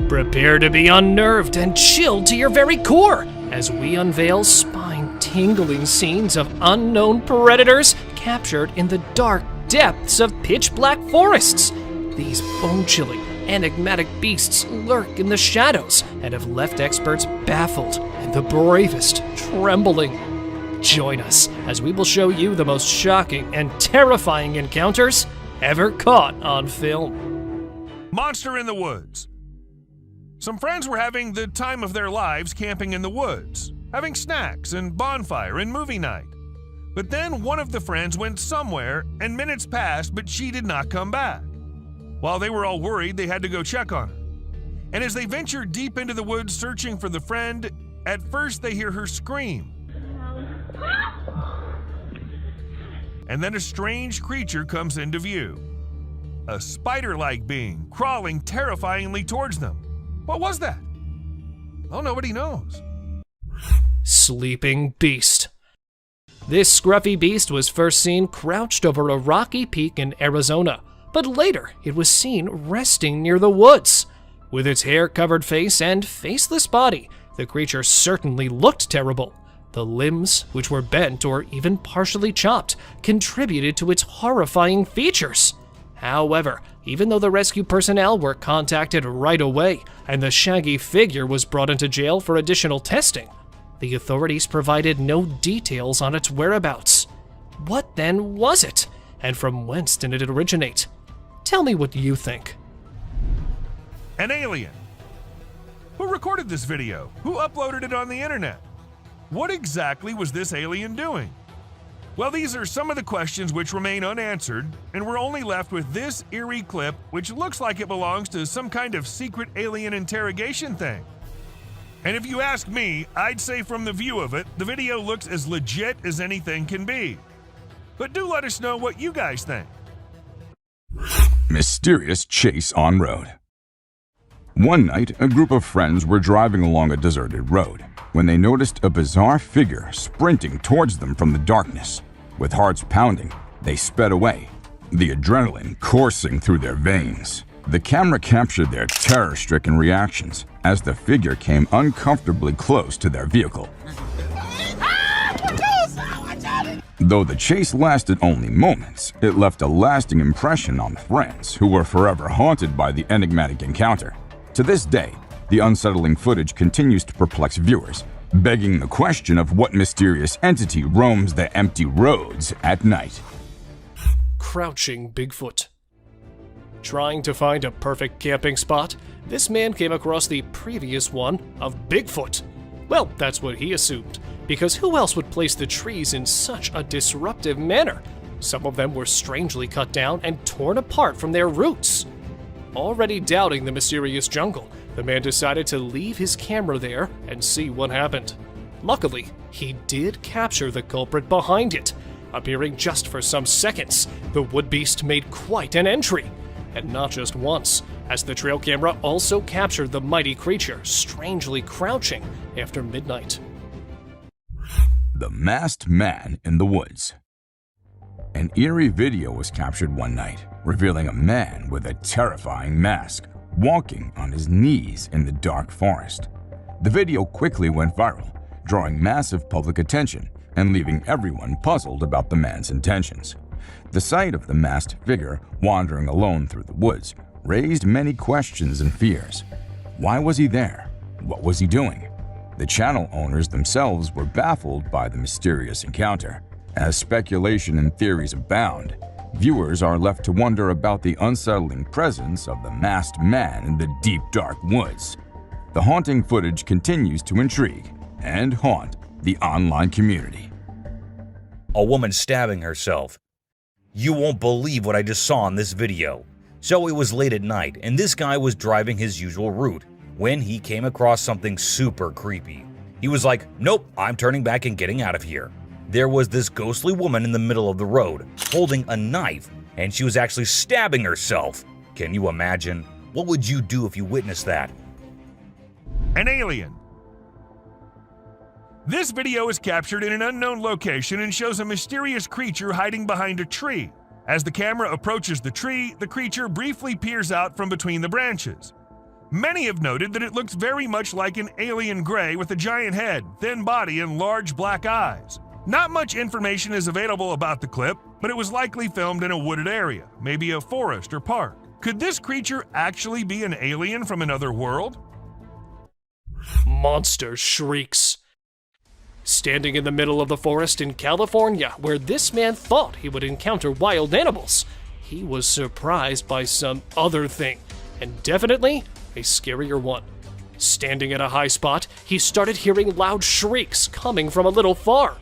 Prepare to be unnerved and chilled to your very core as we unveil spine-tingling scenes of unknown predators captured in the dark depths of pitch-black forests. These bone-chilling, enigmatic beasts lurk in the shadows and have left experts baffled and the bravest trembling. Join us as we will show you the most shocking and terrifying encounters ever caught on film. Monster in the woods. Some friends were having the time of their lives camping in the woods, having snacks and bonfire and movie night. But then one of the friends went somewhere and minutes passed, but she did not come back. While they were all worried, they had to go check on her. And as they ventured deep into the woods searching for the friend, at first they hear her scream. And then a strange creature comes into view. A spider-like being crawling terrifyingly towards them. What was that? Well, nobody knows. Sleeping beast. This scruffy beast was first seen crouched over a rocky peak in Arizona, but later it was seen resting near the woods. With its hair-covered face and faceless body, the creature certainly looked terrible. The limbs, which were bent or even partially chopped, contributed to its horrifying features. However, even though the rescue personnel were contacted right away and the shaggy figure was brought into jail for additional testing, the authorities provided no details on its whereabouts. What then was it? And from whence did it originate? Tell me what you think. An alien. Who recorded this video? Who uploaded it on the internet? What exactly was this alien doing? Well, these are some of the questions which remain unanswered, and we're only left with this eerie clip, which looks like it belongs to some kind of secret alien interrogation thing. And if you ask me, I'd say from the view of it, the video looks as legit as anything can be. But do let us know what you guys think. Mysterious chase on road. One night, a group of friends were driving along a deserted road when they noticed a bizarre figure sprinting towards them from the darkness. With hearts pounding, they sped away, the adrenaline coursing through their veins. The camera captured their terror-stricken reactions as the figure came uncomfortably close to their vehicle. Though the chase lasted only moments, it left a lasting impression on the friends, who were forever haunted by the enigmatic encounter. To this day, the unsettling footage continues to perplex viewers, begging the question of what mysterious entity roams the empty roads at night. Crouching Bigfoot. Trying to find a perfect camping spot, this man came across the previous one of Bigfoot. Well, that's what he assumed, because who else would place the trees in such a disruptive manner? Some of them were strangely cut down and torn apart from their roots. Already doubting the mysterious jungle, the man decided to leave his camera there and see what happened. Luckily, he did capture the culprit behind it. Appearing just for some seconds, the wood beast made quite an entry. And not just once, as the trail camera also captured the mighty creature strangely crouching after midnight. The Masked Man in the Woods. An eerie video was captured one night, revealing a man with a terrifying mask walking on his knees in the dark forest. The video quickly went viral, drawing massive public attention and leaving everyone puzzled about the man's intentions. The sight of the masked figure wandering alone through the woods raised many questions and fears. Why was he there? What was he doing? The channel owners themselves were baffled by the mysterious encounter. As speculation and theories abound, viewers are left to wonder about the unsettling presence of the masked man in the deep, dark woods. The haunting footage continues to intrigue and haunt the online community. A woman stabbing herself. You won't believe what I just saw in this video. So it was late at night, and this guy was driving his usual route when he came across something super creepy. He was like, nope, I'm turning back and getting out of here. There was this ghostly woman in the middle of the road, holding a knife, and she was actually stabbing herself. Can you imagine? What would you do if you witnessed that? An alien. This video is captured in an unknown location and shows a mysterious creature hiding behind a tree. As the camera approaches the tree, the creature briefly peers out from between the branches. Many have noted that it looks very much like an alien gray with a giant head, thin body, and large black eyes. Not much information is available about the clip, but it was likely filmed in a wooded area, maybe a forest or park. Could this creature actually be an alien from another world? Monster shrieks. Standing in the middle of the forest in California, where this man thought he would encounter wild animals, he was surprised by some other thing, and definitely a scarier one. Standing at a high spot, he started hearing loud shrieks coming from a little far.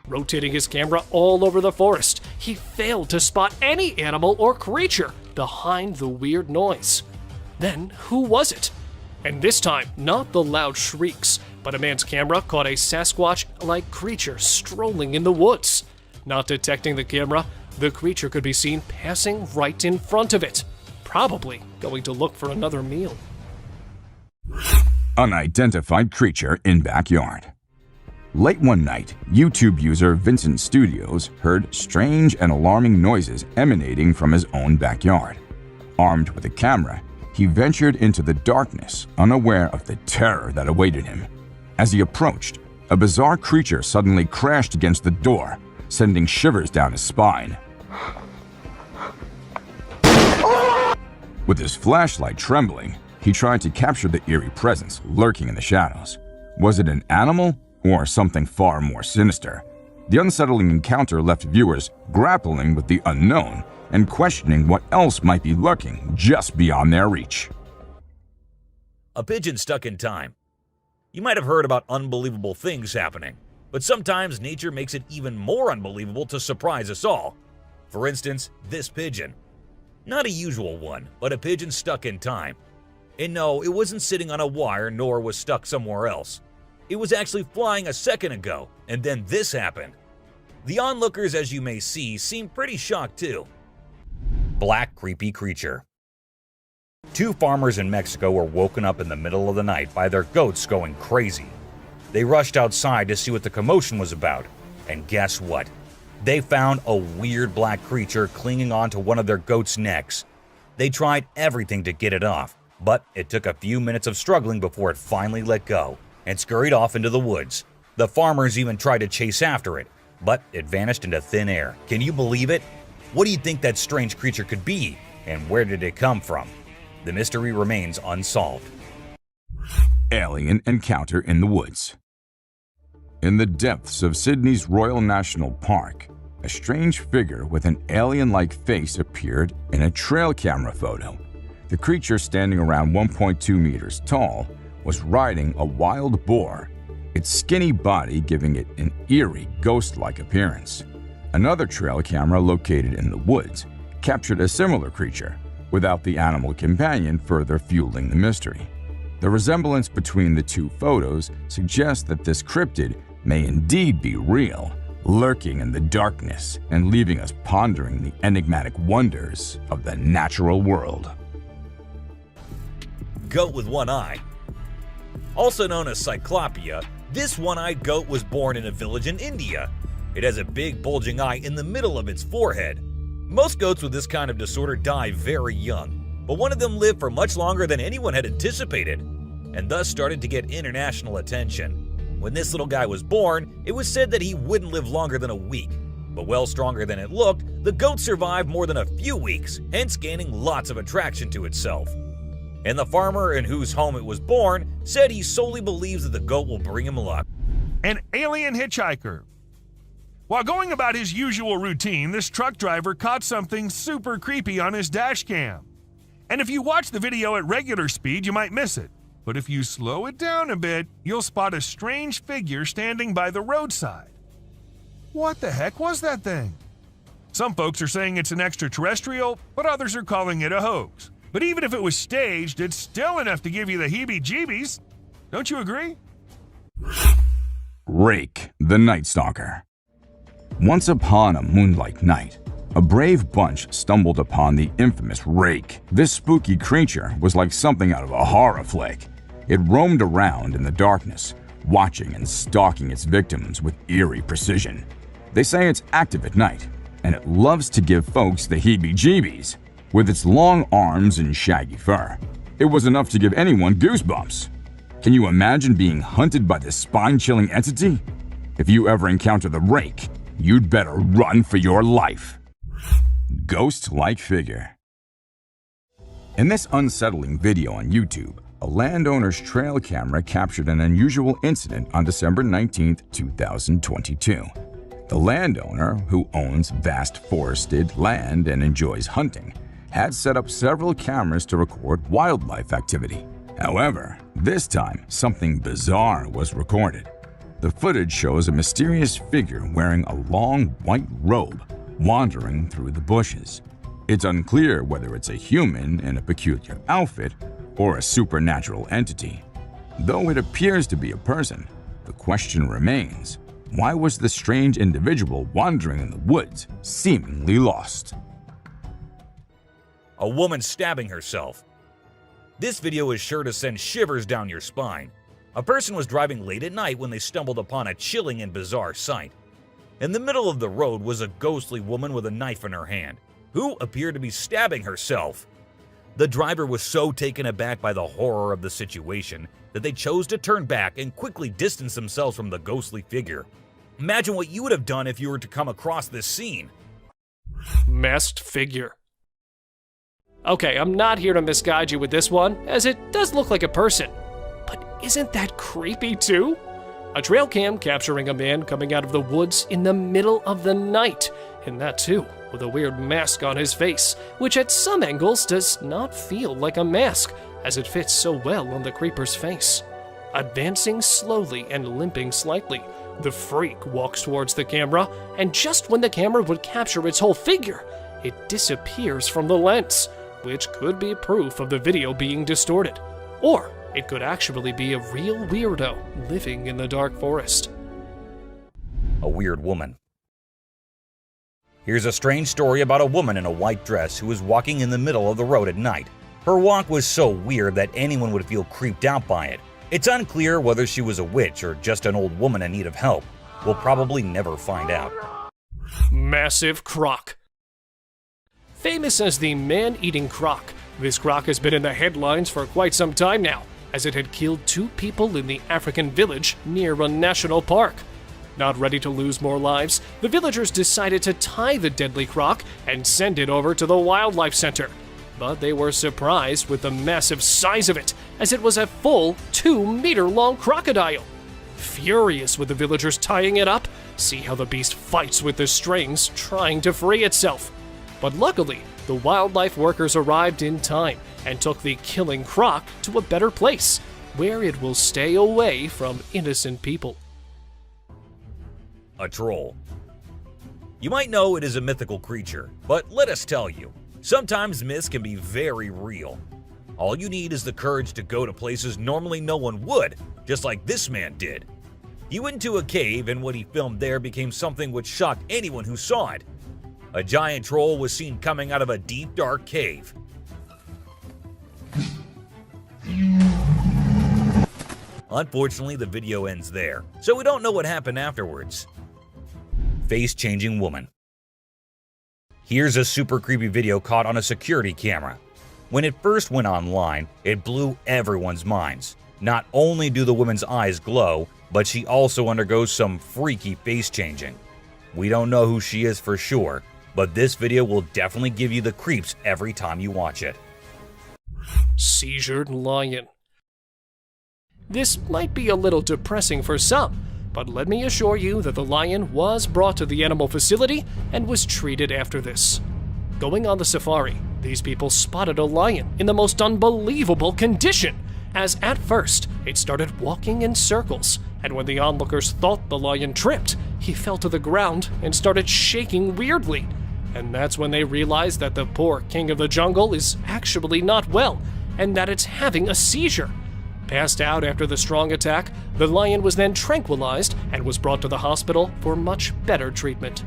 Rotating his camera all over the forest, he failed to spot any animal or creature behind the weird noise. Then, who was it? And this time, not the loud shrieks, but a man's camera caught a Sasquatch-like creature strolling in the woods. Not detecting the camera, the creature could be seen passing right in front of it, probably going to look for another meal. Unidentified creature in backyard. Late one night, YouTube user Vincent Studios heard strange and alarming noises emanating from his own backyard. Armed with a camera, he ventured into the darkness, unaware of the terror that awaited him. As he approached, a bizarre creature suddenly crashed against the door, sending shivers down his spine. With his flashlight trembling, he tried to capture the eerie presence lurking in the shadows. Was it an animal or something far more sinister? The unsettling encounter left viewers grappling with the unknown and questioning what else might be lurking just beyond their reach. A pigeon stuck in time. You might have heard about unbelievable things happening, but sometimes nature makes it even more unbelievable to surprise us all. For instance, this pigeon. Not a usual one, but a pigeon stuck in time. And no, it wasn't sitting on a wire nor was stuck somewhere else. It was actually flying a second ago, and then this happened. The onlookers, as you may see, seemed pretty shocked too. Black creepy creature. Two farmers in Mexico were woken up in the middle of the night by their goats going crazy. They rushed outside to see what the commotion was about, and guess what? They found a weird black creature clinging onto one of their goats' necks. They tried everything to get it off, but it took a few minutes of struggling before it finally let go and scurried off into the woods. The farmers even tried to chase after it, but it vanished into thin air. Can you believe it? What do you think that strange creature could be, and where did it come from? The mystery remains unsolved. Alien encounter in the woods. In the depths of Sydney's Royal National Park, a strange figure with an alien-like face appeared in a trail camera photo. The creature, standing around 1.2 meters tall, was riding a wild boar, its skinny body giving it an eerie, ghost-like appearance. Another trail camera located in the woods captured a similar creature, without the animal companion, further fueling the mystery. The resemblance between the two photos suggests that this cryptid may indeed be real, lurking in the darkness and leaving us pondering the enigmatic wonders of the natural world. Goat with one eye. Also known as Cyclopia, this one-eyed goat was born in a village in India. It has a big bulging eye in the middle of its forehead. Most goats with this kind of disorder die very young, but one of them lived for much longer than anyone had anticipated, and thus started to get international attention. When this little guy was born, it was said that he wouldn't live longer than a week, but well stronger than it looked, the goat survived more than a few weeks, hence gaining lots of attraction to itself. And the farmer in whose home it was born said he solely believes that the goat will bring him luck. An alien hitchhiker. While going about his usual routine, this truck driver caught something super creepy on his dash cam. And if you watch the video at regular speed, you might miss it. But if you slow it down a bit, you'll spot a strange figure standing by the roadside. What the heck was that thing? Some folks are saying it's an extraterrestrial, but others are calling it a hoax. But even if it was staged, it's still enough to give you the heebie-jeebies. Don't you agree? Rake, the Night Stalker. Once upon a moonlight night, a brave bunch stumbled upon the infamous Rake. This spooky creature was like something out of a horror flick. It roamed around in the darkness, watching and stalking its victims with eerie precision. They say it's active at night, and it loves to give folks the heebie-jeebies. With its long arms and shaggy fur, it was enough to give anyone goosebumps. Can you imagine being hunted by this spine-chilling entity? If you ever encounter the rake, you'd better run for your life. Ghost-like figure. In this unsettling video on YouTube, a landowner's trail camera captured an unusual incident on December 19, 2022. The landowner, who owns vast forested land and enjoys hunting, had set up several cameras to record wildlife activity. However, this time something bizarre was recorded. The footage shows a mysterious figure wearing a long white robe wandering through the bushes. It's unclear whether it's a human in a peculiar outfit or a supernatural entity. Though it appears to be a person, the question remains, why was the strange individual wandering in the woods seemingly lost? A woman stabbing herself. This video is sure to send shivers down your spine. A person was driving late at night when they stumbled upon a chilling and bizarre sight. In the middle of the road was a ghostly woman with a knife in her hand, who appeared to be stabbing herself. The driver was so taken aback by the horror of the situation that they chose to turn back and quickly distance themselves from the ghostly figure. Imagine what you would have done if you were to come across this scene. Masked figure. Okay, I'm not here to misguide you with this one, as it does look like a person. But isn't that creepy too? A trail cam capturing a man coming out of the woods in the middle of the night, and that too with a weird mask on his face, which at some angles does not feel like a mask, as it fits so well on the creeper's face. Advancing slowly and limping slightly, the freak walks towards the camera, and just when the camera would capture its whole figure, it disappears from the lens, which could be proof of the video being distorted. Or it could actually be a real weirdo living in the dark forest. A weird woman. Here's a strange story about a woman in a white dress who was walking in the middle of the road at night. Her walk was so weird that anyone would feel creeped out by it. It's unclear whether she was a witch or just an old woman in need of help. We'll probably never find out. Massive croc. Famous as the man-eating croc, this croc has been in the headlines for quite some time now, as it had killed 2 people in the African village near a national park. Not ready to lose more lives, the villagers decided to tie the deadly croc and send it over to the wildlife center. But they were surprised with the massive size of it, as it was a full 2-meter-long crocodile. Furious with the villagers tying it up, see how the beast fights with the strings, trying to free itself. But luckily, the wildlife workers arrived in time and took the killing croc to a better place, where it will stay away from innocent people. A troll. You might know it is a mythical creature, but let us tell you, sometimes myths can be very real. All you need is the courage to go to places normally no one would, just like this man did. He went into a cave, and what he filmed there became something which shocked anyone who saw it. A giant troll was seen coming out of a deep, dark cave. Unfortunately, the video ends there, so we don't know what happened afterwards. Face-changing woman. Here's a super creepy video caught on a security camera. When it first went online, it blew everyone's minds. Not only do the woman's eyes glow, but she also undergoes some freaky face changing. We don't know who she is for sure, but this video will definitely give you the creeps every time you watch it. Seizured lion. This might be a little depressing for some, but let me assure you that the lion was brought to the animal facility and was treated after this. Going on the safari, these people spotted a lion in the most unbelievable condition, as at first it started walking in circles, and when the onlookers thought the lion tripped, he fell to the ground and started shaking weirdly. And that's when they realized that the poor king of the jungle is actually not well, and that it's having a seizure. Passed out after the strong attack, the lion was then tranquilized and was brought to the hospital for much better treatment.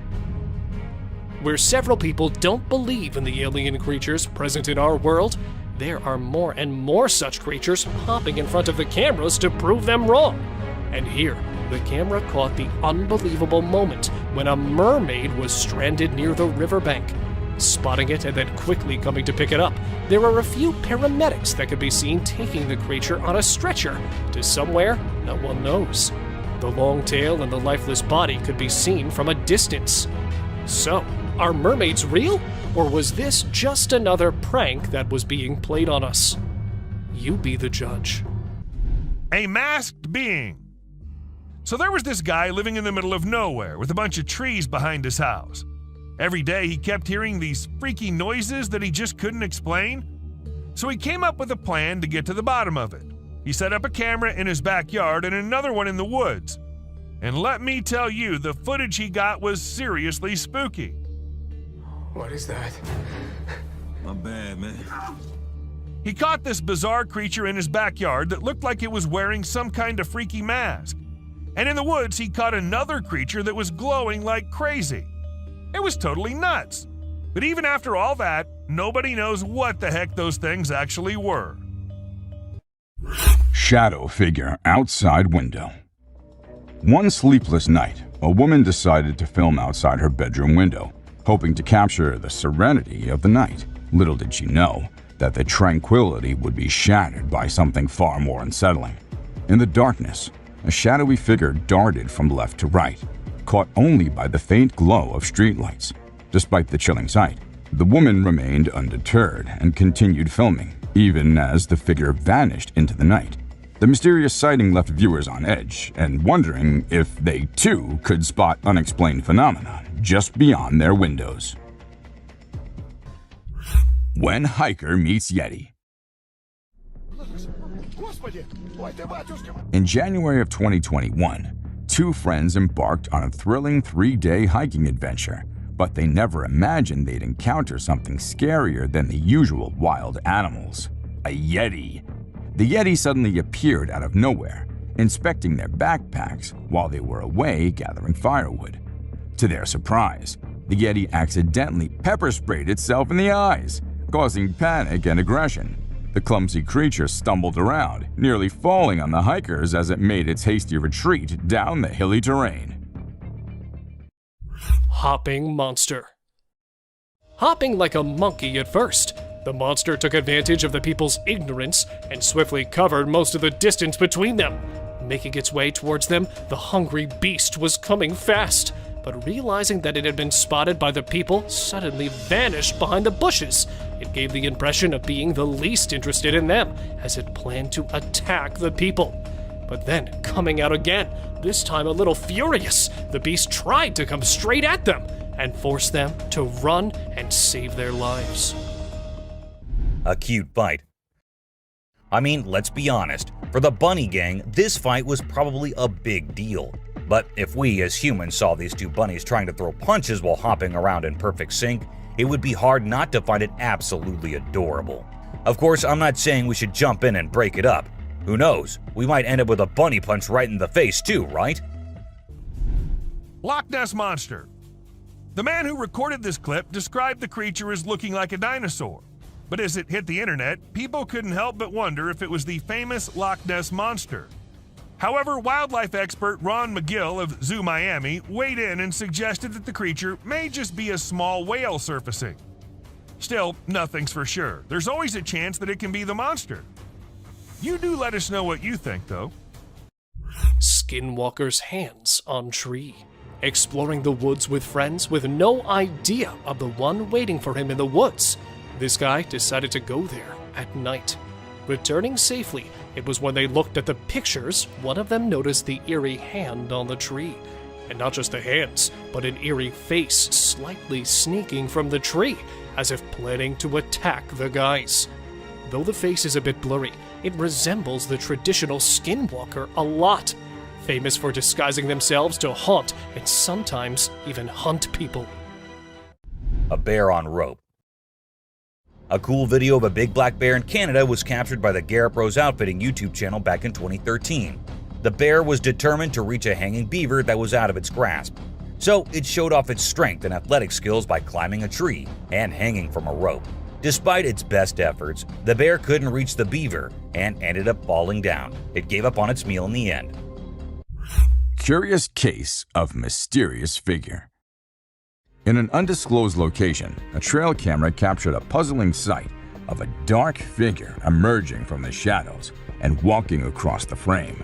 Where several people don't believe in the alien creatures present in our world, there are more and more such creatures hopping in front of the cameras to prove them wrong. And here, the camera caught the unbelievable moment when a mermaid was stranded near the riverbank. Spotting it and then quickly coming to pick it up, there were a few paramedics that could be seen taking the creature on a stretcher to somewhere no one knows. The long tail and the lifeless body could be seen from a distance. So, are mermaids real? Or was this just another prank that was being played on us? You be the judge. A masked being. So there was this guy living in the middle of nowhere with a bunch of trees behind his house. Every day he kept hearing these freaky noises that he just couldn't explain. So he came up with a plan to get to the bottom of it. He set up a camera in his backyard and another one in the woods. And let me tell you, the footage he got was seriously spooky. What is that? My bad, man. He caught this bizarre creature in his backyard that looked like it was wearing some kind of freaky mask. And in the woods, he caught another creature that was glowing like crazy. It was totally nuts. But even after all that, nobody knows what the heck those things actually were. Shadow figure outside window. One sleepless night, a woman decided to film outside her bedroom window, hoping to capture the serenity of the night. Little did she know that the tranquility would be shattered by something far more unsettling. In the darkness, a shadowy figure darted from left to right, caught only by the faint glow of streetlights. Despite the chilling sight, the woman remained undeterred and continued filming, even as the figure vanished into the night. The mysterious sighting left viewers on edge and wondering if they too could spot unexplained phenomena just beyond their windows. When hiker meets Yeti. In January of 2021, two friends embarked on a thrilling 3-day hiking adventure, but they never imagined they'd encounter something scarier than the usual wild animals. A Yeti. The Yeti suddenly appeared out of nowhere, inspecting their backpacks while they were away gathering firewood. To their surprise, the Yeti accidentally pepper sprayed itself in the eyes, causing panic and aggression. The clumsy creature stumbled around, nearly falling on the hikers as it made its hasty retreat down the hilly terrain. Hopping monster. Hopping like a monkey at first, the monster took advantage of the people's ignorance and swiftly covered most of the distance between them. Making its way towards them, the hungry beast was coming fast, but realizing that it had been spotted by the people, suddenly vanished behind the bushes. It gave the impression of being the least interested in them, as it planned to attack the people. But then, coming out again, this time a little furious, the beast tried to come straight at them and force them to run and save their lives. A cute fight. I mean, let's be honest, for the bunny gang, this fight was probably a big deal. But if we as humans saw these two bunnies trying to throw punches while hopping around in perfect sync, it would be hard not to find it absolutely adorable. Of course, I'm not saying we should jump in and break it up. Who knows, we might end up with a bunny punch right in the face too, right? Loch Ness Monster. The man who recorded this clip described the creature as looking like a dinosaur. But as it hit the internet, people couldn't help but wonder if it was the famous Loch Ness Monster. However, wildlife expert Ron McGill of Zoo Miami weighed in and suggested that the creature may just be a small whale surfacing. Still, nothing's for sure. There's always a chance that it can be the monster. You do let us know what you think, though. Skinwalker's hands on tree. Exploring the woods with friends with no idea of the one waiting for him in the woods. This guy decided to go there at night. Returning safely, it was when they looked at the pictures, one of them noticed the eerie hand on the tree. And not just the hands, but an eerie face slightly sneaking from the tree, as if planning to attack the guys. Though the face is a bit blurry, it resembles the traditional skinwalker a lot, famous for disguising themselves to haunt and sometimes even hunt people. A bear on rope. A cool video of a big black bear in Canada was captured by the Garrett Bros Outfitting YouTube channel back in 2013. The bear was determined to reach a hanging beaver that was out of its grasp, so it showed off its strength and athletic skills by climbing a tree and hanging from a rope. Despite its best efforts, the bear couldn't reach the beaver and ended up falling down. It gave up on its meal in the end. curious case of mysterious figure. In an undisclosed location, a trail camera captured a puzzling sight of a dark figure emerging from the shadows and walking across the frame.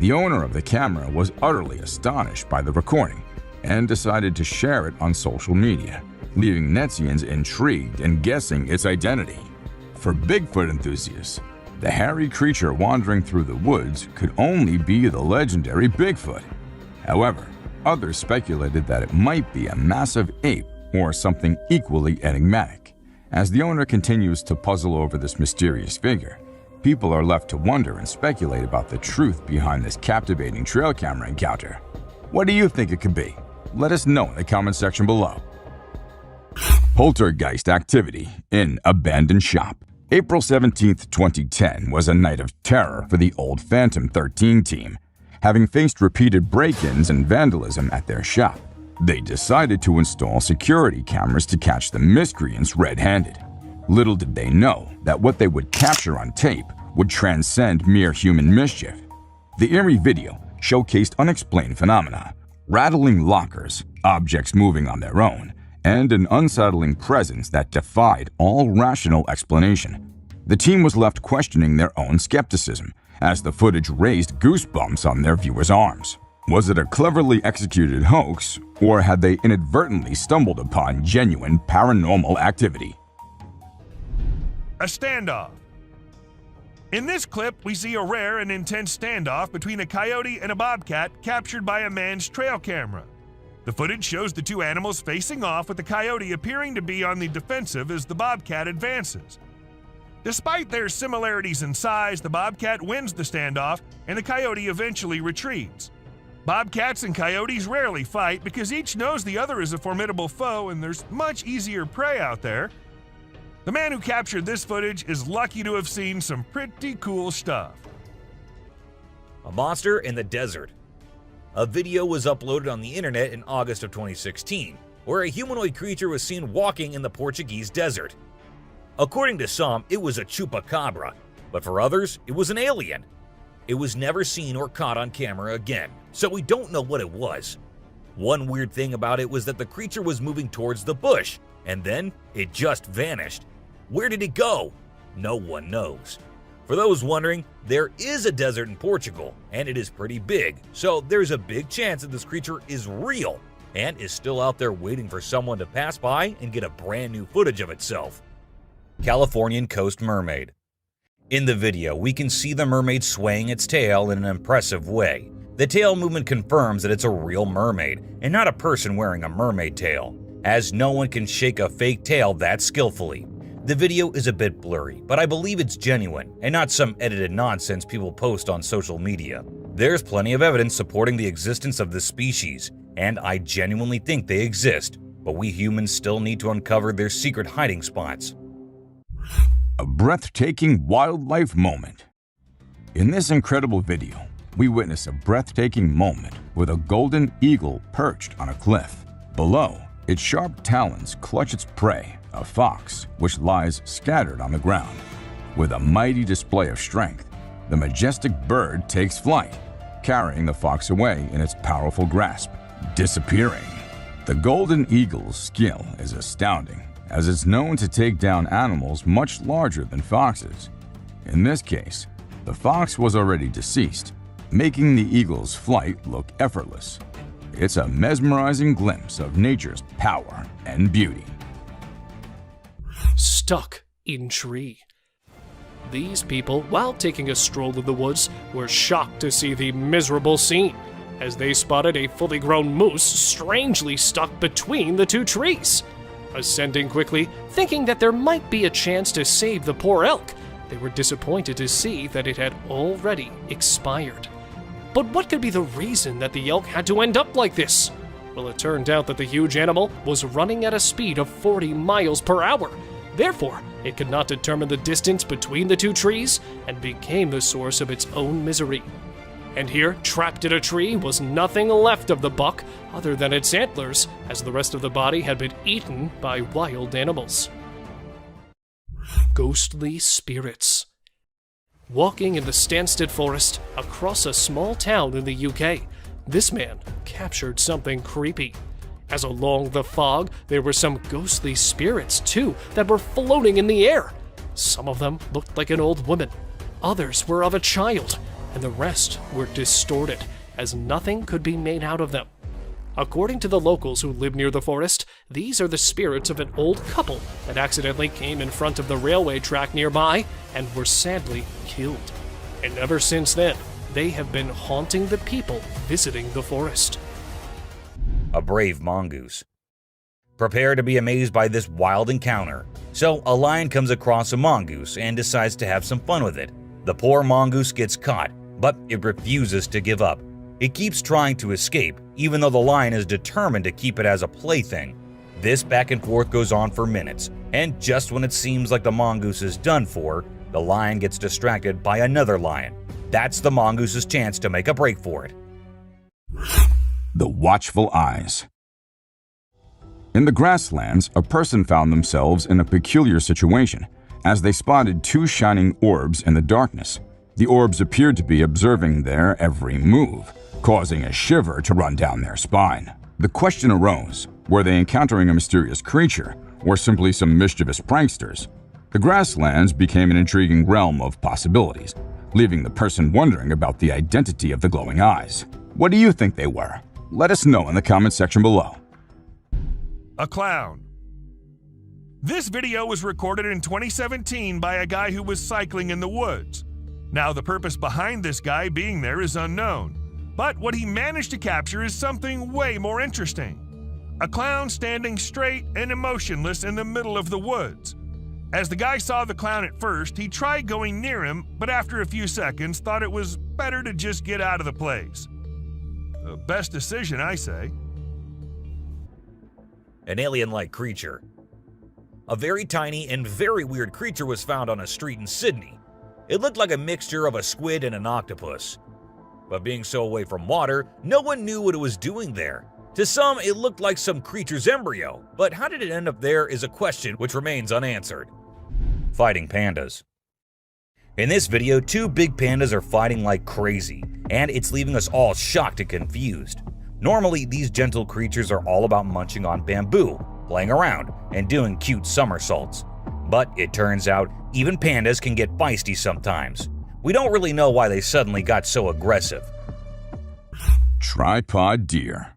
The owner of the camera was utterly astonished by the recording and decided to share it on social media, leaving Netzians intrigued and guessing its identity. For Bigfoot enthusiasts, the hairy creature wandering through the woods could only be the legendary Bigfoot. However, others speculated that it might be a massive ape or something equally enigmatic. As the owner continues to puzzle over this mysterious figure, people are left to wonder and speculate about the truth behind this captivating trail camera encounter. What do you think it could be? Let us know in the comment section below. Poltergeist activity in abandoned shop. April 17, 2010 was a night of terror for the old Phantom 13 team. Having faced repeated break-ins and vandalism at their shop, they decided to install security cameras to catch the miscreants red-handed. Little did they know that what they would capture on tape would transcend mere human mischief. The eerie video showcased unexplained phenomena, rattling lockers, objects moving on their own, and an unsettling presence that defied all rational explanation. The team was left questioning their own skepticism as the footage raised goosebumps on their viewers' arms. Was it a cleverly executed hoax, or had they inadvertently stumbled upon genuine paranormal activity? A standoff. In this clip, we see a rare and intense standoff between a coyote and a bobcat captured by a man's trail camera. The footage shows the two animals facing off, with the coyote appearing to be on the defensive as the bobcat advances. Despite their similarities in size, the bobcat wins the standoff and the coyote eventually retreats. Bobcats and coyotes rarely fight because each knows the other is a formidable foe and there's much easier prey out there. The man who captured this footage is lucky to have seen some pretty cool stuff. A monster in the desert. A video was uploaded on the internet in August of 2016, where a humanoid creature was seen walking in the Portuguese desert. According to some, it was a chupacabra, but for others, it was an alien. It was never seen or caught on camera again, so we don't know what it was. One weird thing about it was that the creature was moving towards the bush, and then it just vanished. Where did it go? No one knows. For those wondering, there is a desert in Portugal, and it is pretty big, so there's a big chance that this creature is real and is still out there waiting for someone to pass by and get a brand new footage of itself. Californian Coast Mermaid. In the video, we can see the mermaid swaying its tail in an impressive way. The tail movement confirms that it's a real mermaid and not a person wearing a mermaid tail, as no one can shake a fake tail that skillfully. The video is a bit blurry, but I believe it's genuine and not some edited nonsense people post on social media. There's plenty of evidence supporting the existence of this species, and I genuinely think they exist, but we humans still need to uncover their secret hiding spots. A breathtaking wildlife moment. In this incredible video, we witness a breathtaking moment with a golden eagle perched on a cliff. Below, its sharp talons clutch its prey, a fox, which lies scattered on the ground. With a mighty display of strength, the majestic bird takes flight, carrying the fox away in its powerful grasp, disappearing. The golden eagle's skill is astounding, as it's known to take down animals much larger than foxes. In this case, the fox was already deceased, making the eagle's flight look effortless. It's a mesmerizing glimpse of nature's power and beauty. Stuck in tree. These people, while taking a stroll in the woods, were shocked to see the miserable scene, as they spotted a fully grown moose strangely stuck between the two trees. Ascending quickly, thinking that there might be a chance to save the poor elk, they were disappointed to see that it had already expired. But what could be the reason that the elk had to end up like this? Well, it turned out that the huge animal was running at a speed of 40 miles per hour. Therefore, it could not determine the distance between the two trees and became the source of its own misery. And here, trapped in a tree, was nothing left of the buck other than its antlers, as the rest of the body had been eaten by wild animals. Ghostly spirits. Walking in the Stansted Forest across a small town in the UK, this man captured something creepy. As along the fog, there were some ghostly spirits, too, that were floating in the air. Some of them looked like an old woman, others were of a child, and the rest were distorted, as nothing could be made out of them. According to the locals who live near the forest, these are the spirits of an old couple that accidentally came in front of the railway track nearby and were sadly killed. And ever since then, they have been haunting the people visiting the forest. A brave mongoose. Prepare to be amazed by this wild encounter. So, a lion comes across a mongoose and decides to have some fun with it. The poor mongoose gets caught, but it refuses to give up. It keeps trying to escape, even though the lion is determined to keep it as a plaything. This back and forth goes on for minutes, and just when it seems like the mongoose is done for, the lion gets distracted by another lion. That's the mongoose's chance to make a break for it. The watchful eyes. In the grasslands, a person found themselves in a peculiar situation as they spotted two shining orbs in the darkness. The orbs appeared to be observing their every move, causing a shiver to run down their spine. The question arose, were they encountering a mysterious creature or simply some mischievous pranksters? The grasslands became an intriguing realm of possibilities, leaving the person wondering about the identity of the glowing eyes. What do you think they were? Let us know in the comment section below. A clown. This video was recorded in 2017 by a guy who was cycling in the woods. Now, the purpose behind this guy being there is unknown, but what he managed to capture is something way more interesting. A clown standing straight and emotionless in the middle of the woods. As the guy saw the clown at first, he tried going near him, but after a few seconds thought it was better to just get out of the place. The best decision, I say. An alien-like creature. A very tiny and very weird creature was found on a street in Sydney. It looked like a mixture of a squid and an octopus. But being so away from water, no one knew what it was doing there. To some, it looked like some creature's embryo, but how did it end up there is a question which remains unanswered. Fighting pandas. In this video, two big pandas are fighting like crazy, and it's leaving us all shocked and confused. Normally, these gentle creatures are all about munching on bamboo, playing around, and doing cute somersaults. But it turns out, even pandas can get feisty sometimes. We don't really know why they suddenly got so aggressive. Tripod deer.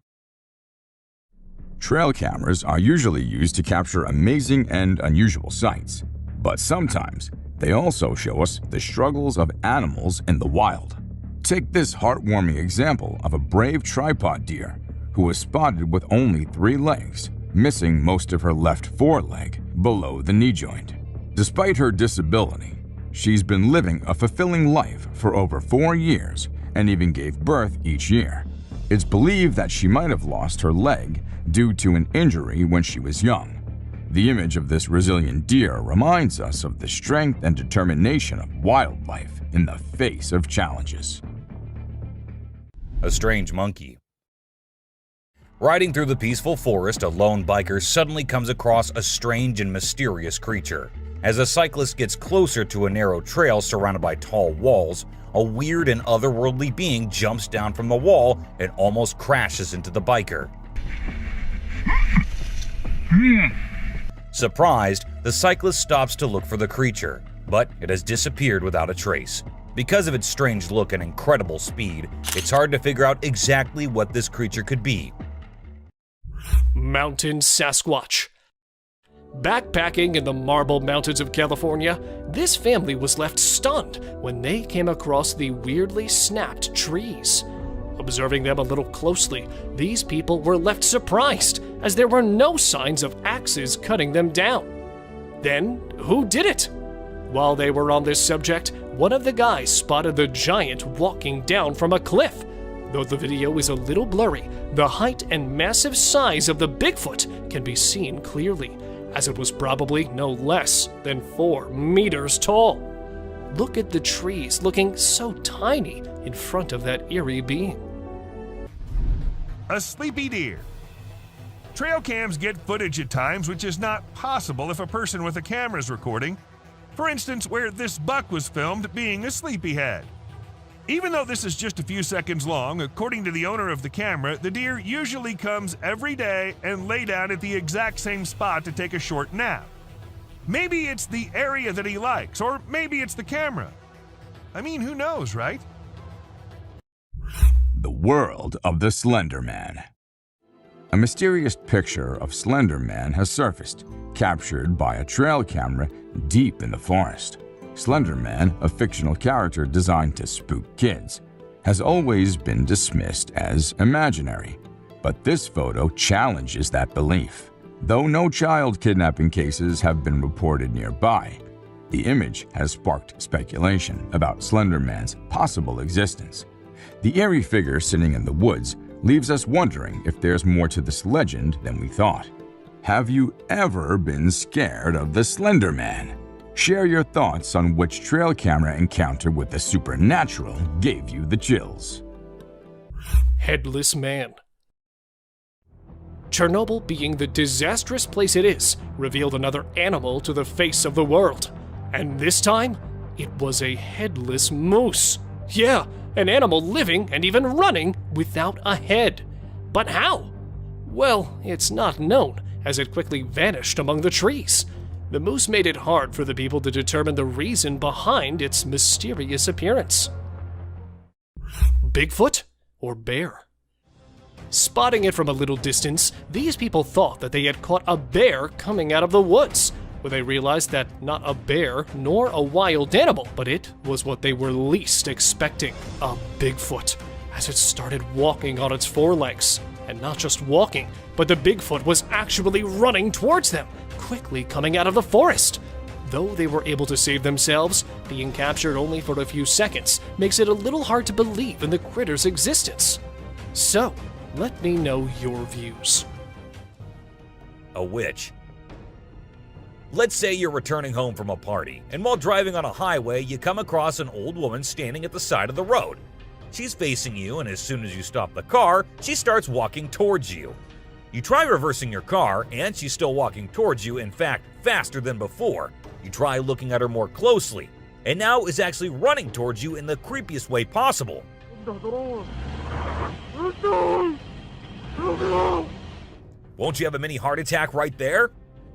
Trail cameras are usually used to capture amazing and unusual sights, but sometimes they also show us the struggles of animals in the wild. Take this heartwarming example of a brave tripod deer who was spotted with only 3 legs, missing most of her left foreleg below the knee joint. Despite her disability, she's been living a fulfilling life for over 4 years and even gave birth each year. It's believed that she might have lost her leg due to an injury when she was young. The image of this resilient deer reminds us of the strength and determination of wildlife in the face of challenges. A strange monkey. Riding through the peaceful forest, a lone biker suddenly comes across a strange and mysterious creature. As a cyclist gets closer to a narrow trail surrounded by tall walls, a weird and otherworldly being jumps down from the wall and almost crashes into the biker. Surprised, the cyclist stops to look for the creature, but it has disappeared without a trace. Because of its strange look and incredible speed, it's hard to figure out exactly what this creature could be. Mountain Sasquatch. Backpacking in the Marble Mountains of California, this family was left stunned when they came across the weirdly snapped trees. Observing them a little closely, these people were left surprised as there were no signs of axes cutting them down. Then, who did it? While they were on this subject, one of the guys spotted the giant walking down from a cliff. Though the video is a little blurry, the height and massive size of the Bigfoot can be seen clearly, as it was probably no less than 4 meters tall. Look at the trees looking so tiny in front of that eerie being. A sleepy deer. Trail cams get footage at times which is not possible if a person with a camera is recording. For instance, where this buck was filmed being a sleepyhead. Even though this is just a few seconds long, according to the owner of the camera, the deer usually comes every day and lay down at the exact same spot to take a short nap. Maybe it's the area that he likes, or maybe it's the camera. I mean, who knows, right? The world of the Slender Man. A mysterious picture of Slender Man has surfaced, captured by a trail camera deep in the forest. Slender Man, a fictional character designed to spook kids, has always been dismissed as imaginary. But this photo challenges that belief. Though no child kidnapping cases have been reported nearby, the image has sparked speculation about Slender Man's possible existence. The eerie figure sitting in the woods leaves us wondering if there's more to this legend than we thought. Have you ever been scared of the Slender Man? Share your thoughts on which trail camera encounter with the supernatural gave you the chills. Headless Man. Chernobyl, being the disastrous place it is, revealed another animal to the face of the world. And this time, it was a headless moose. Yeah, an animal living and even running without a head. But how? Well, it's not known, as it quickly vanished among the trees. The moose made it hard for the people to determine the reason behind its mysterious appearance. Bigfoot or bear? Spotting it from a little distance, these people thought that they had caught a bear coming out of the woods, where they realized that not a bear nor a wild animal, but it was what they were least expecting, a Bigfoot, as it started walking on its forelegs. And not just walking, but the Bigfoot was actually running towards them, quickly coming out of the forest. Though they were able to save themselves, being captured only for a few seconds makes it a little hard to believe in the critter's existence. So, let me know your views. A witch. Let's say you're returning home from a party, and while driving on a highway, you come across an old woman standing at the side of the road. She's facing you, and as soon as you stop the car, she starts walking towards you. You try reversing your car, and she's still walking towards you, in fact, faster than before. You try looking at her more closely, and now is actually running towards you in the creepiest way possible. Won't you have a mini heart attack right there?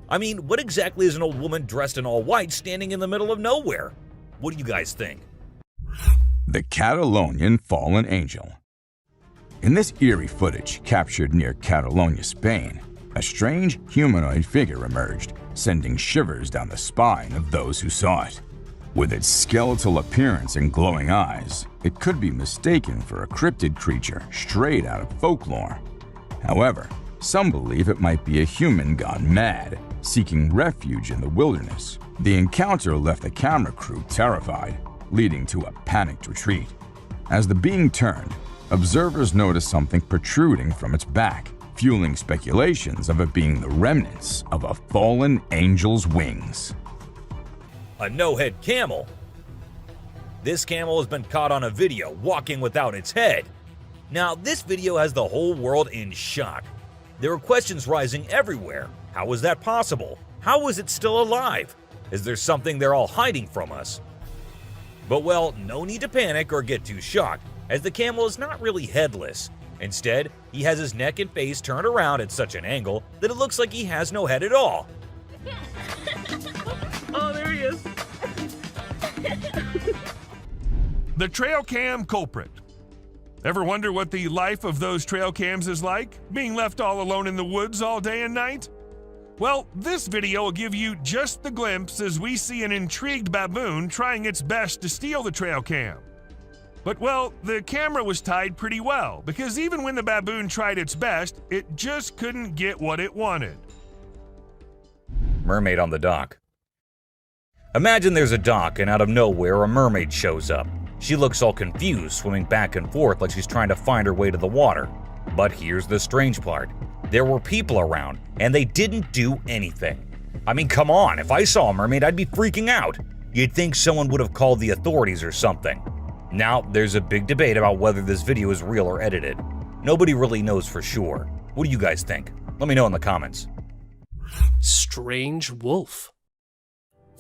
I mean, what exactly is an old woman dressed in all white standing in the middle of nowhere? What do you guys think? The Catalonian Fallen Angel. In this eerie footage captured near Catalonia, Spain, a strange humanoid figure emerged, sending shivers down the spine of those who saw it. With its skeletal appearance and glowing eyes, it could be mistaken for a cryptid creature straight out of folklore. However, some believe it might be a human gone mad, seeking refuge in the wilderness. The encounter left the camera crew terrified, leading to a panicked retreat. As the being turned, observers noticed something protruding from its back, fueling speculations of it being the remnants of a fallen angel's wings. A no-head camel. This camel has been caught on a video walking without its head. Now, this video has the whole world in shock. There are questions rising everywhere. How was that possible? How is it still alive? Is there something they're all hiding from us? But well, no need to panic or get too shocked, as the camel is not really headless. Instead, he has his neck and face turned around at such an angle that it looks like he has no head at all. Oh, there he is. The trail cam culprit. Ever wonder what the life of those trail cams is like? Being left all alone in the woods all day and night? Well, this video will give you just the glimpse as we see an intrigued baboon trying its best to steal the trail cam. But well, the camera was tied pretty well, because even when the baboon tried its best, it just couldn't get what it wanted. Mermaid on the dock. Imagine there's a dock and out of nowhere a mermaid shows up. She looks all confused, swimming back and forth like she's trying to find her way to the water. But here's the strange part. There were people around, and they didn't do anything. I mean, come on, if I saw a mermaid, I'd be freaking out. You'd think someone would have called the authorities or something. Now, there's a big debate about whether this video is real or edited. Nobody really knows for sure. What do you guys think? Let me know in the comments. Strange wolf.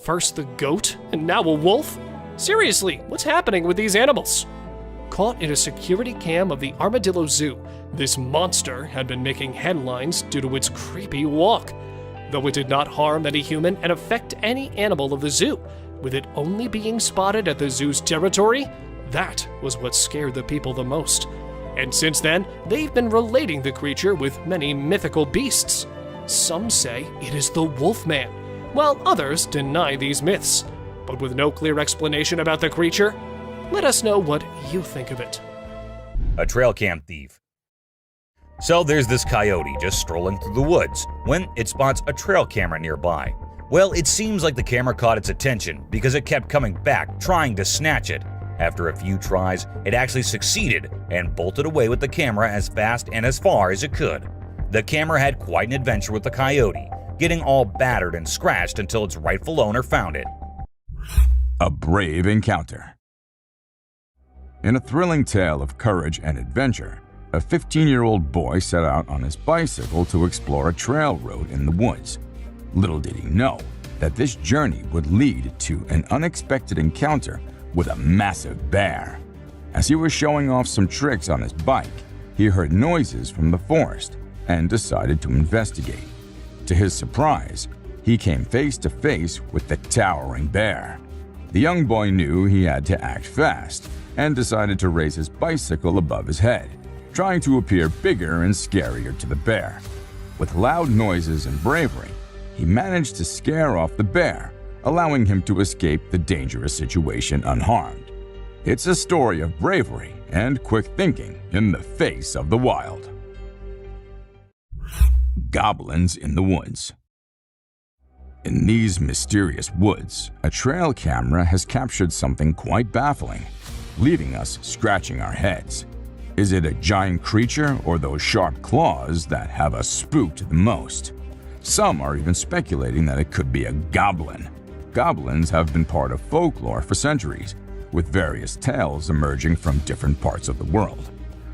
First the goat, and now a wolf? Seriously, what's happening with these animals? caught in a security cam of the Armadillo Zoo. This monster had been making headlines due to its creepy walk. Though it did not harm any human and affect any animal of the zoo, with it only being spotted at the zoo's territory, that was what scared the people the most. And since then, they've been relating the creature with many mythical beasts. Some say it is the Wolfman, while others deny these myths. But with no clear explanation about the creature, let us know what you think of it. A trail cam thief. So there's this coyote just strolling through the woods when it spots a trail camera nearby. Well, it seems like the camera caught its attention because it kept coming back trying to snatch it. After a few tries, it actually succeeded and bolted away with the camera as fast and as far as it could. The camera had quite an adventure with the coyote, getting all battered and scratched until its rightful owner found it. A brave encounter. In a thrilling tale of courage and adventure, a 15-year-old boy set out on his bicycle to explore a trail road in the woods. Little did he know that this journey would lead to an unexpected encounter with a massive bear. As he was showing off some tricks on his bike, he heard noises from the forest and decided to investigate. To his surprise, he came face to face with the towering bear. The young boy knew he had to act fast and decided to raise his bicycle above his head, trying to appear bigger and scarier to the bear. With loud noises and bravery, he managed to scare off the bear, allowing him to escape the dangerous situation unharmed. It's a story of bravery and quick thinking in the face of the wild. Goblins in the woods. In these mysterious woods, a trail camera has captured something quite baffling, leaving us scratching our heads. Is it a giant creature or those sharp claws that have us spooked the most? Some are even speculating that it could be a goblin. Goblins have been part of folklore for centuries, with various tales emerging from different parts of the world.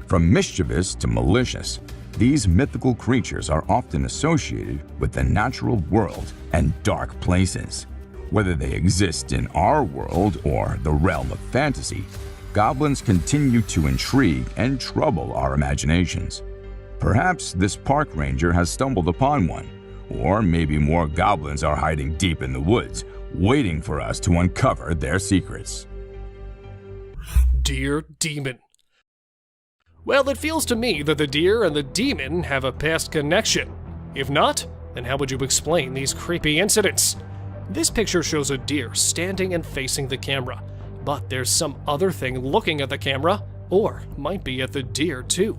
From mischievous to malicious, these mythical creatures are often associated with the natural world and dark places. Whether they exist in our world or the realm of fantasy, goblins continue to intrigue and trouble our imaginations. Perhaps this park ranger has stumbled upon one, or maybe more goblins are hiding deep in the woods, waiting for us to uncover their secrets. Deer Demon. Well, it feels to me that the deer and the demon have a past connection. If not, then how would you explain these creepy incidents? This picture shows a deer standing and facing the camera, but there's some other thing looking at the camera, or might be at the deer too.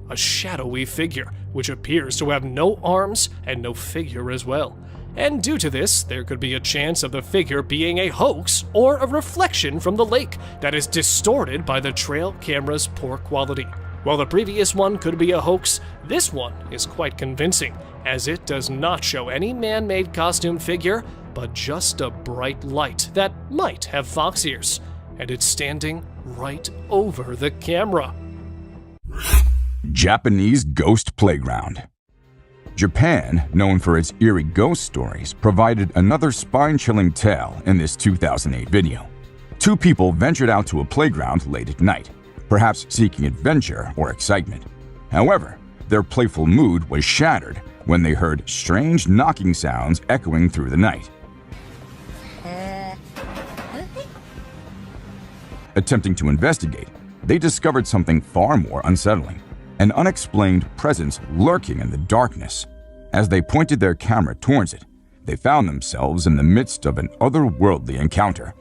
A shadowy figure, which appears to have no arms and no figure as well. And due to this, there could be a chance of the figure being a hoax or a reflection from the lake that is distorted by the trail camera's poor quality. While the previous one could be a hoax, this one is quite convincing, as it does not show any man-made costume figure, but just a bright light that might have fox ears, and it's standing right over the camera. Japanese Ghost Playground. Japan, known for its eerie ghost stories, provided another spine-chilling tale in this 2008 video. Two people ventured out to a playground late at night, perhaps seeking adventure or excitement. However, their playful mood was shattered when they heard strange knocking sounds echoing through the night. Attempting to investigate, they discovered something far more unsettling. An unexplained presence lurking in the darkness. As they pointed their camera towards it, they found themselves in the midst of an otherworldly encounter.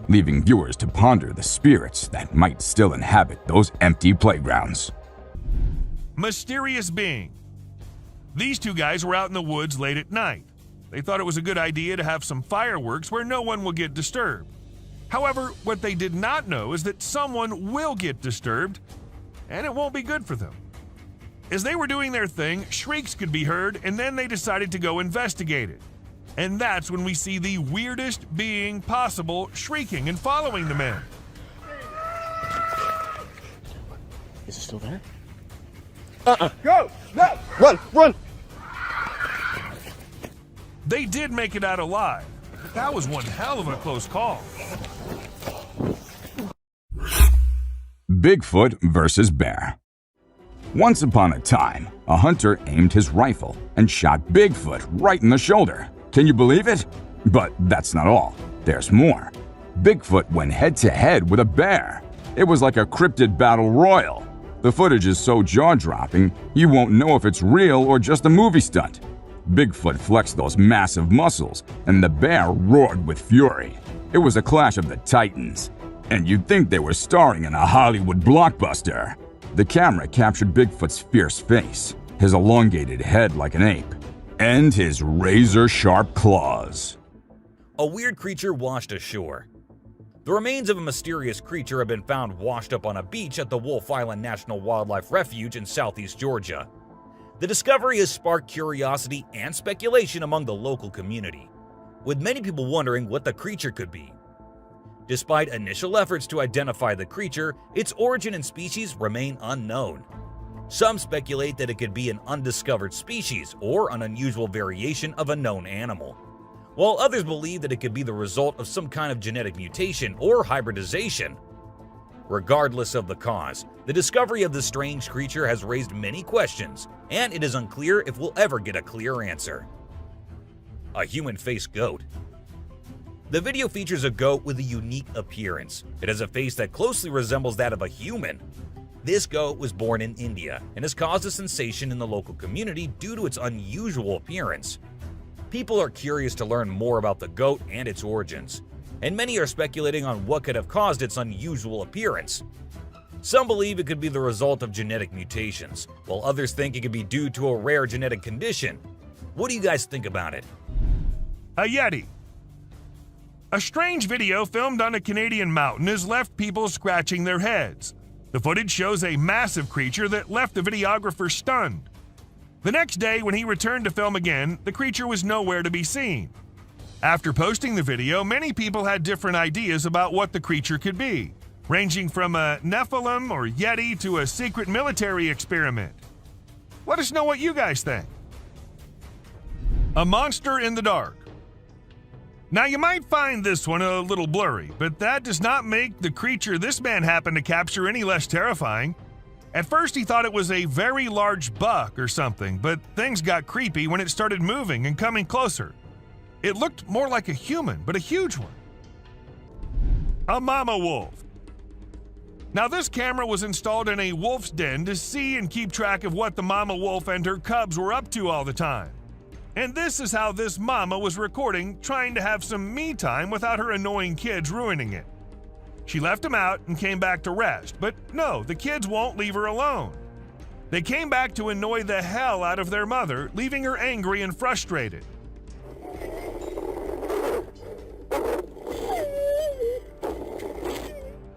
Leaving viewers to ponder the spirits that might still inhabit those empty playgrounds. Mysterious being. These two guys were out in the woods late at night. They thought it was a good idea to have some fireworks where no one will get disturbed. However, what they did not know is that someone will get disturbed, and it won't be good for them. As they were doing their thing, shrieks could be heard, and then they decided to go investigate it. And that's when we see the weirdest being possible shrieking and following the men. Is it still there? Go! No! Run! They did make it out alive, That was one hell of a close call. Bigfoot versus bear. Once upon a time, a hunter aimed his rifle and shot Bigfoot right in the shoulder. Can you believe it? But that's not all. There's more. Bigfoot went head-to-head with a bear. It was like a cryptid battle royal. The footage is so jaw-dropping, you won't know if it's real or just a movie stunt. Bigfoot flexed those massive muscles, and the bear roared with fury. It was a clash of the titans. And you'd think they were starring in a Hollywood blockbuster. The camera captured Bigfoot's fierce face, his elongated head like an ape, and his razor-sharp claws. A weird creature washed ashore. The remains of a mysterious creature have been found washed up on a beach at the Wolf Island National Wildlife Refuge in southeast Georgia. The discovery has sparked curiosity and speculation among the local community, with many people wondering what the creature could be. Despite initial efforts to identify the creature, its origin and species remain unknown. Some speculate that it could be an undiscovered species or an unusual variation of a known animal, while others believe that it could be the result of some kind of genetic mutation or hybridization. Regardless of the cause, the discovery of this strange creature has raised many questions, and it is unclear if we'll ever get a clear answer. A human-faced goat. The video features a goat with a unique appearance. It has a face that closely resembles that of a human. This goat was born in India and has caused a sensation in the local community due to its unusual appearance. People are curious to learn more about the goat and its origins, and many are speculating on what could have caused its unusual appearance. Some believe it could be the result of genetic mutations, while others think it could be due to a rare genetic condition. What do you guys think about it? A Yeti. A strange video filmed on a Canadian mountain has left people scratching their heads. The footage shows a massive creature that left the videographer stunned. The next day, when he returned to film again, the creature was nowhere to be seen. After posting the video, many people had different ideas about what the creature could be, ranging from a Nephilim or Yeti to a secret military experiment. Let us know what you guys think. A monster in the dark. Now, you might find this one a little blurry, but that does not make the creature this man happened to capture any less terrifying. At first, he thought it was a very large buck or something, but things got creepy when it started moving and coming closer. It looked more like a human, but a huge one. A mama wolf. Now, this camera was installed in a wolf's den to see and keep track of what the mama wolf and her cubs were up to all the time. And this is how this mama was recording, trying to have some me time without her annoying kids ruining it. She left them out and came back to rest, but no, the kids won't leave her alone. They came back to annoy the hell out of their mother, leaving her angry and frustrated.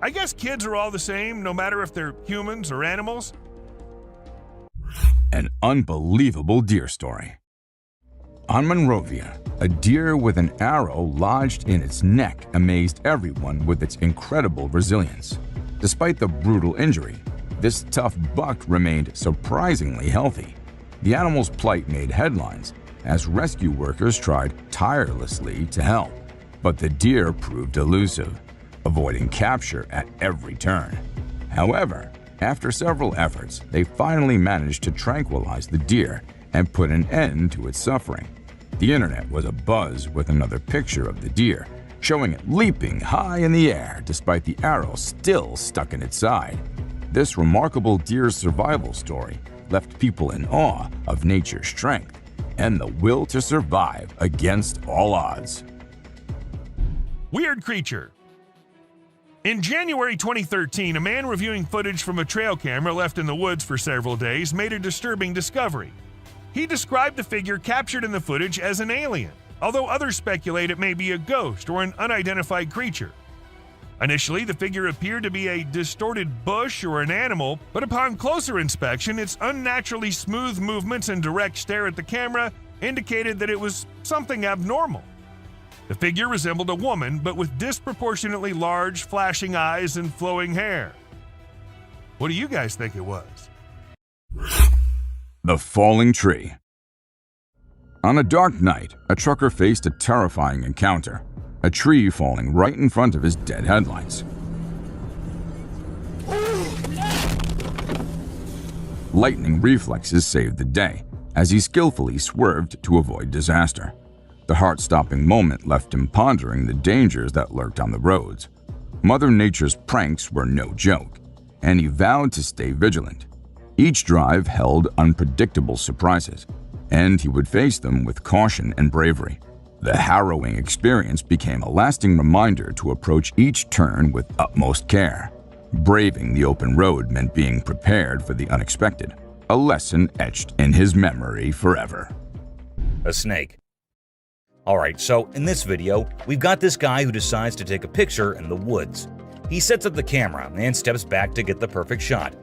I guess kids are all the same, no matter if they're humans or animals. An unbelievable deer story. On Monrovia, a deer with an arrow lodged in its neck amazed everyone with its incredible resilience. Despite the brutal injury, this tough buck remained surprisingly healthy. The animal's plight made headlines as rescue workers tried tirelessly to help, but the deer proved elusive, avoiding capture at every turn. However, after several efforts, they finally managed to tranquilize the deer and put an end to its suffering. The internet was abuzz with another picture of the deer, showing it leaping high in the air despite the arrow still stuck in its side. This remarkable deer's survival story left people in awe of nature's strength and the will to survive against all odds. Weird creature. In January 2013, a man reviewing footage from a trail camera left in the woods for several days made a disturbing discovery. He described the figure captured in the footage as an alien, although others speculate it may be a ghost or an unidentified creature. Initially, the figure appeared to be a distorted bush or an animal, but upon closer inspection, its unnaturally smooth movements and direct stare at the camera indicated that it was something abnormal. The figure resembled a woman, but with disproportionately large, flashing eyes and flowing hair. What do you guys think it was? The falling tree. On a dark night, a trucker faced a terrifying encounter, a tree falling right in front of his dead headlights. Lightning reflexes saved the day, as he skillfully swerved to avoid disaster. The heart-stopping moment left him pondering the dangers that lurked on the roads. Mother Nature's pranks were no joke, and he vowed to stay vigilant. Each drive held unpredictable surprises, and he would face them with caution and bravery. The harrowing experience became a lasting reminder to approach each turn with utmost care. Braving the open road meant being prepared for the unexpected, a lesson etched in his memory forever. A snake. Alright, so in this video, we've got this guy who decides to take a picture in the woods. He sets up the camera and steps back to get the perfect shot.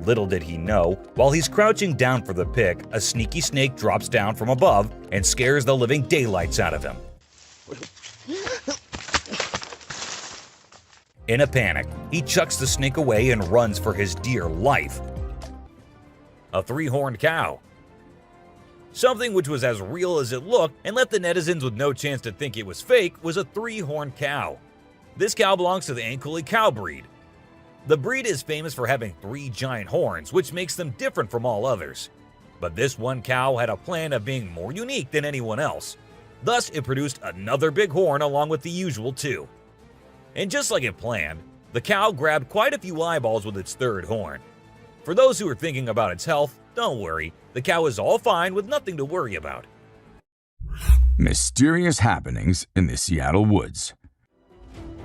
Little did he know, while he's crouching down for the pic, a sneaky snake drops down from above and scares the living daylights out of him. In a panic, he chucks the snake away and runs for his dear life. A three-horned cow. Something which was as real as it looked and left the netizens with no chance to think it was fake was a three-horned cow. This cow belongs to the Ankuli cow breed. The breed is famous for having 3 giant horns, which makes them different from all others. But this one cow had a plan of being more unique than anyone else. Thus, it produced another big horn along with the usual 2. And just like it planned, the cow grabbed quite a few eyeballs with its 3rd horn. For those who are thinking about its health, don't worry, the cow is all fine with nothing to worry about. Mysterious happenings in the Seattle woods.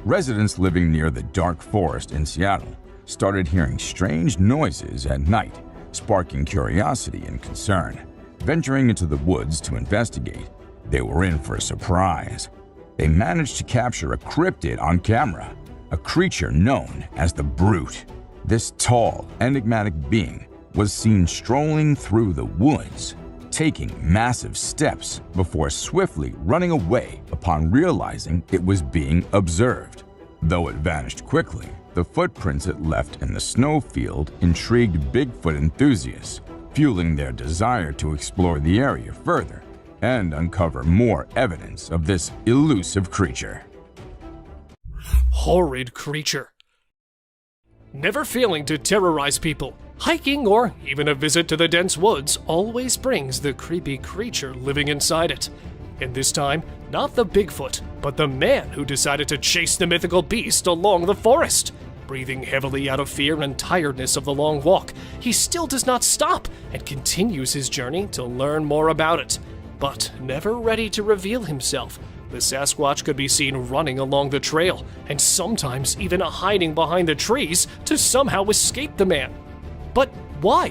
Residents living near the dark forest in Seattle started hearing strange noises at night, sparking curiosity and concern. Venturing into the woods to investigate, they were in for a surprise. They managed to capture a cryptid on camera, a creature known as the Brute. This tall, enigmatic being was seen strolling through the woods, taking massive steps before swiftly running away upon realizing it was being observed. Though it vanished quickly, the footprints it left in the snowfield intrigued Bigfoot enthusiasts, fueling their desire to explore the area further and uncover more evidence of this elusive creature. Horrid creature. Never failing to terrorize people, hiking or even a visit to the dense woods always brings the creepy creature living inside it. And this time, not the Bigfoot, but the man who decided to chase the mythical beast along the forest. Breathing heavily out of fear and tiredness of the long walk, he still does not stop and continues his journey to learn more about it. But never ready to reveal himself, the Sasquatch could be seen running along the trail, and sometimes even hiding behind the trees to somehow escape the man. But why?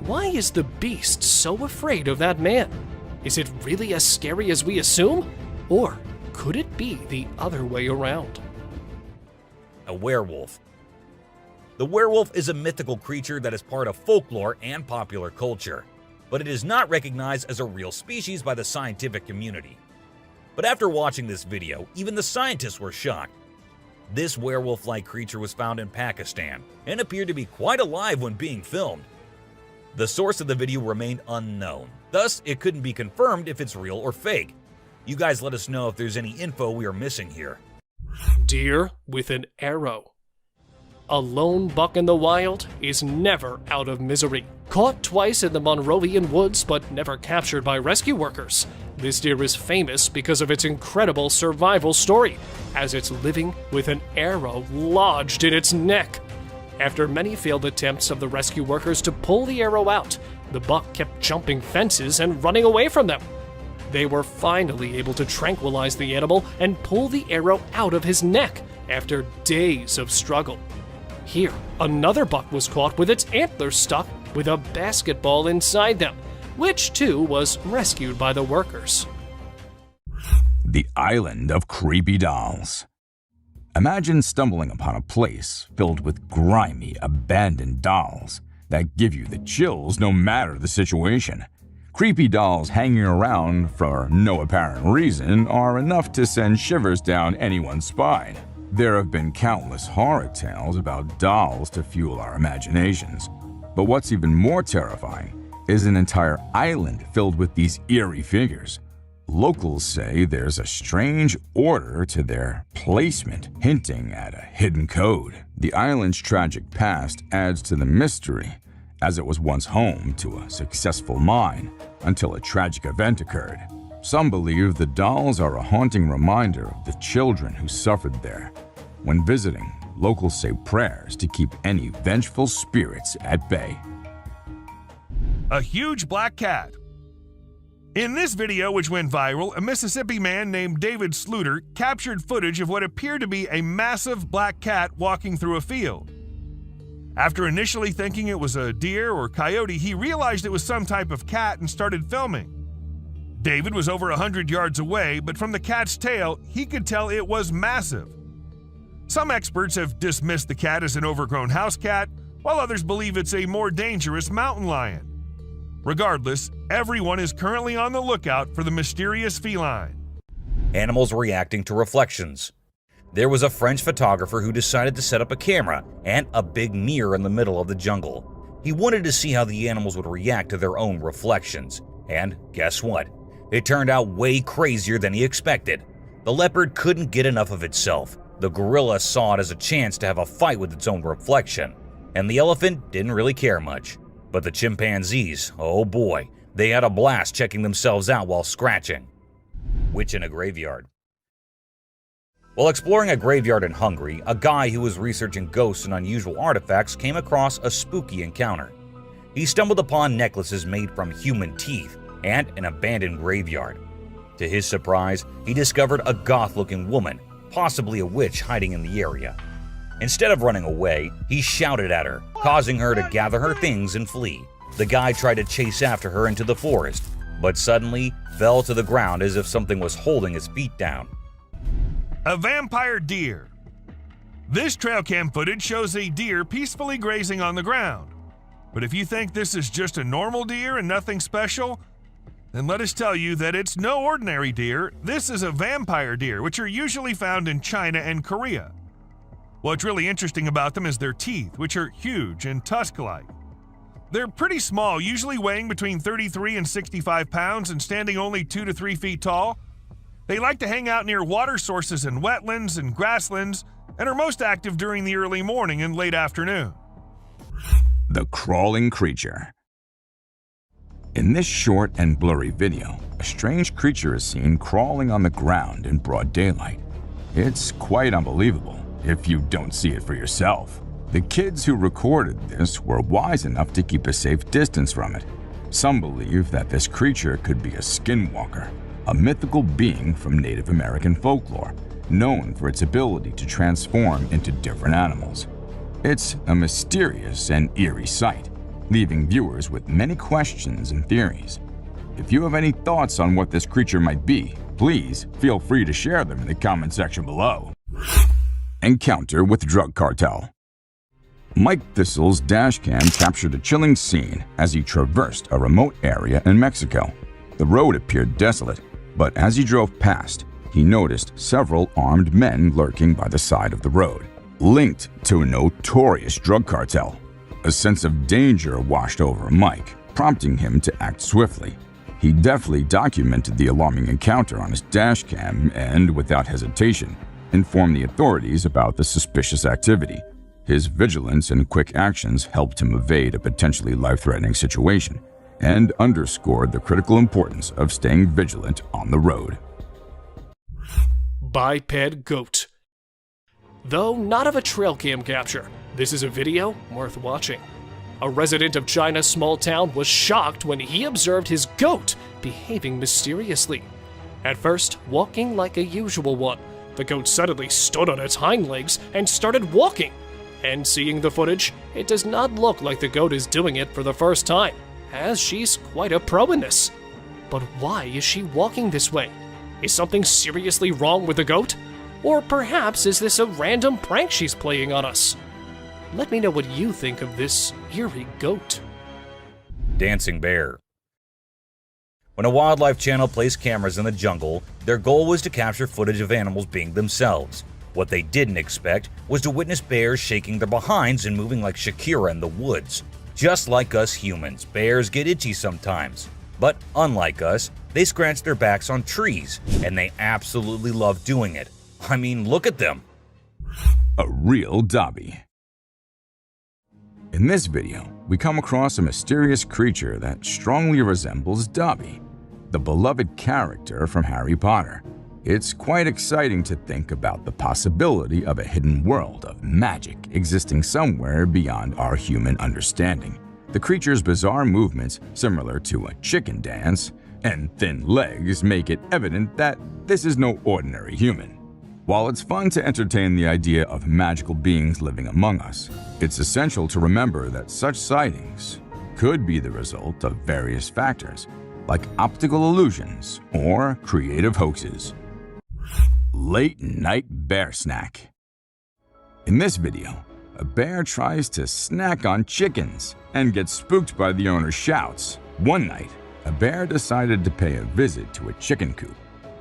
Why is the beast so afraid of that man? Is it really as scary as we assume? Or could it be the other way around? A werewolf. The werewolf is a mythical creature that is part of folklore and popular culture, but it is not recognized as a real species by the scientific community. But after watching this video, even the scientists were shocked. This werewolf-like creature was found in Pakistan and appeared to be quite alive when being filmed. The source of the video remained unknown, thus it couldn't be confirmed if it's real or fake. You guys let us know if there's any info we are missing here. Deer with an arrow. A lone buck in the wild is never out of misery. Caught twice in the Monrovian woods but never captured by rescue workers. This deer is famous because of its incredible survival story, as it's living with an arrow lodged in its neck. After many failed attempts of the rescue workers to pull the arrow out, the buck kept jumping fences and running away from them. They were finally able to tranquilize the animal and pull the arrow out of his neck after days of struggle. Here, another buck was caught with its antlers stuck with a basketball inside them, which too was rescued by the workers. The Island of Creepy Dolls. Imagine stumbling upon a place filled with grimy, abandoned dolls that give you the chills no matter the situation. Creepy dolls hanging around for no apparent reason are enough to send shivers down anyone's spine. There have been countless horror tales about dolls to fuel our imaginations. But what's even more terrifying is an entire island filled with these eerie figures. Locals say there's a strange order to their placement, hinting at a hidden code. The island's tragic past adds to the mystery, as it was once home to a successful mine until a tragic event occurred. Some believe the dolls are a haunting reminder of the children who suffered there. When visiting, locals say prayers to keep any vengeful spirits at bay. A huge black cat. In this video, which went viral, a Mississippi man named David Sluter captured footage of what appeared to be a massive black cat walking through a field. After initially thinking it was a deer or coyote, he realized it was some type of cat and started filming. David was over 100 yards away, but from the cat's tail, he could tell it was massive. Some experts have dismissed the cat as an overgrown house cat, while others believe it's a more dangerous mountain lion. Regardless, everyone is currently on the lookout for the mysterious feline. Animals reacting to reflections. There was a French photographer who decided to set up a camera and a big mirror in the middle of the jungle. He wanted to see how the animals would react to their own reflections. And guess what? It turned out way crazier than he expected. The leopard couldn't get enough of itself. The gorilla saw it as a chance to have a fight with its own reflection. And the elephant didn't really care much. But the chimpanzees, oh boy, they had a blast checking themselves out while scratching. Witch in a graveyard. While exploring a graveyard in Hungary, a guy who was researching ghosts and unusual artifacts came across a spooky encounter. He stumbled upon necklaces made from human teeth and an abandoned graveyard. To his surprise, he discovered a goth-looking woman, possibly a witch hiding in the area. Instead of running away, he shouted at her, causing her to gather her things and flee. The guy tried to chase after her into the forest, but suddenly fell to the ground as if something was holding his feet down. A vampire deer. This trail cam footage shows a deer peacefully grazing on the ground. But if you think this is just a normal deer and nothing special, then let us tell you that it's no ordinary deer. This is a vampire deer, which are usually found in China and Korea. What's really interesting about them is their teeth, which are huge and tusk-like. They're pretty small, usually weighing between 33 and 65 pounds and standing only 2 to 3 feet tall. They like to hang out near water sources and wetlands and grasslands and are most active during the early morning and late afternoon. The crawling creature. In this short and blurry video, a strange creature is seen crawling on the ground in broad daylight. It's quite unbelievable if you don't see it for yourself. The kids who recorded this were wise enough to keep a safe distance from it. Some believe that this creature could be a skinwalker, a mythical being from Native American folklore, known for its ability to transform into different animals. It's a mysterious and eerie sight, leaving viewers with many questions and theories. If you have any thoughts on what this creature might be, please feel free to share them in the comment section below. Encounter with drug cartel. Mike Thistle's dashcam captured a chilling scene as he traversed a remote area in Mexico. The road appeared desolate, but as he drove past, he noticed several armed men lurking by the side of the road, linked to a notorious drug cartel. A sense of danger washed over Mike, prompting him to act swiftly. He deftly documented the alarming encounter on his dashcam and, without hesitation, informed the authorities about the suspicious activity. His vigilance and quick actions helped him evade a potentially life-threatening situation and underscored the critical importance of staying vigilant on the road. Biped goat. Though not of a trail cam capture, this is a video worth watching. A resident of China's small town was shocked when he observed his goat behaving mysteriously. At first, walking like a usual one, the goat suddenly stood on its hind legs and started walking. And seeing the footage, it does not look like the goat is doing it for the first time, as she's quite a pro in this. But why is she walking this way? Is something seriously wrong with the goat? Or perhaps is this a random prank she's playing on us? Let me know what you think of this eerie goat. Dancing bear. When a wildlife channel placed cameras in the jungle, their goal was to capture footage of animals being themselves. What they didn't expect was to witness bears shaking their behinds and moving like Shakira in the woods. Just like us humans, bears get itchy sometimes. But unlike us, they scratch their backs on trees, and they absolutely love doing it. I mean, look at them. A real Dobby. In this video, we come across a mysterious creature that strongly resembles Dobby, the beloved character from Harry Potter. It's quite exciting to think about the possibility of a hidden world of magic existing somewhere beyond our human understanding. The creature's bizarre movements, similar to a chicken dance, and thin legs make it evident that this is no ordinary human. While it's fun to entertain the idea of magical beings living among us, it's essential to remember that such sightings could be the result of various factors, like optical illusions or creative hoaxes. Late night bear snack. In this video, a bear tries to snack on chickens and gets spooked by the owner's shouts. One night, a bear decided to pay a visit to a chicken coop,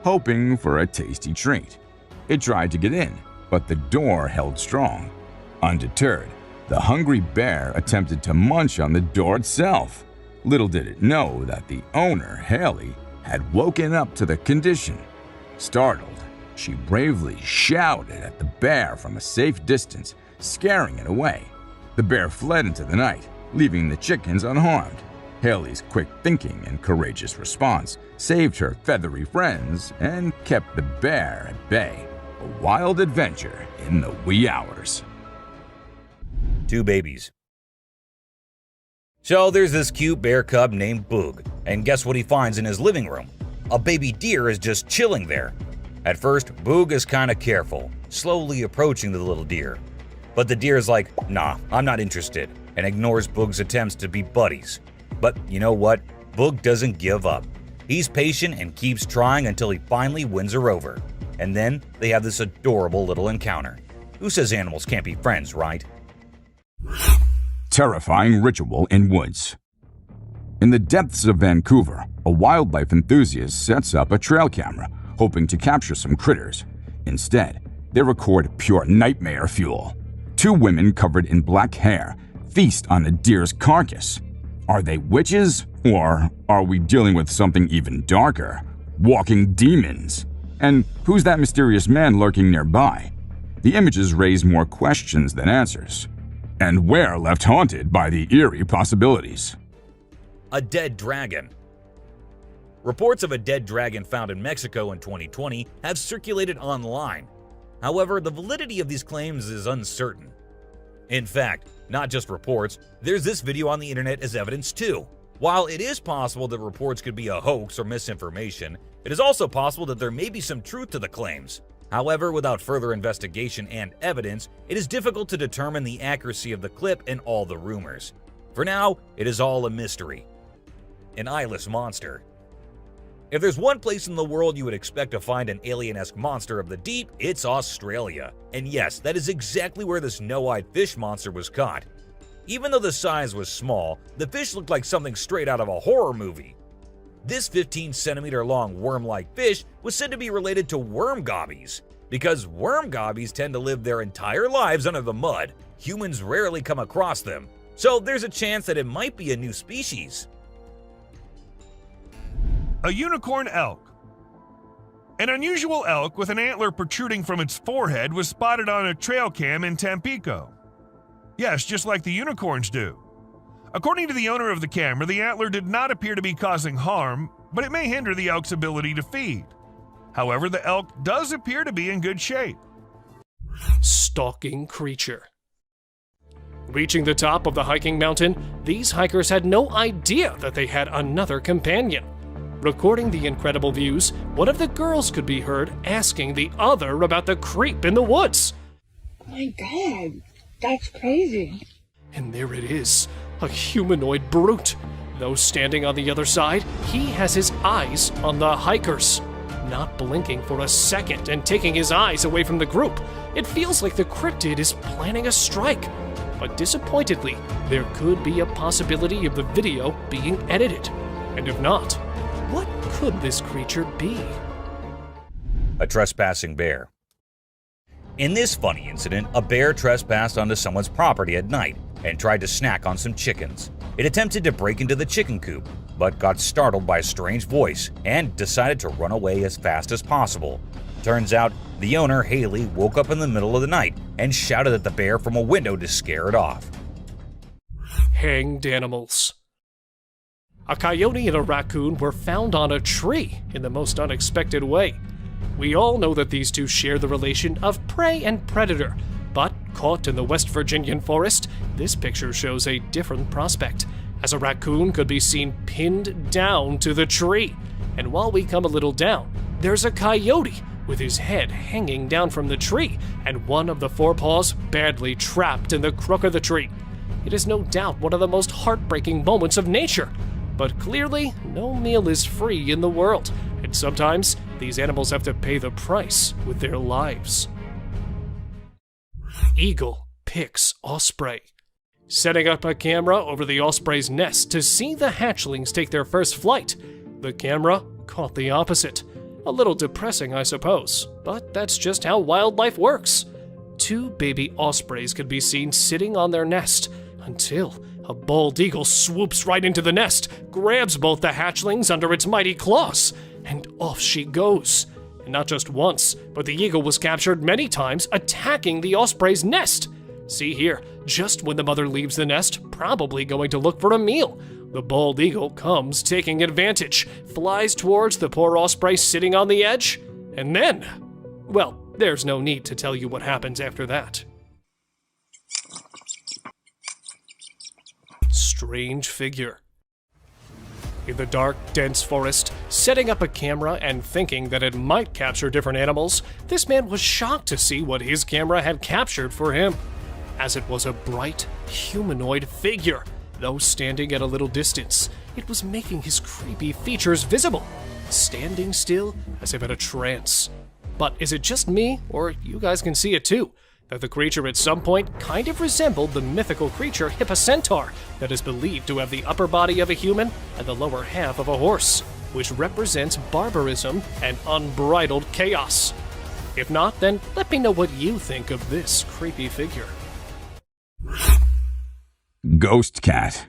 hoping for a tasty treat. It tried to get in, but the door held strong. Undeterred, the hungry bear attempted to munch on the door itself. Little did it know that the owner, Haley, had woken up to the condition. Startled, she bravely shouted at the bear from a safe distance, scaring it away. The bear fled into the night, leaving the chickens unharmed. Haley's quick thinking and courageous response saved her feathery friends and kept the bear at bay. A wild adventure in the wee hours. 2 babies. So there's this cute bear cub named Boog, and guess what he finds in his living room? A baby deer is just chilling there. At first, Boog is kinda careful, slowly approaching the little deer. But the deer is like, nah, I'm not interested, and ignores Boog's attempts to be buddies. But you know what? Boog doesn't give up. He's patient and keeps trying until he finally wins her over. And then they have this adorable little encounter. Who says animals can't be friends, right? Terrifying ritual in woods. In the depths of Vancouver, a wildlife enthusiast sets up a trail camera, hoping to capture some critters. Instead, they record pure nightmare fuel. 2 women covered in black hair feast on a deer's carcass. Are they witches, or are we dealing with something even darker? Walking demons? And who's that mysterious man lurking nearby? The images raise more questions than answers. And we're left haunted by the eerie possibilities. A dead dragon. Reports of a dead dragon found in Mexico in 2020 have circulated online. However, the validity of these claims is uncertain. In fact, not just reports, there's this video on the internet as evidence too. While it is possible that reports could be a hoax or misinformation, it is also possible that there may be some truth to the claims. However, without further investigation and evidence, it is difficult to determine the accuracy of the clip and all the rumors. For now, it is all a mystery. An eyeless monster. If there's one place in the world you would expect to find an alien-esque monster of the deep, it's Australia. And yes, that is exactly where this no-eyed fish monster was caught. Even though the size was small, the fish looked like something straight out of a horror movie. This 15-centimeter long worm-like fish was said to be related to worm gobbies. Because worm gobbies tend to live their entire lives under the mud, humans rarely come across them. So there's a chance that it might be a new species. A unicorn elk. An unusual elk with an antler protruding from its forehead was spotted on a trail cam in Tampico. Yes, just like the unicorns do. According to the owner of the camera, the antler did not appear to be causing harm, but it may hinder the elk's ability to feed. However, the elk does appear to be in good shape. Stalking creature. Reaching the top of the hiking mountain, these hikers had no idea that they had another companion. Recording the incredible views, one of the girls could be heard asking the other about the creep in the woods. Oh my God, that's crazy. And there it is, a humanoid brute. Though standing on the other side, he has his eyes on the hikers. Not blinking for a second and taking his eyes away from the group. It feels like the cryptid is planning a strike. But disappointedly, there could be a possibility of the video being edited. And if not, what could this creature be? A trespassing bear. In this funny incident, a bear trespassed onto someone's property at night. and tried to snack on some chickens. It attempted to break into the chicken coop, but got startled by a strange voice and decided to run away as fast as possible. Turns out, the owner, Haley, woke up in the middle of the night and shouted at the bear from a window to scare it off. Hanged animals. A coyote and a raccoon were found on a tree in the most unexpected way. We all know that these two share the relation of prey and predator, but caught in the West Virginian forest, this picture shows a different prospect, as a raccoon could be seen pinned down to the tree. And while we come a little down, there's a coyote with his head hanging down from the tree and one of the forepaws badly trapped in the crook of the tree. It is no doubt one of the most heartbreaking moments of nature. But clearly, no meal is free in the world, and sometimes these animals have to pay the price with their lives. Eagle picks osprey. Setting up a camera over the osprey's nest to see the hatchlings take their first flight, the camera caught the opposite. A little depressing, I suppose, but that's just how wildlife works. Two baby ospreys could be seen sitting on their nest until a bald eagle swoops right into the nest, grabs both the hatchlings under its mighty claws, and off she goes. And not just once, but the eagle was captured many times attacking the osprey's nest. See here, just when the mother leaves the nest, probably going to look for a meal, the bald eagle comes taking advantage, flies towards the poor osprey sitting on the edge, and then, well, there's no need to tell you what happens after that. Strange figure. In the dark, dense forest, setting up a camera and thinking that it might capture different animals, this man was shocked to see what his camera had captured for him, as it was a bright, humanoid figure. Though standing at a little distance, it was making his creepy features visible, standing still as if in a trance. But is it just me, or you guys can see it too, that the creature at some point kind of resembled the mythical creature Hippocentaur that is believed to have the upper body of a human and the lower half of a horse, which represents barbarism and unbridled chaos? If not, then let me know what you think of this creepy figure. Ghost cat.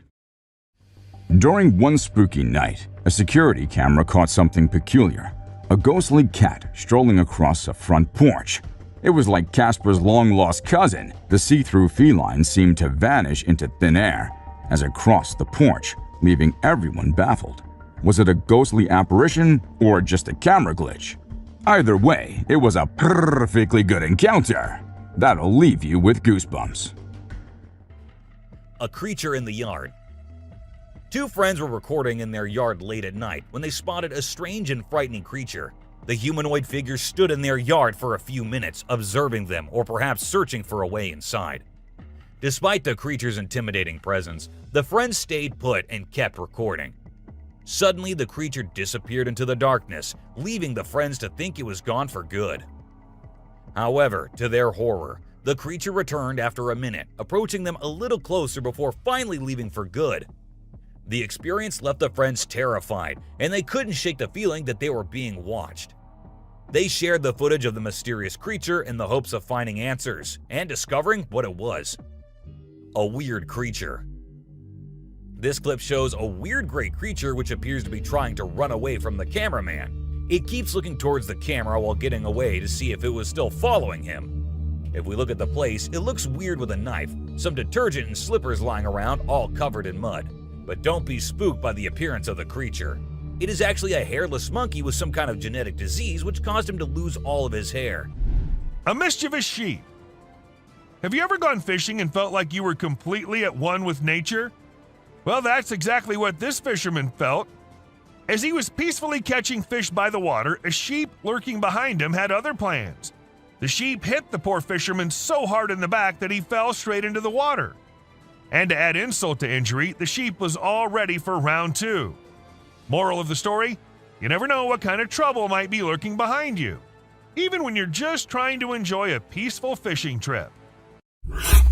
During one spooky night, a security camera caught something peculiar. A ghostly cat strolling across a front porch. It was like Casper's long-lost cousin. The see-through feline seemed to vanish into thin air as it crossed the porch, leaving everyone baffled. Was it a ghostly apparition or just a camera glitch? Either way, it was a perfectly good encounter. That'll leave you with goosebumps. A creature in the yard. Two friends were recording in their yard late at night when they spotted a strange and frightening creature. The humanoid figure stood in their yard for a few minutes, observing them or perhaps searching for a way inside. Despite the creature's intimidating presence, the friends stayed put and kept recording. Suddenly, the creature disappeared into the darkness, leaving the friends to think it was gone for good. However, to their horror, the creature returned after a minute, approaching them a little closer before finally leaving for good. The experience left the friends terrified, and they couldn't shake the feeling that they were being watched. They shared the footage of the mysterious creature in the hopes of finding answers and discovering what it was. A weird creature. This clip shows a weird gray creature which appears to be trying to run away from the cameraman. It keeps looking towards the camera while getting away to see if it was still following him. If we look at the place, it looks weird with a knife, some detergent and slippers lying around all covered in mud. But don't be spooked by the appearance of the creature. It is actually a hairless monkey with some kind of genetic disease which caused him to lose all of his hair. A mischievous sheep. Have you ever gone fishing and felt like you were completely at one with nature? Well, that's exactly what this fisherman felt. As he was peacefully catching fish by the water, a sheep lurking behind him had other plans. The sheep hit the poor fisherman so hard in the back that he fell straight into the water. And to add insult to injury, the sheep was all ready for round 2. Moral of the story, you never know what kind of trouble might be lurking behind you, even when you're just trying to enjoy a peaceful fishing trip.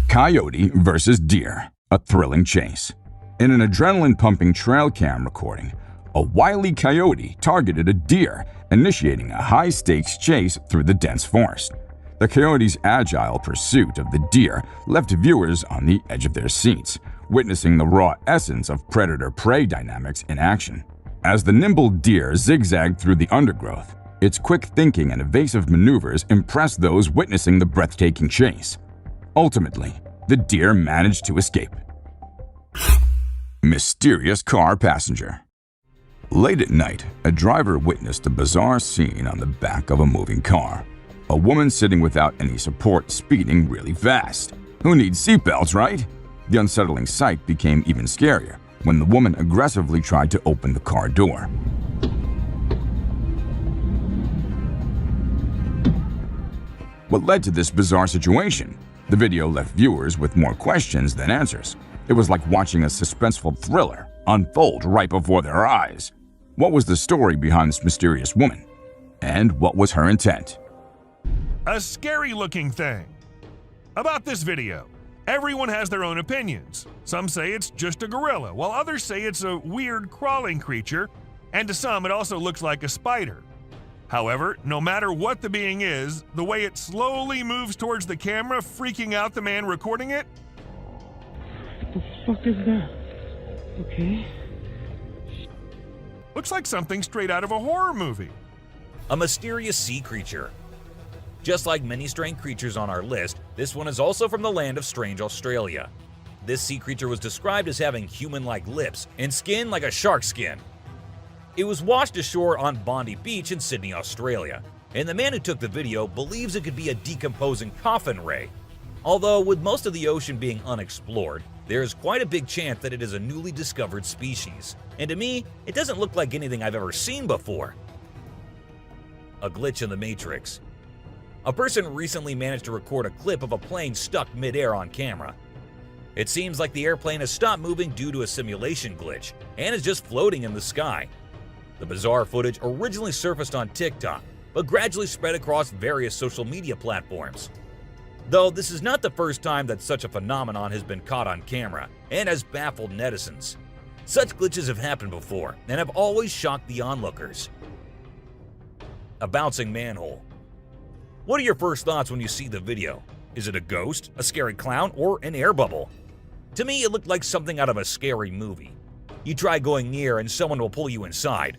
Coyote versus deer, a thrilling chase. In an adrenaline-pumping trail cam recording, a wily coyote targeted a deer, initiating a high-stakes chase through the dense forest. The coyote's agile pursuit of the deer left viewers on the edge of their seats, witnessing the raw essence of predator-prey dynamics in action. As the nimble deer zigzagged through the undergrowth, its quick thinking and evasive maneuvers impressed those witnessing the breathtaking chase. Ultimately, the deer managed to escape. Mysterious car passenger. Late at night, a driver witnessed a bizarre scene on the back of a moving car. A woman sitting without any support speeding really fast. Who needs seatbelts, right? The unsettling sight became even scarier when the woman aggressively tried to open the car door. What led to this bizarre situation? The video left viewers with more questions than answers. It was like watching a suspenseful thriller unfold right before their eyes. What was the story behind this mysterious woman? And what was her intent? A scary-looking thing. About this video, everyone has their own opinions. Some say it's just a gorilla, while others say it's a weird crawling creature, and to some it also looks like a spider. However, no matter what the being is, the way it slowly moves towards the camera, freaking out the man recording it, What the fuck is that? Okay. looks like something straight out of a horror movie. A mysterious sea creature. Just like many strange creatures on our list, this one is also from the land of strange Australia. This sea creature was described as having human-like lips and skin like a shark's skin. It was washed ashore on Bondi Beach in Sydney, Australia, and the man who took the video believes it could be a decomposing coffin ray. Although with most of the ocean being unexplored, there is quite a big chance that it is a newly discovered species, and to me, it doesn't look like anything I've ever seen before. A glitch in the Matrix. A person recently managed to record a clip of a plane stuck mid-air on camera. It seems like the airplane has stopped moving due to a simulation glitch and is just floating in the sky. The bizarre footage originally surfaced on TikTok, but gradually spread across various social media platforms. Though this is not the first time that such a phenomenon has been caught on camera and has baffled netizens. Such glitches have happened before and have always shocked the onlookers. A bouncing manhole. What are your first thoughts when you see the video? Is it a ghost, a scary clown, or an air bubble? To me, it looked like something out of a scary movie. You try going near and someone will pull you inside.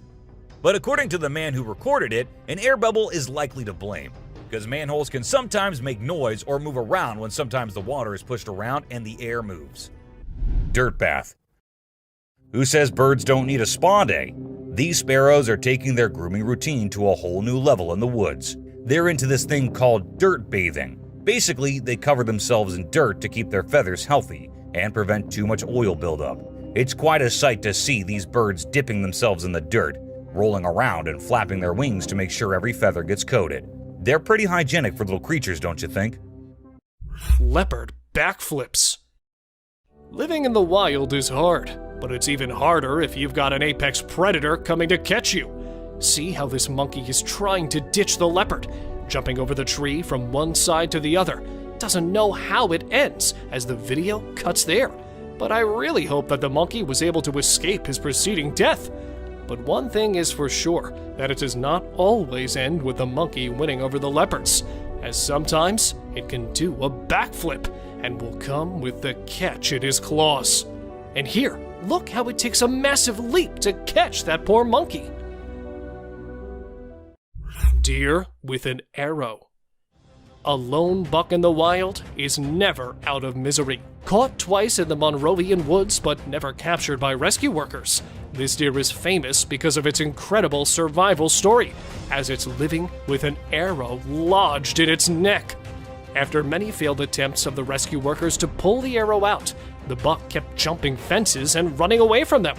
But according to the man who recorded it, an air bubble is likely to blame, because manholes can sometimes make noise or move around when sometimes the water is pushed around and the air moves. Dirt bath. Who says birds don't need a spa day? These sparrows are taking their grooming routine to a whole new level in the woods. They're into this thing called dirt bathing. Basically, they cover themselves in dirt to keep their feathers healthy and prevent too much oil buildup. It's quite a sight to see these birds dipping themselves in the dirt, rolling around and flapping their wings to make sure every feather gets coated. They're pretty hygienic for little creatures, don't you think? Leopard backflips. Living in the wild is hard, but it's even harder if you've got an apex predator coming to catch you. See how this monkey is trying to ditch the leopard, jumping over the tree from one side to the other. Doesn't know how it ends as the video cuts there. But I really hope that the monkey was able to escape his preceding death. But one thing is for sure, that it does not always end with the monkey winning over the leopards, as sometimes it can do a backflip and will come with the catch in his claws. And here, look how it takes a massive leap to catch that poor monkey. Deer with an arrow. A lone buck in the wild is never out of misery. Caught twice in the Monrovian woods but never captured by rescue workers. This deer is famous because of its incredible survival story, as it's living with an arrow lodged in its neck. After many failed attempts of the rescue workers to pull the arrow out, the buck kept jumping fences and running away from them.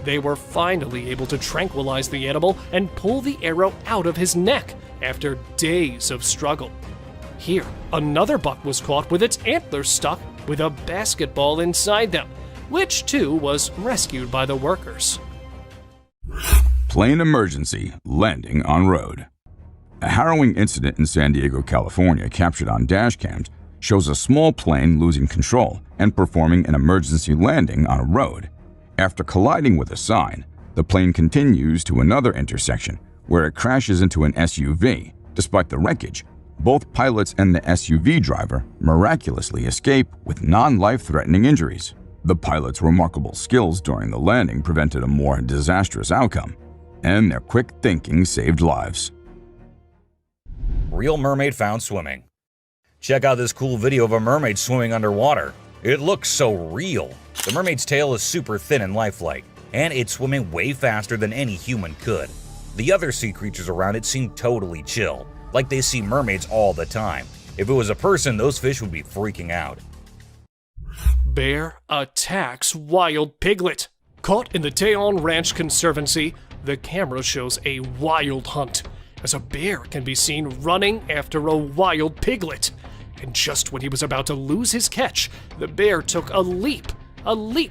They were finally able to tranquilize the animal and pull the arrow out of his neck after days of struggle. Here, another buck was caught with its antlers stuck with a basketball inside them, which too was rescued by the workers. Plane emergency landing on road. A harrowing incident in San Diego, California, captured on dash cams, shows a small plane losing control and performing an emergency landing on a road. After colliding with a sign, the plane continues to another intersection where it crashes into an SUV. Despite the wreckage, Both pilots and the SUV driver miraculously escape with non-life-threatening injuries. The pilot's remarkable skills during the landing prevented a more disastrous outcome, and their quick thinking saved lives. Real mermaid found swimming. Check out this cool video of a mermaid swimming underwater. It looks so real. The mermaid's tail is super thin and lifelike, and it's swimming way faster than any human could. The other sea creatures around it seem totally chill, like they see mermaids all the time. If it was a person, those fish would be freaking out. Bear attacks wild piglet. Caught in the Tejon Ranch Conservancy, the camera shows a wild hunt, as a bear can be seen running after a wild piglet. And just when he was about to lose his catch, the bear took a leap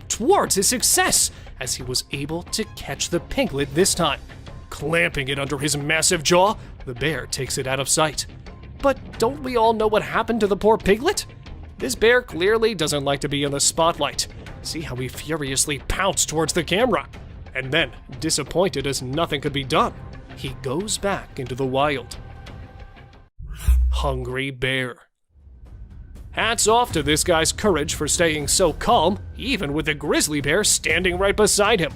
towards his success, as he was able to catch the piglet this time. Clamping it under his massive jaw, the bear takes it out of sight. But don't we all know what happened to the poor piglet? This bear clearly doesn't like to be in the spotlight. See how he furiously pounced towards the camera. And then, disappointed as nothing could be done, he goes back into the wild. Hungry bear. Hats off to this guy's courage for staying so calm, even with a grizzly bear standing right beside him.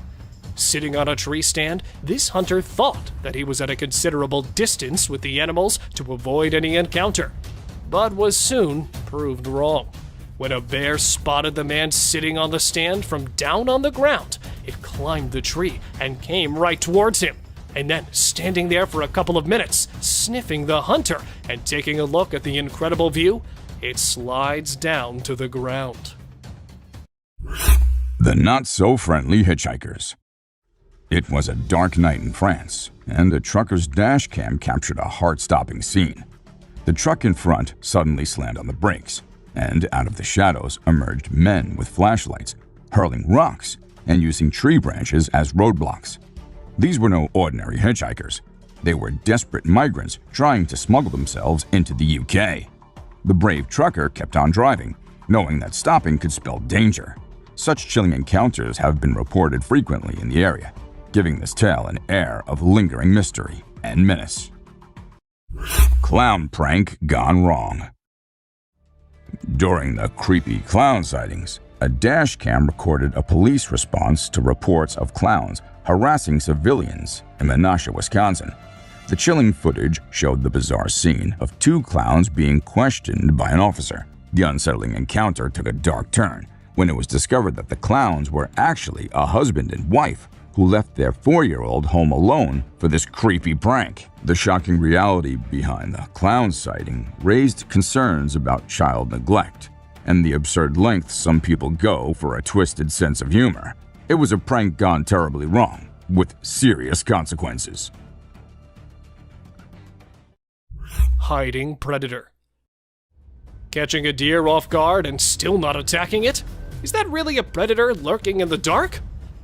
Sitting on a tree stand, this hunter thought that he was at a considerable distance with the animals to avoid any encounter, but was soon proved wrong. When a bear spotted the man sitting on the stand from down on the ground, it climbed the tree and came right towards him, and then standing there for a couple of minutes, sniffing the hunter and taking a look at the incredible view, it slides down to the ground. The not-so-friendly hitchhikers. It was a dark night in France, and a trucker's dash cam captured a heart-stopping scene. The truck in front suddenly slammed on the brakes, and out of the shadows emerged men with flashlights, hurling rocks and using tree branches as roadblocks. These were no ordinary hitchhikers. They were desperate migrants trying to smuggle themselves into the UK. The brave trucker kept on driving, knowing that stopping could spell danger. Such chilling encounters have been reported frequently in the area, giving this tale an air of lingering mystery and menace. Clown prank gone wrong. During the creepy clown sightings, a dash cam recorded a police response to reports of clowns harassing civilians in Menasha, Wisconsin. The chilling footage showed the bizarre scene of two clowns being questioned by an officer. The unsettling encounter took a dark turn when it was discovered that the clowns were actually a husband and wife who left their 4-year-old home alone for this creepy prank. The shocking reality behind the clown sighting raised concerns about child neglect and the absurd lengths some people go for a twisted sense of humor. It was a prank gone terribly wrong, with serious consequences. Hiding predator. Catching a deer off guard and still not attacking it? Is that really a predator lurking in the dark?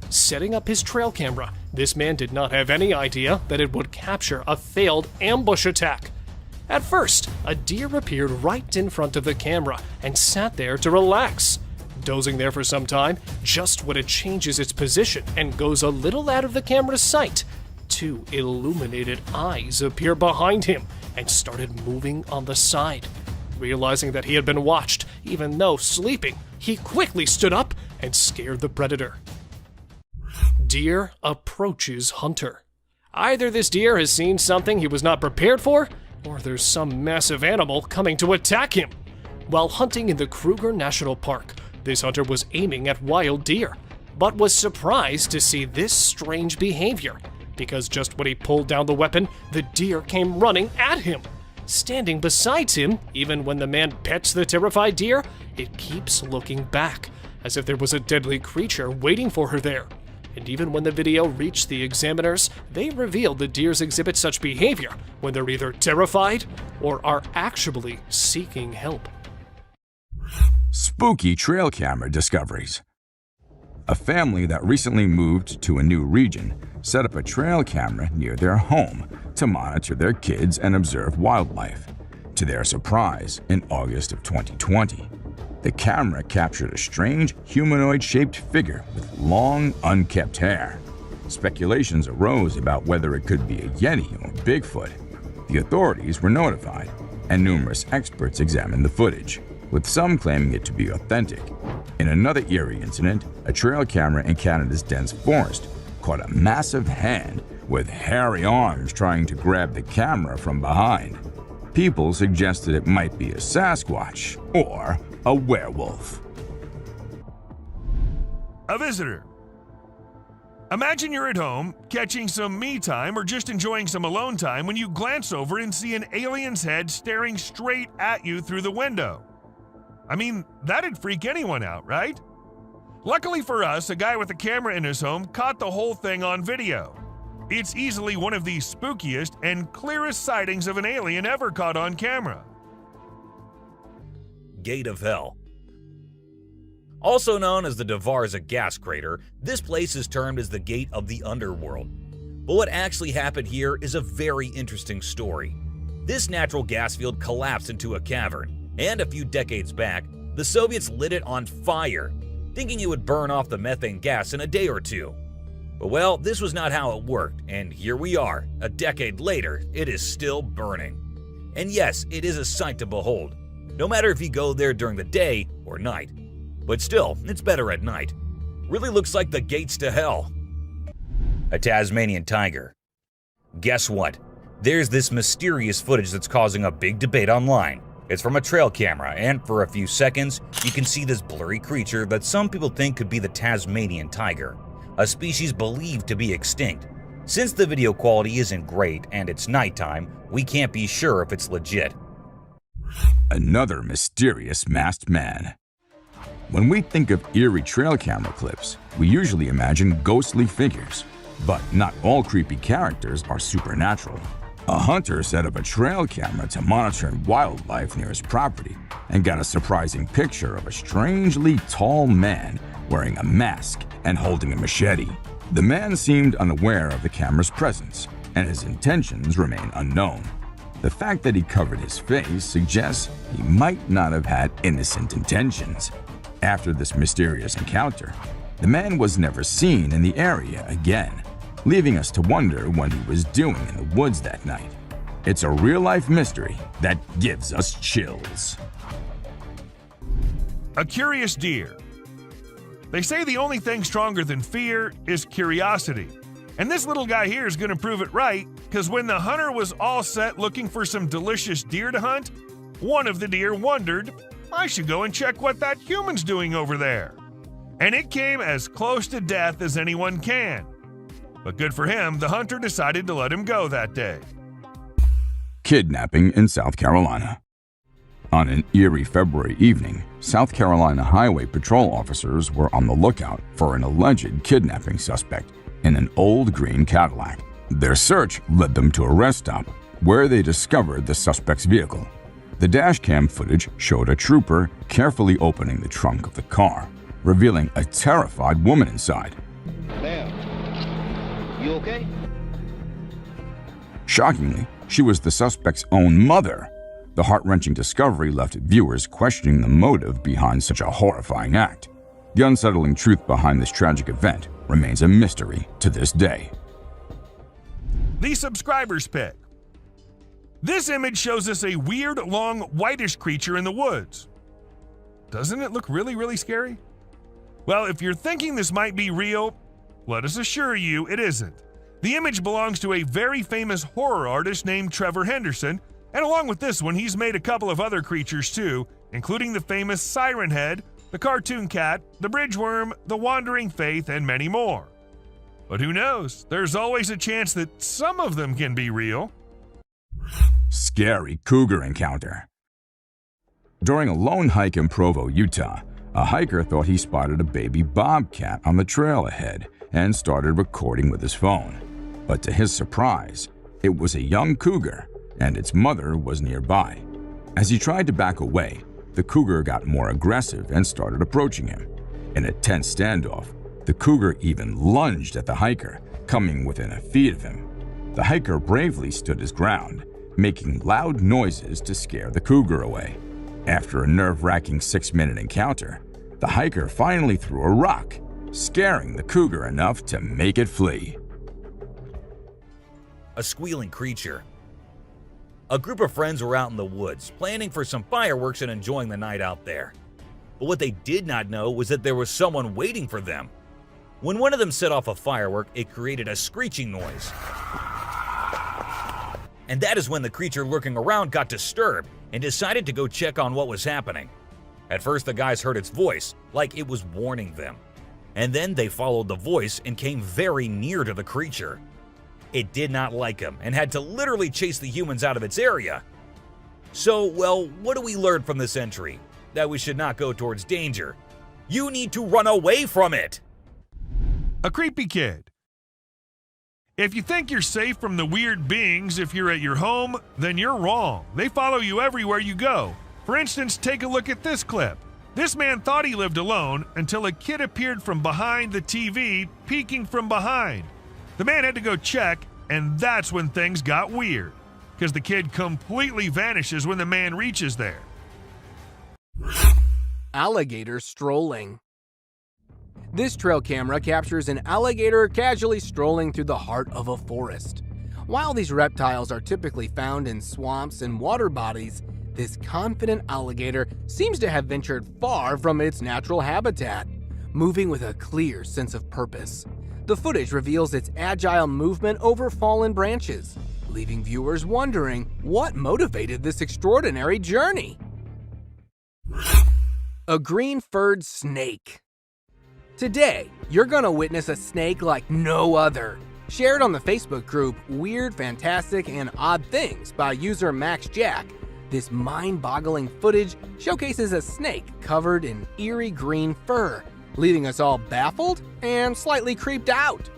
Setting up his trail camera, this man did not have any idea that it would capture a failed ambush attack. At first, a deer appeared right in front of the camera and sat there to relax. Dozing there for some time, just when it changes its position and goes a little out of the camera's sight, two illuminated eyes appear behind him and started moving on the side. Realizing that he had been watched, even though sleeping, he quickly stood up and scared the predator. Deer approaches hunter. Either this deer has seen something he was not prepared for, or there's some massive animal coming to attack him. While hunting in the Kruger National Park, this hunter was aiming at wild deer, but was surprised to see this strange behavior, because just when he pulled down the weapon, the deer came running at him. Standing beside him, even when the man pets the terrified deer, it keeps looking back, as if there was a deadly creature waiting for her there. And even when the video reached the examiners, they revealed the deers exhibit such behavior when they're either terrified or are actually seeking help. Spooky trail camera discoveries. A family that recently moved to a new region set up a trail camera near their home to monitor their kids and observe wildlife. To their surprise, in August of 2020, the camera captured a strange humanoid-shaped figure with long, unkempt hair. Speculations arose about whether it could be a Yeti or Bigfoot. The authorities were notified, and numerous experts examined the footage, with some claiming it to be authentic. In another eerie incident, a trail camera in Canada's dense forest caught a massive hand with hairy arms trying to grab the camera from behind. People suggested it might be a Sasquatch or a werewolf. A visitor. Imagine you're at home, catching some me time or just enjoying some alone time when you glance over and see an alien's head staring straight at you through the window. I mean, that'd freak anyone out, right? Luckily for us, a guy with a camera in his home caught the whole thing on video. It's easily one of the spookiest and clearest sightings of an alien ever caught on camera. Gate of Hell. Also known as the Devarza gas crater, this place is termed as the Gate of the Underworld. But what actually happened here is a very interesting story. This natural gas field collapsed into a cavern, and a few decades back, the Soviets lit it on fire, thinking it would burn off the methane gas in a day or two. But well, this was not how it worked, and here we are, a decade later, it is still burning. And yes, it is a sight to behold, no matter if you go there during the day or night. But still, it's better at night. Really looks like the gates to hell. A Tasmanian tiger. Guess what? There's this mysterious footage that's causing a big debate online. It's from a trail camera, and for a few seconds, you can see this blurry creature that some people think could be the Tasmanian tiger, a species believed to be extinct. Since the video quality isn't great and it's nighttime, we can't be sure if it's legit. Another mysterious masked man. When we think of eerie trail camera clips, we usually imagine ghostly figures. But not all creepy characters are supernatural. A hunter set up a trail camera to monitor wildlife near his property and got a surprising picture of a strangely tall man wearing a mask and holding a machete. The man seemed unaware of the camera's presence, and his intentions remain unknown. The fact that he covered his face suggests he might not have had innocent intentions. After this mysterious encounter, the man was never seen in the area again, leaving us to wonder what he was doing in the woods that night. It's a real-life mystery that gives us chills. A curious deer. They say the only thing stronger than fear is curiosity. And this little guy here is going to prove it right, because when the hunter was all set looking for some delicious deer to hunt, one of the deer wondered, I should go and check what that human's doing over there. And it came as close to death as anyone can. But good for him, the hunter decided to let him go that day. Kidnapping in South Carolina. On an eerie February evening, South Carolina Highway Patrol officers were on the lookout for an alleged kidnapping suspect in an old green Cadillac. Their search led them to a rest stop, where they discovered the suspect's vehicle. The dashcam footage showed a trooper carefully opening the trunk of the car, revealing a terrified woman inside. Ma'am, you okay? Shockingly, she was the suspect's own mother. The heart-wrenching discovery left viewers questioning the motive behind such a horrifying act. The unsettling truth behind this tragic event remains a mystery to this day. The subscriber's pick. This image shows us a weird, long, whitish creature in the woods. Doesn't it look really, really scary? Well, if you're thinking this might be real, let us assure you it isn't. The image belongs to a very famous horror artist named Trevor Henderson, and along with this one, he's made a couple of other creatures too, including the famous Siren Head, the cartoon cat, the bridge worm, the wandering faith, and many more. But who knows? There's always a chance that some of them can be real. Scary cougar encounter. During a lone hike in Provo, Utah, a hiker thought he spotted a baby bobcat on the trail ahead and started recording with his phone. But to his surprise, it was a young cougar, and its mother was nearby. As he tried to back away, the cougar got more aggressive and started approaching him. In a tense standoff, the cougar even lunged at the hiker, coming within a feet of him. The hiker bravely stood his ground, making loud noises to scare the cougar away. After a nerve-wracking 6-minute encounter, the hiker finally threw a rock, scaring the cougar enough to make it flee. A squealing creature. A group of friends were out in the woods, planning for some fireworks and enjoying the night out there. But what they did not know was that there was someone waiting for them. When one of them set off a firework, it created a screeching noise. And that is when the creature lurking around got disturbed and decided to go check on what was happening. At first, the guys heard its voice, like it was warning them. And then they followed the voice and came very near to the creature. It did not like them and had to literally chase the humans out of its area. So, well, what do we learn from this entry? That we should not go towards danger. You need to run away from it! A creepy kid. If you think you're safe from the weird beings if you're at your home, then you're wrong. They follow you everywhere you go. For instance, take a look at this clip. This man thought he lived alone until a kid appeared from behind the TV, peeking from behind. The man had to go check, and that's when things got weird, because the kid completely vanishes when the man reaches there. Alligator strolling. This trail camera captures an alligator casually strolling through the heart of a forest. While these reptiles are typically found in swamps and water bodies, this confident alligator seems to have ventured far from its natural habitat, moving with a clear sense of purpose. The footage reveals its agile movement over fallen branches, leaving viewers wondering what motivated this extraordinary journey. A green-furred snake. Today, you're gonna witness a snake like no other. Shared on the Facebook group Weird, Fantastic, and Odd Things by user Max Jack, this mind-boggling footage showcases a snake covered in eerie green fur, leaving us all baffled and slightly creeped out.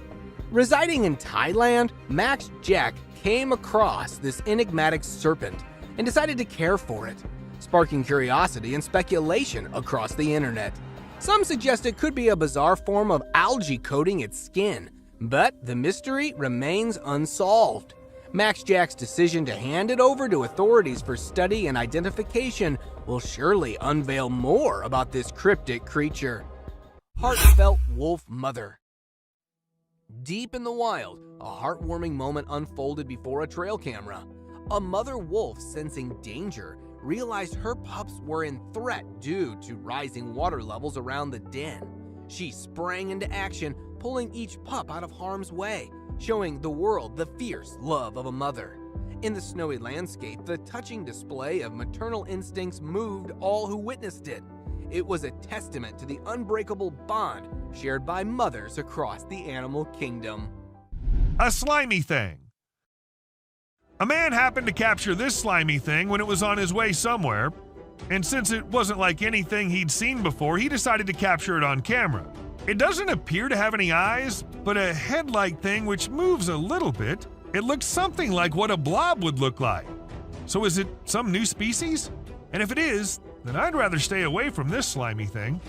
Residing in Thailand, Max Jack came across this enigmatic serpent and decided to care for it, sparking curiosity and speculation across the internet. Some suggest it could be a bizarre form of algae coating its skin, but the mystery remains unsolved. Max Jack's decision to hand it over to authorities for study and identification will surely unveil more about this cryptic creature. Heartfelt wolf mother. Deep in the wild, a heartwarming moment unfolded before a trail camera. A mother wolf, sensing danger, realized her pups were in threat due to rising water levels around the den. She sprang into action, pulling each pup out of harm's way, showing the world the fierce love of a mother. In the snowy landscape, the touching display of maternal instincts moved all who witnessed it. It was a testament to the unbreakable bond shared by mothers across the animal kingdom. A slimy thing. A man happened to capture this slimy thing when it was on his way somewhere, and since it wasn't like anything he'd seen before, he decided to capture it on camera. It doesn't appear to have any eyes, but a head-like thing which moves a little bit. It looks something like what a blob would look like. So is it some new species? And if it is, then I'd rather stay away from this slimy thing.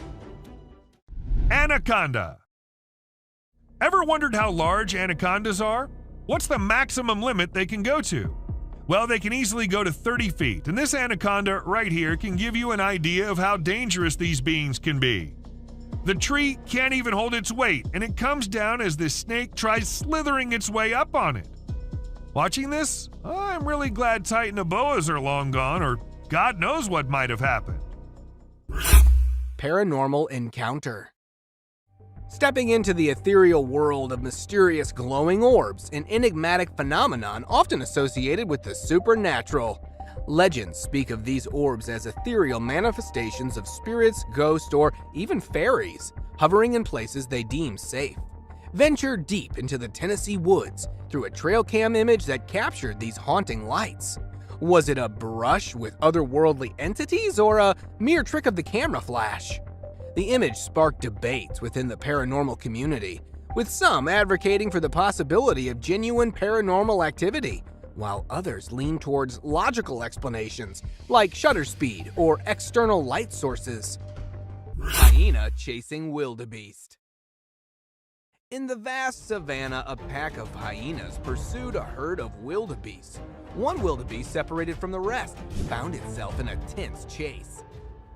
Anaconda. Ever wondered how large anacondas are? What's the maximum limit they can go to? Well, they can easily go to 30 feet, and this anaconda right here can give you an idea of how dangerous these beings can be. The tree can't even hold its weight, and it comes down as this snake tries slithering its way up on it. Watching this, I'm really glad Titanoboas are long gone, or God knows what might have happened. Paranormal encounter. Stepping into the ethereal world of mysterious glowing orbs, an enigmatic phenomenon often associated with the supernatural. Legends speak of these orbs as ethereal manifestations of spirits, ghosts, or even fairies, hovering in places they deem safe. Venture deep into the Tennessee woods through a trail cam image that captured these haunting lights. Was it a brush with otherworldly entities or a mere trick of the camera flash? The image sparked debates within the paranormal community, with some advocating for the possibility of genuine paranormal activity, while others lean towards logical explanations like shutter speed or external light sources. Hyena chasing wildebeest. In the vast savanna, a pack of hyenas pursued a herd of wildebeest. One wildebeest, separated from the rest, found itself in a tense chase.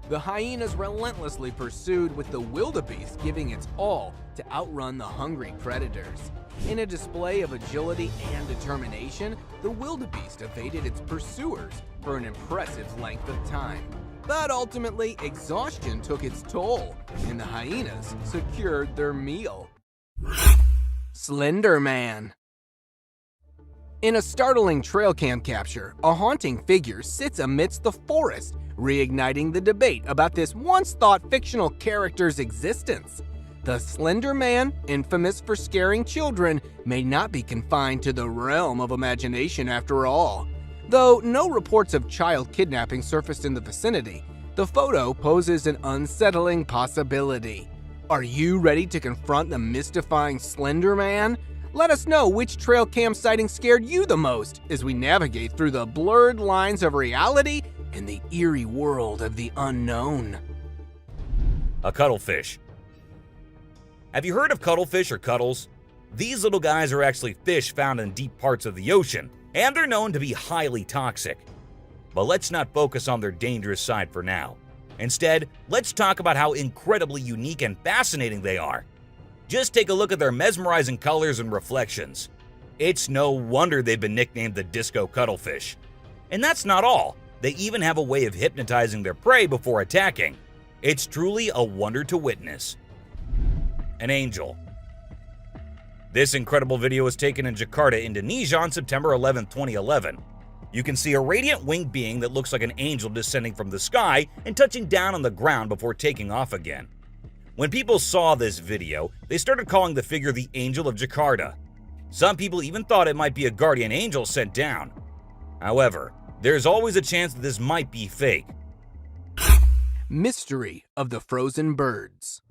The hyenas relentlessly pursued, with the wildebeest giving its all to outrun the hungry predators. In a display of agility and determination, the wildebeest evaded its pursuers for an impressive length of time. But ultimately, exhaustion took its toll, and the hyenas secured their meal. Slender Man. In a startling trail cam capture, a haunting figure sits amidst the forest, reigniting the debate about this once-thought fictional character's existence. The Slender Man, infamous for scaring children, may not be confined to the realm of imagination after all. Though no reports of child kidnapping surfaced in the vicinity, the photo poses an unsettling possibility. Are you ready to confront the mystifying Slender Man? Let us know which trail cam sighting scared you the most as we navigate through the blurred lines of reality and the eerie world of the unknown. A cuttlefish. Have you heard of cuttlefish or cuttles? These little guys are actually fish found in deep parts of the ocean, and they're known to be highly toxic. But let's not focus on their dangerous side for now. Instead, let's talk about how incredibly unique and fascinating they are. Just take a look at their mesmerizing colors and reflections. It's no wonder they've been nicknamed the disco cuttlefish. And that's not all. They even have a way of hypnotizing their prey before attacking. It's truly a wonder to witness. An angel. This incredible video was taken in Jakarta, Indonesia on September 11, 2011. You can see a radiant winged being that looks like an angel descending from the sky and touching down on the ground before taking off again. When people saw this video, they started calling the figure the Angel of Jakarta. Some people even thought it might be a guardian angel sent down. However, there's always a chance that this might be fake. Mystery of the Frozen Birds.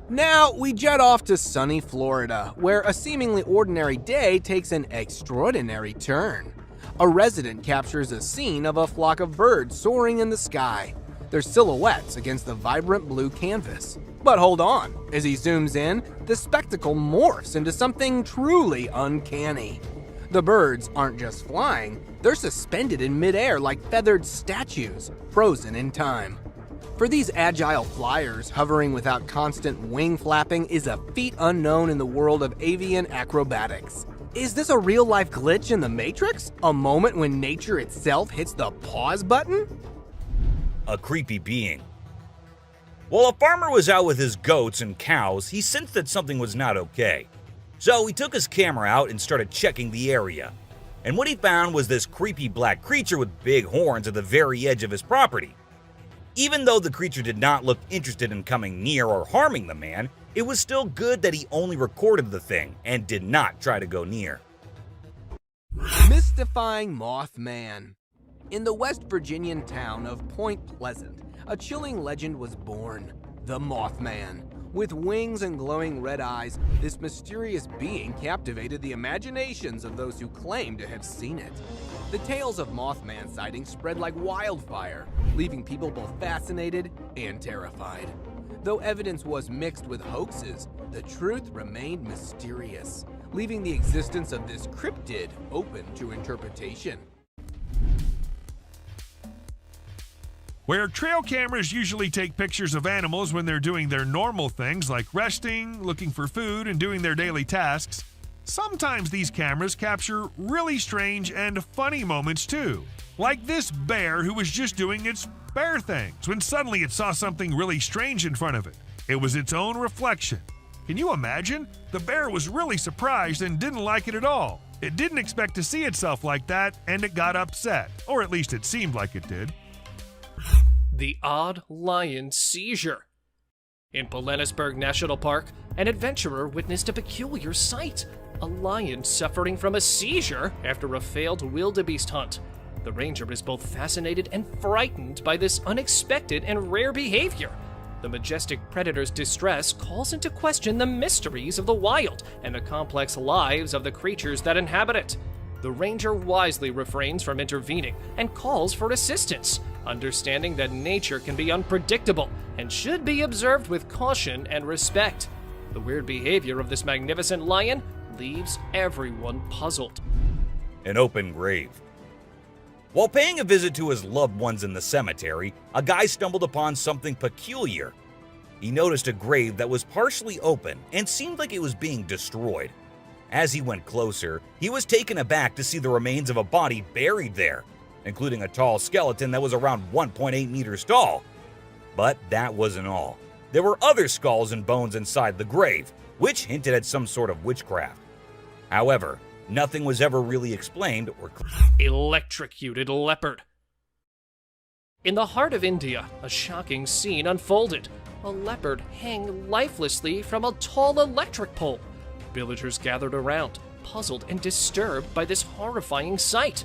Now we jet off to sunny Florida, where a seemingly ordinary day takes an extraordinary turn. A resident captures a scene of a flock of birds soaring in the sky, their silhouettes against the vibrant blue canvas. But hold on, as he zooms in, the spectacle morphs into something truly uncanny. The birds aren't just flying, they're suspended in midair like feathered statues, frozen in time. For these agile flyers, hovering without constant wing flapping is a feat unknown in the world of avian acrobatics. Is this a real-life glitch in the Matrix? A moment when nature itself hits the pause button? A creepy being. While a farmer was out with his goats and cows, he sensed that something was not okay. So he took his camera out and started checking the area. And what he found was this creepy black creature with big horns at the very edge of his property. Even though the creature did not look interested in coming near or harming the man, it was still good that he only recorded the thing and did not try to go near. Mystifying Mothman. In the West Virginian town of Point Pleasant, a chilling legend was born, the Mothman. With wings and glowing red eyes, this mysterious being captivated the imaginations of those who claimed to have seen it. The tales of Mothman sightings spread like wildfire, leaving people both fascinated and terrified. Though evidence was mixed with hoaxes, the truth remained mysterious, leaving the existence of this cryptid open to interpretation. Where trail cameras usually take pictures of animals when they're doing their normal things like resting, looking for food, and doing their daily tasks, sometimes these cameras capture really strange and funny moments too. Like this bear who was just doing its bear things when suddenly it saw something really strange in front of it. It was its own reflection. Can you imagine? The bear was really surprised and didn't like it at all. It didn't expect to see itself like that, and it got upset, or at least it seemed like it did. The odd lion seizure. In Polennisburg National Park, an adventurer witnessed a peculiar sight. A lion suffering from a seizure after a failed wildebeest hunt. The ranger is both fascinated and frightened by this unexpected and rare behavior. The majestic predator's distress calls into question the mysteries of the wild and the complex lives of the creatures that inhabit it. The ranger wisely refrains from intervening and calls for assistance, understanding that nature can be unpredictable and should be observed with caution and respect. The weird behavior of this magnificent lion leaves everyone puzzled. An open grave. While paying a visit to his loved ones in the cemetery, a guy stumbled upon something peculiar. He noticed a grave that was partially open and seemed like it was being destroyed. As he went closer, he was taken aback to see the remains of a body buried there, including a tall skeleton that was around 1.8 meters tall. But that wasn't all. There were other skulls and bones inside the grave, which hinted at some sort of witchcraft. However, nothing was ever really explained or Electrocuted leopard. In the heart of India, a shocking scene unfolded. A leopard hung lifelessly from a tall electric pole. Villagers gathered around, puzzled and disturbed by this horrifying sight.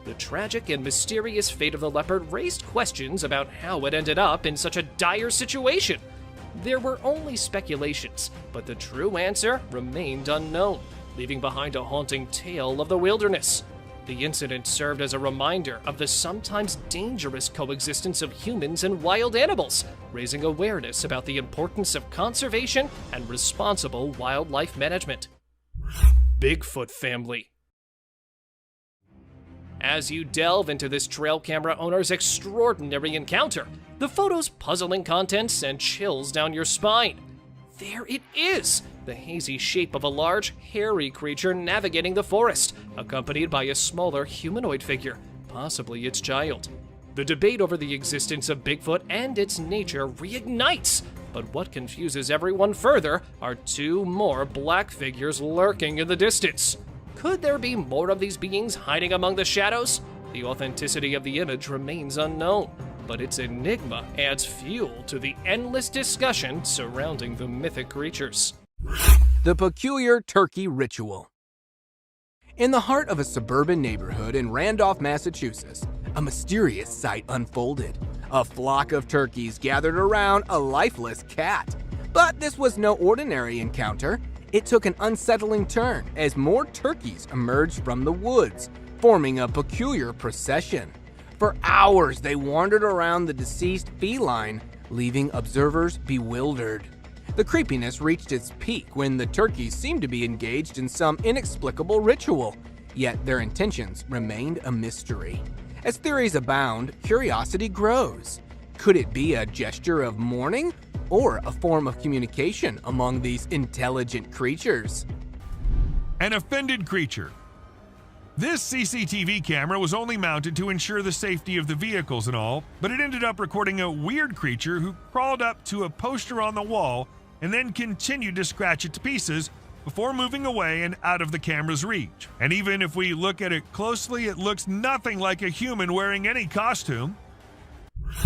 The tragic and mysterious fate of the leopard raised questions about how it ended up in such a dire situation. There were only speculations, but the true answer remained unknown, leaving behind a haunting tale of the wilderness. The incident served as a reminder of the sometimes dangerous coexistence of humans and wild animals, raising awareness about the importance of conservation and responsible wildlife management. Bigfoot family. As you delve into this trail camera owner's extraordinary encounter, the photo's puzzling contents send chills down your spine. There it is, the hazy shape of a large, hairy creature navigating the forest, accompanied by a smaller humanoid figure, possibly its child. The debate over the existence of Bigfoot and its nature reignites, but what confuses everyone further are two more black figures lurking in the distance. Could there be more of these beings hiding among the shadows? The authenticity of the image remains unknown, but its enigma adds fuel to the endless discussion surrounding the mythic creatures. The peculiar turkey ritual. In the heart of a suburban neighborhood in Randolph, Massachusetts, a mysterious sight unfolded. A flock of turkeys gathered around a lifeless cat. But this was no ordinary encounter. It took an unsettling turn as more turkeys emerged from the woods, forming a peculiar procession. For hours, they wandered around the deceased feline, leaving observers bewildered. The creepiness reached its peak when the turkeys seemed to be engaged in some inexplicable ritual, yet their intentions remained a mystery. As theories abound, curiosity grows. Could it be a gesture of mourning or a form of communication among these intelligent creatures? An offended creature. This CCTV camera was only mounted to ensure the safety of the vehicles and all, but it ended up recording a weird creature who crawled up to a poster on the wall and then continued to scratch it to pieces before moving away and out of the camera's reach. And even if we look at it closely, it looks nothing like a human wearing any costume.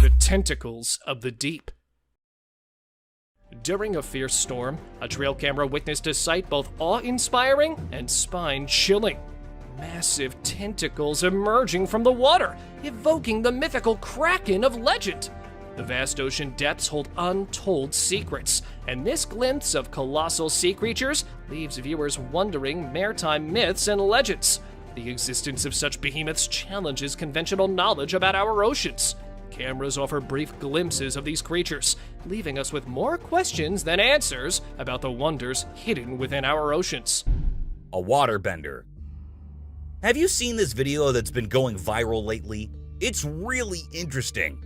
The tentacles of the deep. During a fierce storm, a trail camera witnessed a sight both awe-inspiring and spine-chilling. Massive tentacles emerging from the water, evoking the mythical kraken of legend. The vast ocean depths hold untold secrets, and this glimpse of colossal sea creatures leaves viewers wondering maritime myths and legends. The existence of such behemoths challenges conventional knowledge about our oceans. Cameras offer brief glimpses of these creatures, leaving us with more questions than answers about the wonders hidden within our oceans. A waterbender. Have you seen this video that's been going viral lately? It's really interesting.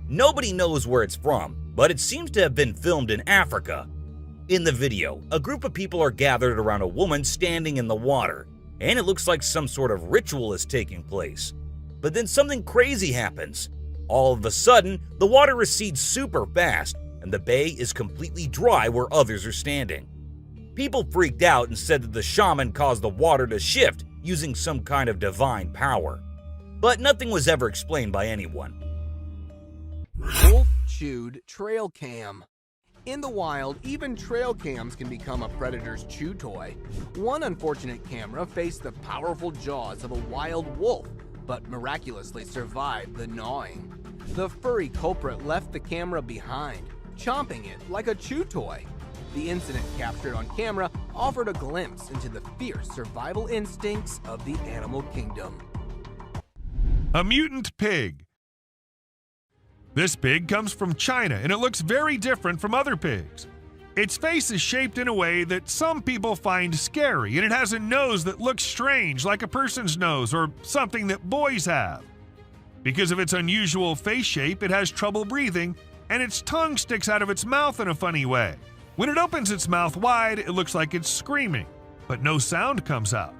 Nobody knows where it's from, but it seems to have been filmed in Africa. In the video, a group of people are gathered around a woman standing in the water, and it looks like some sort of ritual is taking place. But then something crazy happens. All of a sudden, the water recedes super fast, and the bay is completely dry where others are standing. People freaked out and said that the shaman caused the water to shift using some kind of divine power. But nothing was ever explained by anyone. Wolf-chewed trail cam. In the wild, even trail cams can become a predator's chew toy. One unfortunate camera faced the powerful jaws of a wild wolf, but miraculously survived the gnawing. The furry culprit left the camera behind, chomping it like a chew toy. The incident captured on camera offered a glimpse into the fierce survival instincts of the animal kingdom. A mutant pig. This pig comes from China, and it looks very different from other pigs. Its face is shaped in a way that some people find scary, and it has a nose that looks strange, like a person's nose or something that boys have. Because of its unusual face shape, it has trouble breathing, and its tongue sticks out of its mouth in a funny way. When it opens its mouth wide, it looks like it's screaming, but no sound comes out.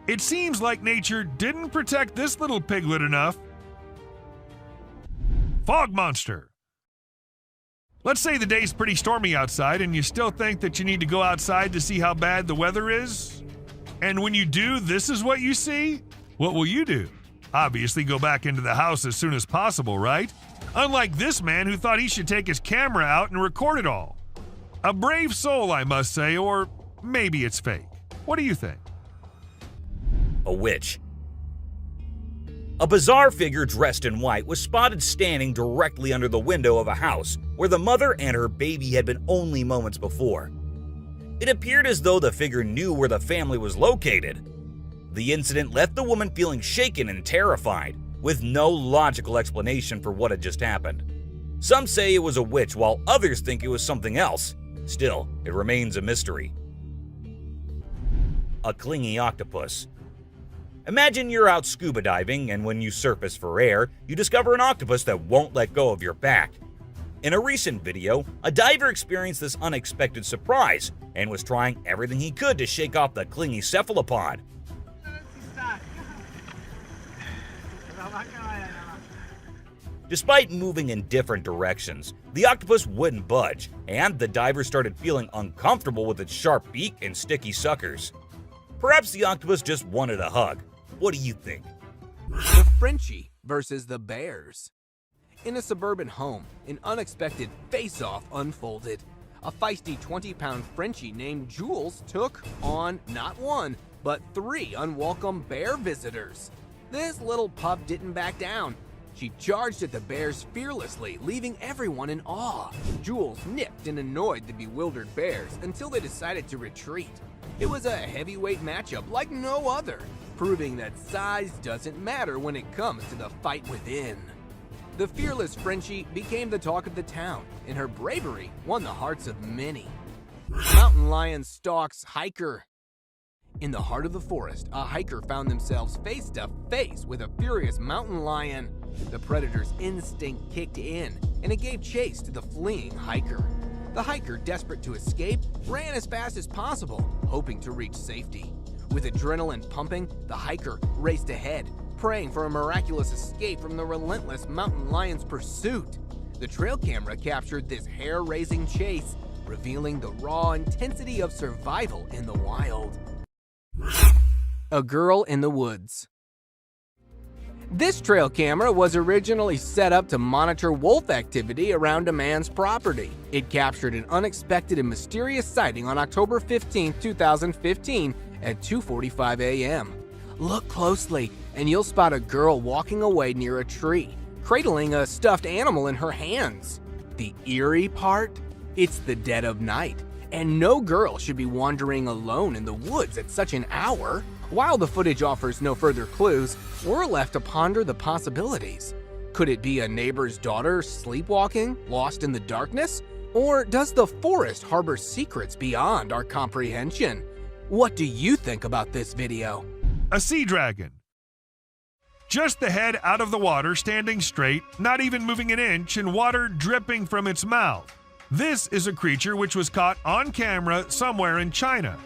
It seems like nature didn't protect this little piglet enough. Fog monster. Let's say the day's pretty stormy outside and you still think that you need to go outside to see how bad the weather is. And when you do, this is what you see? What will you do? Obviously go back into the house as soon as possible, right? Unlike this man who thought he should take his camera out and record it all. A brave soul, I must say, or maybe it's fake. What do you think? A witch. A bizarre figure dressed in white was spotted standing directly under the window of a house where the mother and her baby had been only moments before. It appeared as though the figure knew where the family was located. The incident left the woman feeling shaken and terrified, with no logical explanation for what had just happened. Some say it was a witch, while others think it was something else. Still, it remains a mystery. A clingy octopus. Imagine you're out scuba diving, and when you surface for air, you discover an octopus that won't let go of your back. In a recent video, a diver experienced this unexpected surprise and was trying everything he could to shake off the clingy cephalopod. Despite moving in different directions, the octopus wouldn't budge, and the diver started feeling uncomfortable with its sharp beak and sticky suckers. Perhaps the octopus just wanted a hug. What do you think? The Frenchie versus the Bears. In a suburban home, an unexpected face-off unfolded. A feisty 20-pound Frenchie named Jules took on not one, but 3 unwelcome bear visitors. This little pup didn't back down. She charged at the bears fearlessly, leaving everyone in awe. Jules nipped and annoyed the bewildered bears until they decided to retreat. It was a heavyweight matchup like no other, proving that size doesn't matter when it comes to the fight within. The fearless Frenchie became the talk of the town, and her bravery won the hearts of many. Mountain lion stalks hiker. In the heart of the forest, a hiker found themselves face to face with a furious mountain lion. The predator's instinct kicked in, and it gave chase to the fleeing hiker. The hiker, desperate to escape, ran as fast as possible, hoping to reach safety. With adrenaline pumping, the hiker raced ahead, praying for a miraculous escape from the relentless mountain lion's pursuit. The trail camera captured this hair-raising chase, revealing the raw intensity of survival in the wild. A girl in the woods. This trail camera was originally set up to monitor wolf activity around a man's property. It captured an unexpected and mysterious sighting on October 15, 2015 at 2:45 a.m. Look closely and you'll spot a girl walking away near a tree, cradling a stuffed animal in her hands. The eerie part? It's the dead of night, and no girl should be wandering alone in the woods at such an hour. While the footage offers no further clues, we're left to ponder the possibilities. Could it be a neighbor's daughter sleepwalking, lost in the darkness? Or does the forest harbor secrets beyond our comprehension? What do you think about this video? A sea dragon. Just the head out of the water, standing straight, not even moving an inch, and water dripping from its mouth. This is a creature which was caught on camera somewhere in China.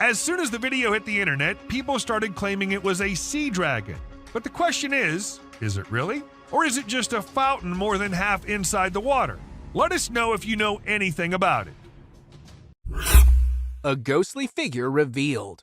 As soon as the video hit the internet, people started claiming it was a sea dragon. But the question is it really? Or is it just a fountain more than half inside the water? Let us know if you know anything about it. A ghostly figure revealed.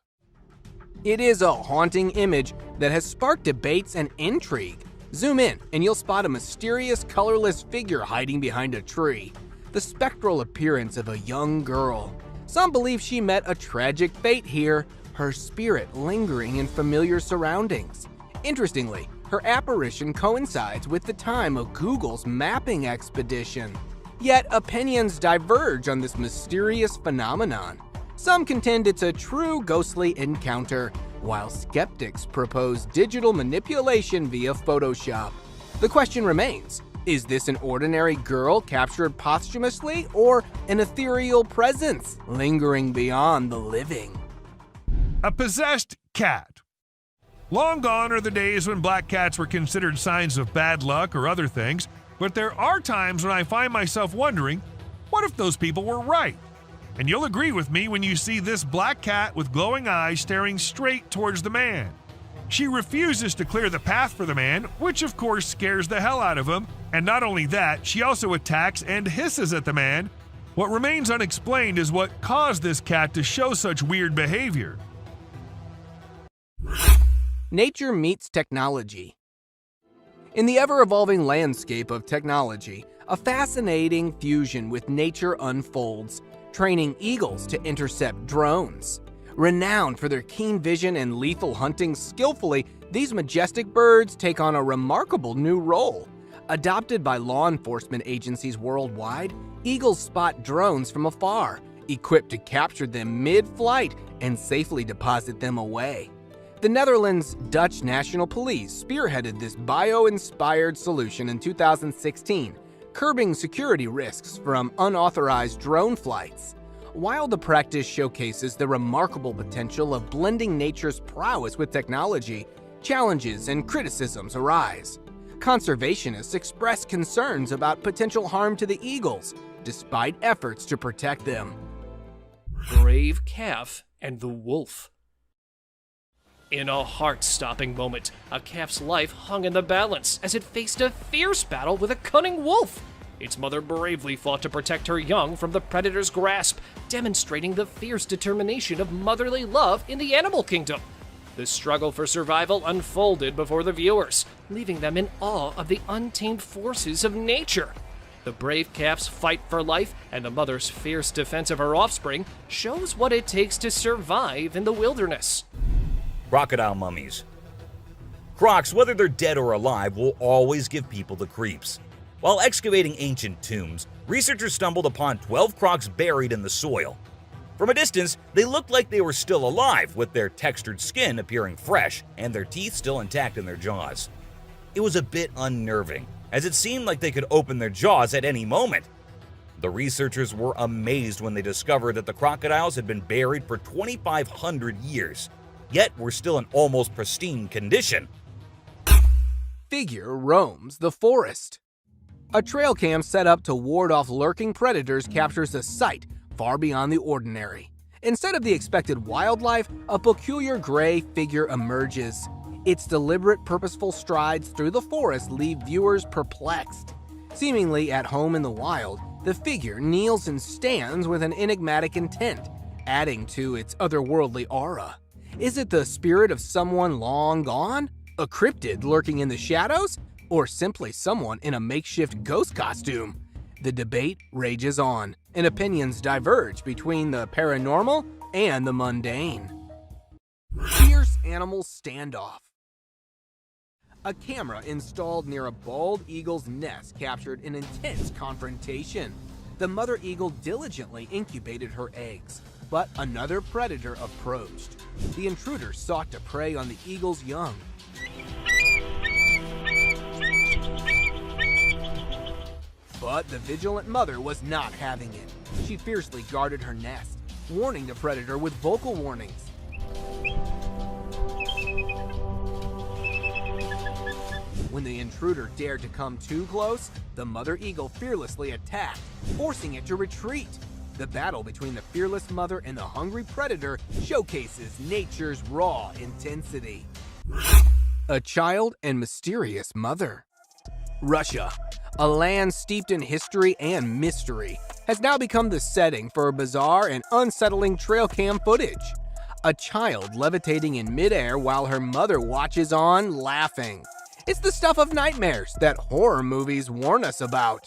It is a haunting image that has sparked debates and intrigue. Zoom in and you'll spot a mysterious, colorless figure hiding behind a tree. The spectral appearance of a young girl. Some believe she met a tragic fate here, her spirit lingering in familiar surroundings. Interestingly, her apparition coincides with the time of Google's mapping expedition. Yet opinions diverge on this mysterious phenomenon. Some contend it's a true ghostly encounter, while skeptics propose digital manipulation via Photoshop. The question remains, is this an ordinary girl captured posthumously, or an ethereal presence lingering beyond the living? A possessed cat. Long gone are the days when black cats were considered signs of bad luck or other things, but there are times when I find myself wondering, what if those people were right? And you'll agree with me when you see this black cat with glowing eyes staring straight towards the man. She refuses to clear the path for the man, which of course scares the hell out of him, and not only that, she also attacks and hisses at the man. What remains unexplained is what caused this cat to show such weird behavior. Nature meets technology. In the ever-evolving landscape of technology, a fascinating fusion with nature unfolds, training eagles to intercept drones. Renowned for their keen vision and lethal hunting skillfully, these majestic birds take on a remarkable new role. Adopted by law enforcement agencies worldwide, eagles spot drones from afar, equipped to capture them mid-flight and safely deposit them away. The Netherlands' Dutch National Police spearheaded this bio-inspired solution in 2016, curbing security risks from unauthorized drone flights. While the practice showcases the remarkable potential of blending nature's prowess with technology, challenges and criticisms arise. Conservationists express concerns about potential harm to the eagles, despite efforts to protect them. Brave calf and the wolf. In a heart-stopping moment, a calf's life hung in the balance as it faced a fierce battle with a cunning wolf. Its mother bravely fought to protect her young from the predator's grasp, demonstrating the fierce determination of motherly love in the animal kingdom. The struggle for survival unfolded before the viewers, leaving them in awe of the untamed forces of nature. The brave calf's fight for life and the mother's fierce defense of her offspring shows what it takes to survive in the wilderness. Crocodile mummies. Crocs, whether they're dead or alive, will always give people the creeps. While excavating ancient tombs, researchers stumbled upon 12 crocs buried in the soil. From a distance, they looked like they were still alive, with their textured skin appearing fresh and their teeth still intact in their jaws. It was a bit unnerving, as it seemed like they could open their jaws at any moment. The researchers were amazed when they discovered that the crocodiles had been buried for 2,500 years, yet were still in almost pristine condition. Figure roams the forest. A trail cam set up to ward off lurking predators captures a sight far beyond the ordinary. Instead of the expected wildlife, a peculiar gray figure emerges. Its deliberate, purposeful strides through the forest leave viewers perplexed. Seemingly at home in the wild, the figure kneels and stands with an enigmatic intent, adding to its otherworldly aura. Is it the spirit of someone long gone? A cryptid lurking in the shadows? Or simply someone in a makeshift ghost costume? The debate rages on, and opinions diverge between the paranormal and the mundane. Fierce animal standoff. A camera installed near a bald eagle's nest captured an intense confrontation. The mother eagle diligently incubated her eggs, but another predator approached. The intruder sought to prey on the eagle's young. But the vigilant mother was not having it. She fiercely guarded her nest, warning the predator with vocal warnings. When the intruder dared to come too close, the mother eagle fearlessly attacked, forcing it to retreat. The battle between the fearless mother and the hungry predator showcases nature's raw intensity. A child and mysterious mother. Russia, a land steeped in history and mystery, has now become the setting for bizarre and unsettling trail cam footage. A child levitating in midair while her mother watches on, laughing. It's the stuff of nightmares that horror movies warn us about.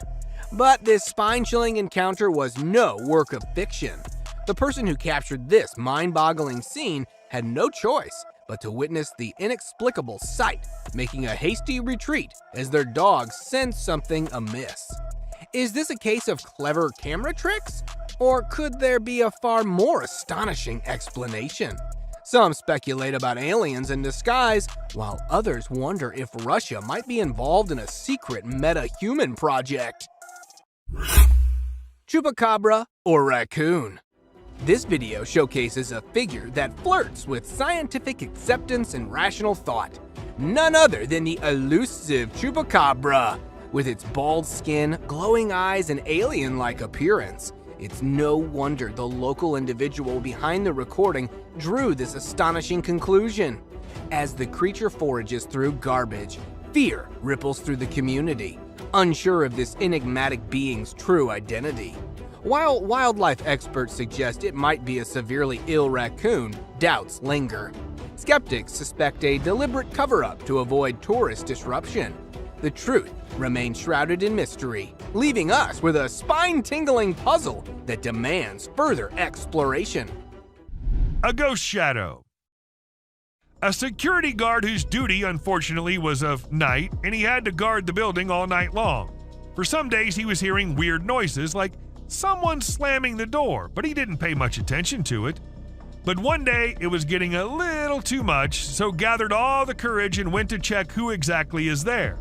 But this spine-chilling encounter was no work of fiction. The person who captured this mind-boggling scene had no choice but to witness the inexplicable sight, making a hasty retreat as their dog sensed something amiss. Is this a case of clever camera tricks? Or could there be a far more astonishing explanation? Some speculate about aliens in disguise, while others wonder if Russia might be involved in a secret meta-human project. Chupacabra or raccoon? This video showcases a figure that flirts with scientific acceptance and rational thought. None other than the elusive Chupacabra. With its bald skin, glowing eyes, and alien-like appearance, it's no wonder the local individual behind the recording drew this astonishing conclusion. As the creature forages through garbage, fear ripples through the community, unsure of this enigmatic being's true identity. While wildlife experts suggest it might be a severely ill raccoon, doubts linger. Skeptics suspect a deliberate cover-up to avoid tourist disruption. The truth remains shrouded in mystery, leaving us with a spine-tingling puzzle that demands further exploration. A ghost shadow. A security guard whose duty, unfortunately, was of night, and he had to guard the building all night long. For some days, he was hearing weird noises like someone slamming the door, but he didn't pay much attention to it. But one day, it was getting a little too much, so gathered all the courage and went to check who exactly is there.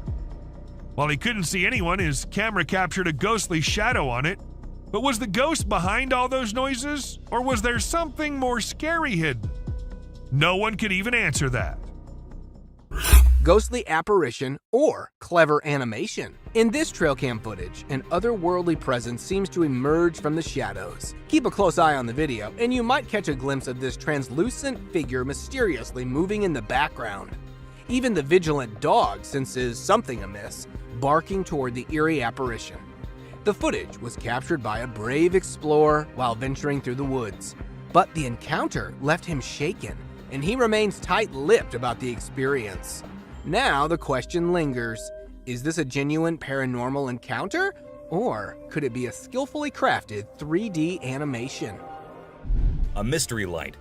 While he couldn't see anyone, his camera captured a ghostly shadow on it. But was the ghost behind all those noises, or was there something more scary hidden? No one could even answer that. Ghostly apparition or clever animation. In this trail cam footage, an otherworldly presence seems to emerge from the shadows. Keep a close eye on the video, and you might catch a glimpse of this translucent figure mysteriously moving in the background. Even the vigilant dog senses something amiss, barking toward the eerie apparition. The footage was captured by a brave explorer while venturing through the woods, but the encounter left him shaken, and he remains tight-lipped about the experience. Now the question lingers, is this a genuine paranormal encounter, or could it be a skillfully crafted 3D animation? A mystery light.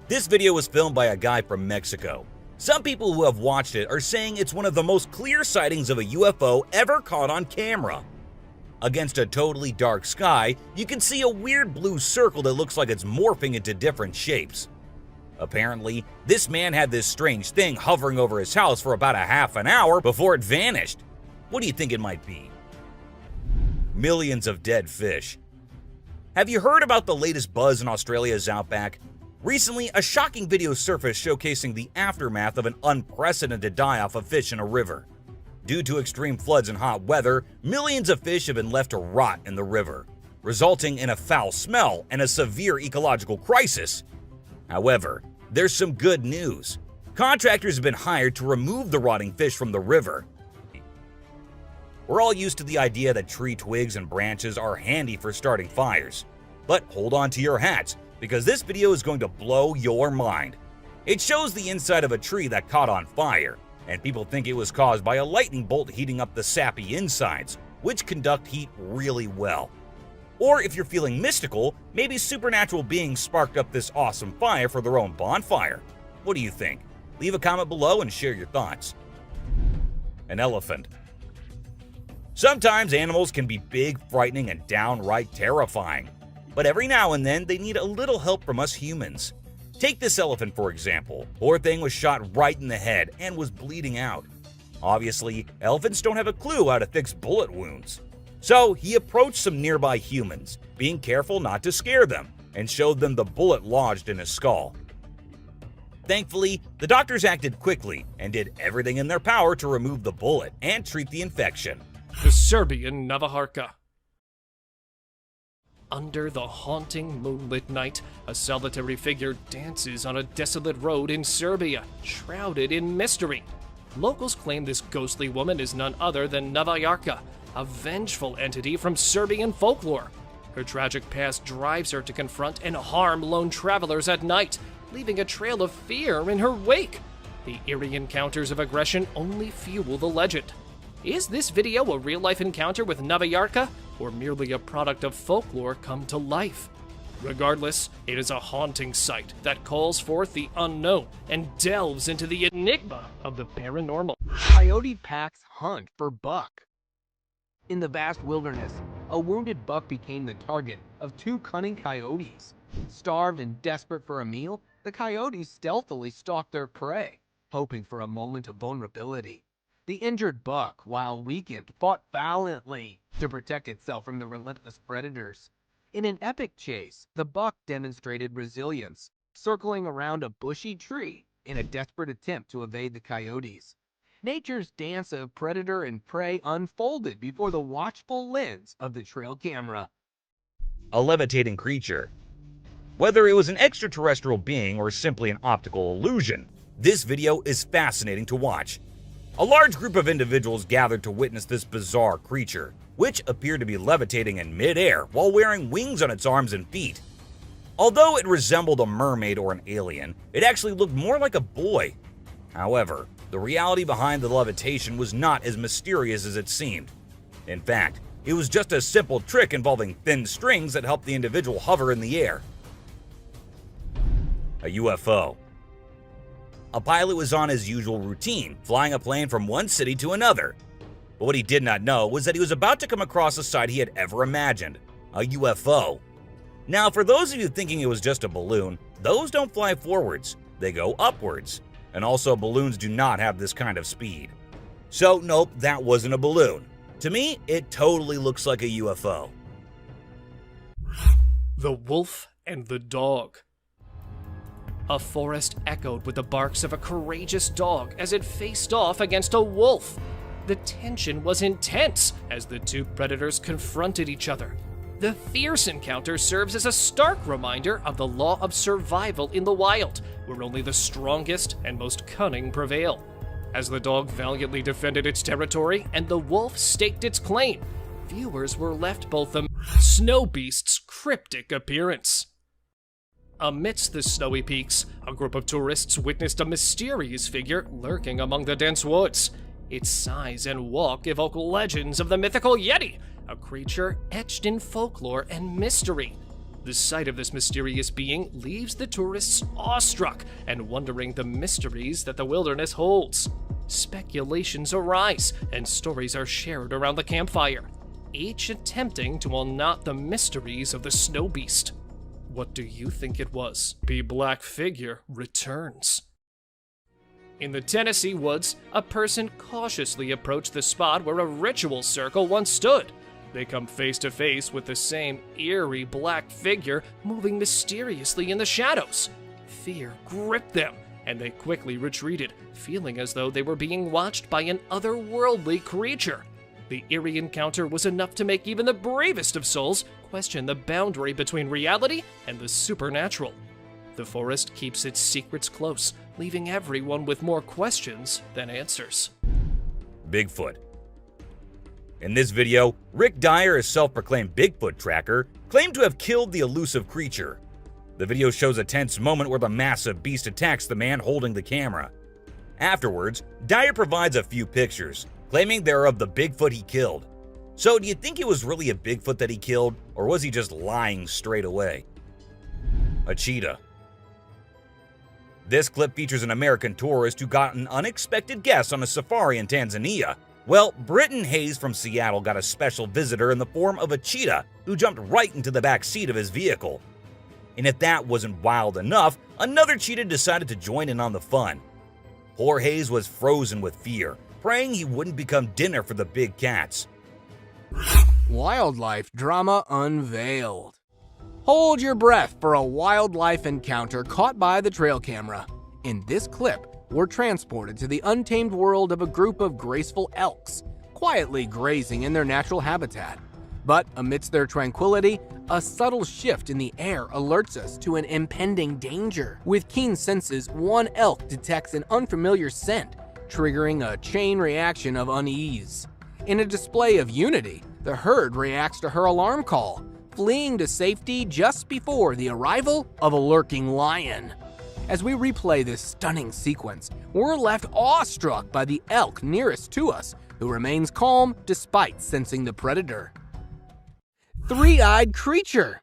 This video was filmed by a guy from Mexico. Some people who have watched it are saying it's one of the most clear sightings of a UFO ever caught on camera. Against a totally dark sky, you can see a weird blue circle that looks like it's morphing into different shapes. Apparently, this man had this strange thing hovering over his house for about a half an hour before it vanished. What do you think it might be? Millions of dead fish. Have you heard about the latest buzz in Australia's outback? Recently, a shocking video surfaced showcasing the aftermath of an unprecedented die-off of fish in a river. Due to extreme floods and hot weather, millions of fish have been left to rot in the river, resulting in a foul smell and a severe ecological crisis. However, there's some good news. Contractors have been hired to remove the rotting fish from the river. We're all used to the idea that tree twigs and branches are handy for starting fires. But hold on to your hats, because this video is going to blow your mind. It shows the inside of a tree that caught on fire, and people think it was caused by a lightning bolt heating up the sappy insides, which conduct heat really well. Or if you're feeling mystical, maybe supernatural beings sparked up this awesome fire for their own bonfire. What do you think? Leave a comment below and share your thoughts. An elephant. Sometimes animals can be big, frightening, and downright terrifying. But every now and then, they need a little help from us humans. Take this elephant for example. Poor thing was shot right in the head and was bleeding out. Obviously, elephants don't have a clue how to fix bullet wounds. So he approached some nearby humans, being careful not to scare them, and showed them the bullet lodged in his skull. Thankfully, the doctors acted quickly and did everything in their power to remove the bullet and treat the infection. The Serbian Navaharka. Under the haunting moonlit night, a solitary figure dances on a desolate road in Serbia, shrouded in mystery. Locals claim this ghostly woman is none other than Navajarka, a vengeful entity from Serbian folklore. Her tragic past drives her to confront and harm lone travelers at night, leaving a trail of fear in her wake. The eerie encounters of aggression only fuel the legend. Is this video a real-life encounter with Navajarka, or merely a product of folklore come to life? Regardless, it is a haunting sight that calls forth the unknown and delves into the enigma of the paranormal. Coyote packs hunt for buck. In the vast wilderness, a wounded buck became the target of two cunning coyotes. Starved and desperate for a meal, the coyotes stealthily stalked their prey, hoping for a moment of vulnerability. The injured buck, while weakened, fought valiantly to protect itself from the relentless predators. In an epic chase, the buck demonstrated resilience, circling around a bushy tree in a desperate attempt to evade the coyotes. Nature's dance of predator and prey unfolded before the watchful lens of the trail camera. A levitating creature. Whether it was an extraterrestrial being or simply an optical illusion, this video is fascinating to watch. A large group of individuals gathered to witness this bizarre creature, which appeared to be levitating in midair while wearing wings on its arms and feet. Although it resembled a mermaid or an alien, it actually looked more like a boy. However, the reality behind the levitation was not as mysterious as it seemed. In fact, it was just a simple trick involving thin strings that helped the individual hover in the air. A UFO. A pilot was on his usual routine, flying a plane from one city to another. But what he did not know was that he was about to come across a sight he had ever imagined, a UFO. Now, for those of you thinking it was just a balloon, those don't fly forwards, they go upwards. And also, balloons do not have this kind of speed. So nope, that wasn't a balloon. To me, it totally looks like a UFO. The wolf and the dog. A forest echoed with the barks of a courageous dog as it faced off against a wolf. The tension was intense as the two predators confronted each other. The fierce encounter serves as a stark reminder of the law of survival in the wild, where only the strongest and most cunning prevail. As the dog valiantly defended its territory and the wolf staked its claim, viewers were left both amazed by the snow beast's cryptic appearance. Amidst the snowy peaks, a group of tourists witnessed a mysterious figure lurking among the dense woods. Its size and walk evoke legends of the mythical Yeti, a creature etched in folklore and mystery. The sight of this mysterious being leaves the tourists awestruck and wondering the mysteries that the wilderness holds. Speculations arise and stories are shared around the campfire, each attempting to unknot the mysteries of the snow beast. What do you think it was? The black figure returns. In the Tennessee woods, a person cautiously approached the spot where a ritual circle once stood. They come face to face with the same eerie black figure moving mysteriously in the shadows. Fear gripped them, and they quickly retreated, feeling as though they were being watched by an otherworldly creature. The eerie encounter was enough to make even the bravest of souls question the boundary between reality and the supernatural. The forest keeps its secrets close, leaving everyone with more questions than answers. Bigfoot. In this video, Rick Dyer, a self-proclaimed Bigfoot tracker, claimed to have killed the elusive creature. The video shows a tense moment where the massive beast attacks the man holding the camera. Afterwards, Dyer provides a few pictures, claiming they're of the Bigfoot he killed. So do you think it was really a Bigfoot that he killed, or was he just lying straight away? A cheetah. This clip features an American tourist who got an unexpected guest on a safari in Tanzania. Well, Britton Hayes from Seattle got a special visitor in the form of a cheetah who jumped right into the back seat of his vehicle. And if that wasn't wild enough, another cheetah decided to join in on the fun. Poor Hayes was frozen with fear, praying he wouldn't become dinner for the big cats. Wildlife drama unveiled. Hold your breath for a wildlife encounter caught by the trail camera. In this clip, we're transported to the untamed world of a group of graceful elks, quietly grazing in their natural habitat. But amidst their tranquility, a subtle shift in the air alerts us to an impending danger. With keen senses, one elk detects an unfamiliar scent, triggering a chain reaction of unease. In a display of unity, the herd reacts to her alarm call, fleeing to safety just before the arrival of a lurking lion. As we replay this stunning sequence, we're left awestruck by the elk nearest to us, who remains calm despite sensing the predator. Three-eyed creature.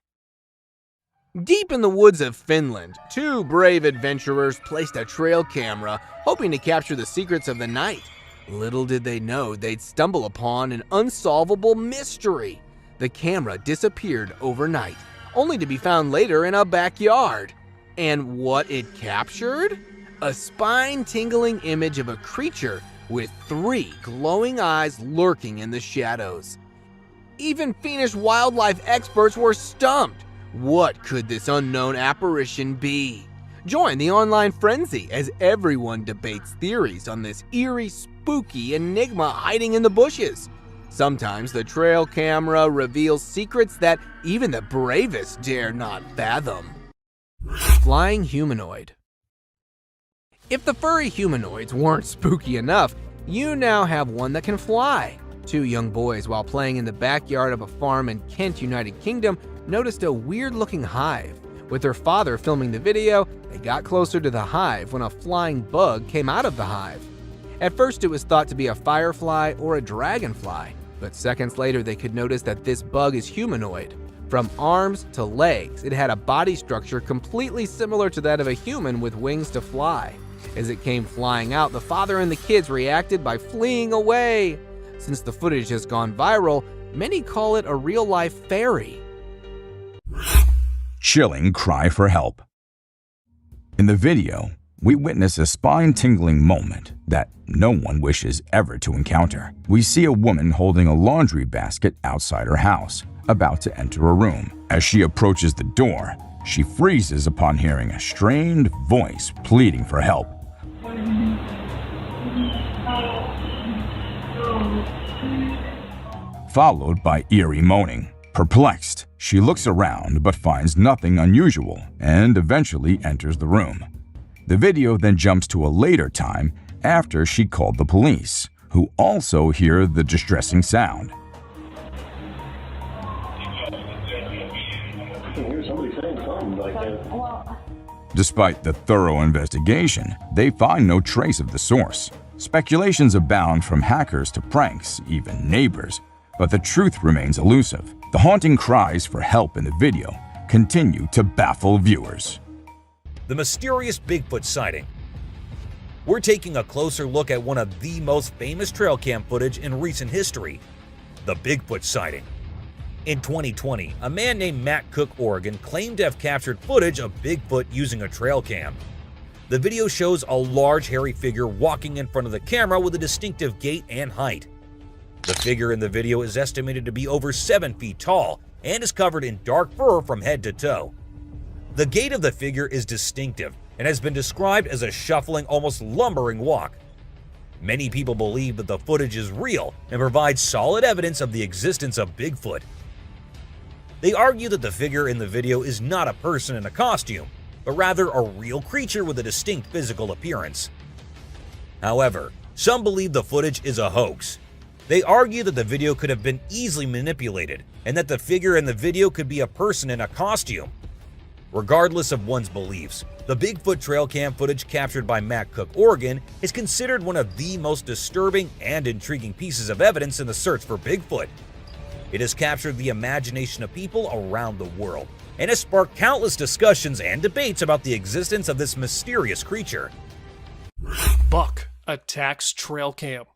Deep in the woods of Finland, two brave adventurers placed a trail camera, hoping to capture the secrets of the night. Little did they know they'd stumble upon an unsolvable mystery. The camera disappeared overnight, only to be found later in a backyard. And what it captured? A spine-tingling image of a creature with three glowing eyes lurking in the shadows. Even Finnish wildlife experts were stumped. What could this unknown apparition be? Join the online frenzy as everyone debates theories on this eerie, spooky enigma hiding in the bushes. Sometimes the trail camera reveals secrets that even the bravest dare not fathom. Flying humanoid. If the furry humanoids weren't spooky enough, you now have one that can fly. Two young boys, while playing in the backyard of a farm in Kent, United Kingdom, noticed a weird-looking hive. With their father filming the video, they got closer to the hive when a flying bug came out of the hive. At first, it was thought to be a firefly or a dragonfly, but seconds later they could notice that this bug is humanoid. From arms to legs, it had a body structure completely similar to that of a human with wings to fly. As it came flying out, the father and the kids reacted by fleeing away. Since the footage has gone viral, many call it a real-life fairy. Chilling cry for help. In the video, we witness a spine-tingling moment that no one wishes ever to encounter. We see a woman holding a laundry basket outside her house, about to enter a room. As she approaches the door, she freezes upon hearing a strained voice pleading for help. Followed by eerie moaning. Perplexed, she looks around but finds nothing unusual and eventually enters the room. The video then jumps to a later time after she called the police, who also hear the distressing sound. Despite the thorough investigation, they find no trace of the source. Speculations abound from hackers to pranks, even neighbors, but the truth remains elusive. The haunting cries for help in the video continue to baffle viewers. The mysterious Bigfoot sighting. We're taking a closer look at one of the most famous trail cam footage in recent history, the Bigfoot sighting. In 2020, a man named Matt Cook, Oregon, claimed to have captured footage of Bigfoot using a trail cam. The video shows a large hairy figure walking in front of the camera with a distinctive gait and height. The figure in the video is estimated to be over 7 feet tall and is covered in dark fur from head to toe. The gait of the figure is distinctive and has been described as a shuffling, almost lumbering walk. Many people believe that the footage is real and provides solid evidence of the existence of Bigfoot. They argue that the figure in the video is not a person in a costume, but rather a real creature with a distinct physical appearance. However, some believe the footage is a hoax. They argue that the video could have been easily manipulated and that the figure in the video could be a person in a costume. Regardless of one's beliefs, the Bigfoot trail cam footage captured by Matt Cook, Oregon is considered one of the most disturbing and intriguing pieces of evidence in the search for Bigfoot. It has captured the imagination of people around the world and has sparked countless discussions and debates about the existence of this mysterious creature. Buck attacks trail cam.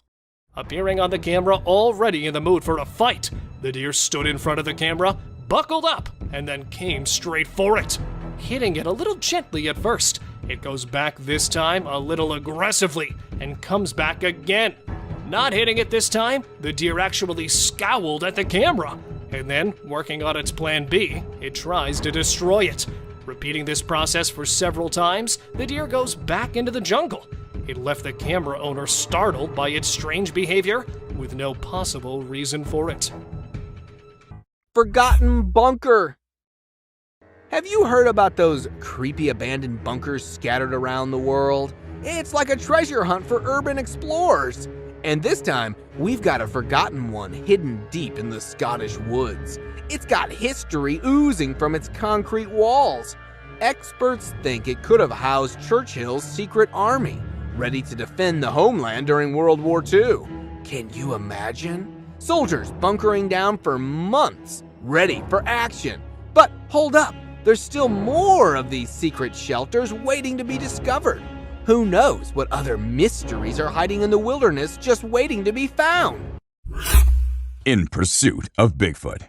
Appearing on the camera already in the mood for a fight, the deer stood in front of the camera, buckled up, and then came straight for it. Hitting it a little gently at first, it goes back this time a little aggressively and comes back again. Not hitting it this time, the deer actually scowled at the camera, and then, working on its plan B, it tries to destroy it. Repeating this process for several times, the deer goes back into the jungle. It left the camera owner startled by its strange behavior, with no possible reason for it. Forgotten bunker. Have you heard about those creepy abandoned bunkers scattered around the world? It's like a treasure hunt for urban explorers. And this time, we've got a forgotten one hidden deep in the Scottish woods. It's got history oozing from its concrete walls. Experts think it could have housed Churchill's secret army, ready to defend the homeland during World War II. Can you imagine? Soldiers bunkering down for months, ready for action. But hold up, there's still more of these secret shelters waiting to be discovered. Who knows what other mysteries are hiding in the wilderness just waiting to be found? In pursuit of Bigfoot.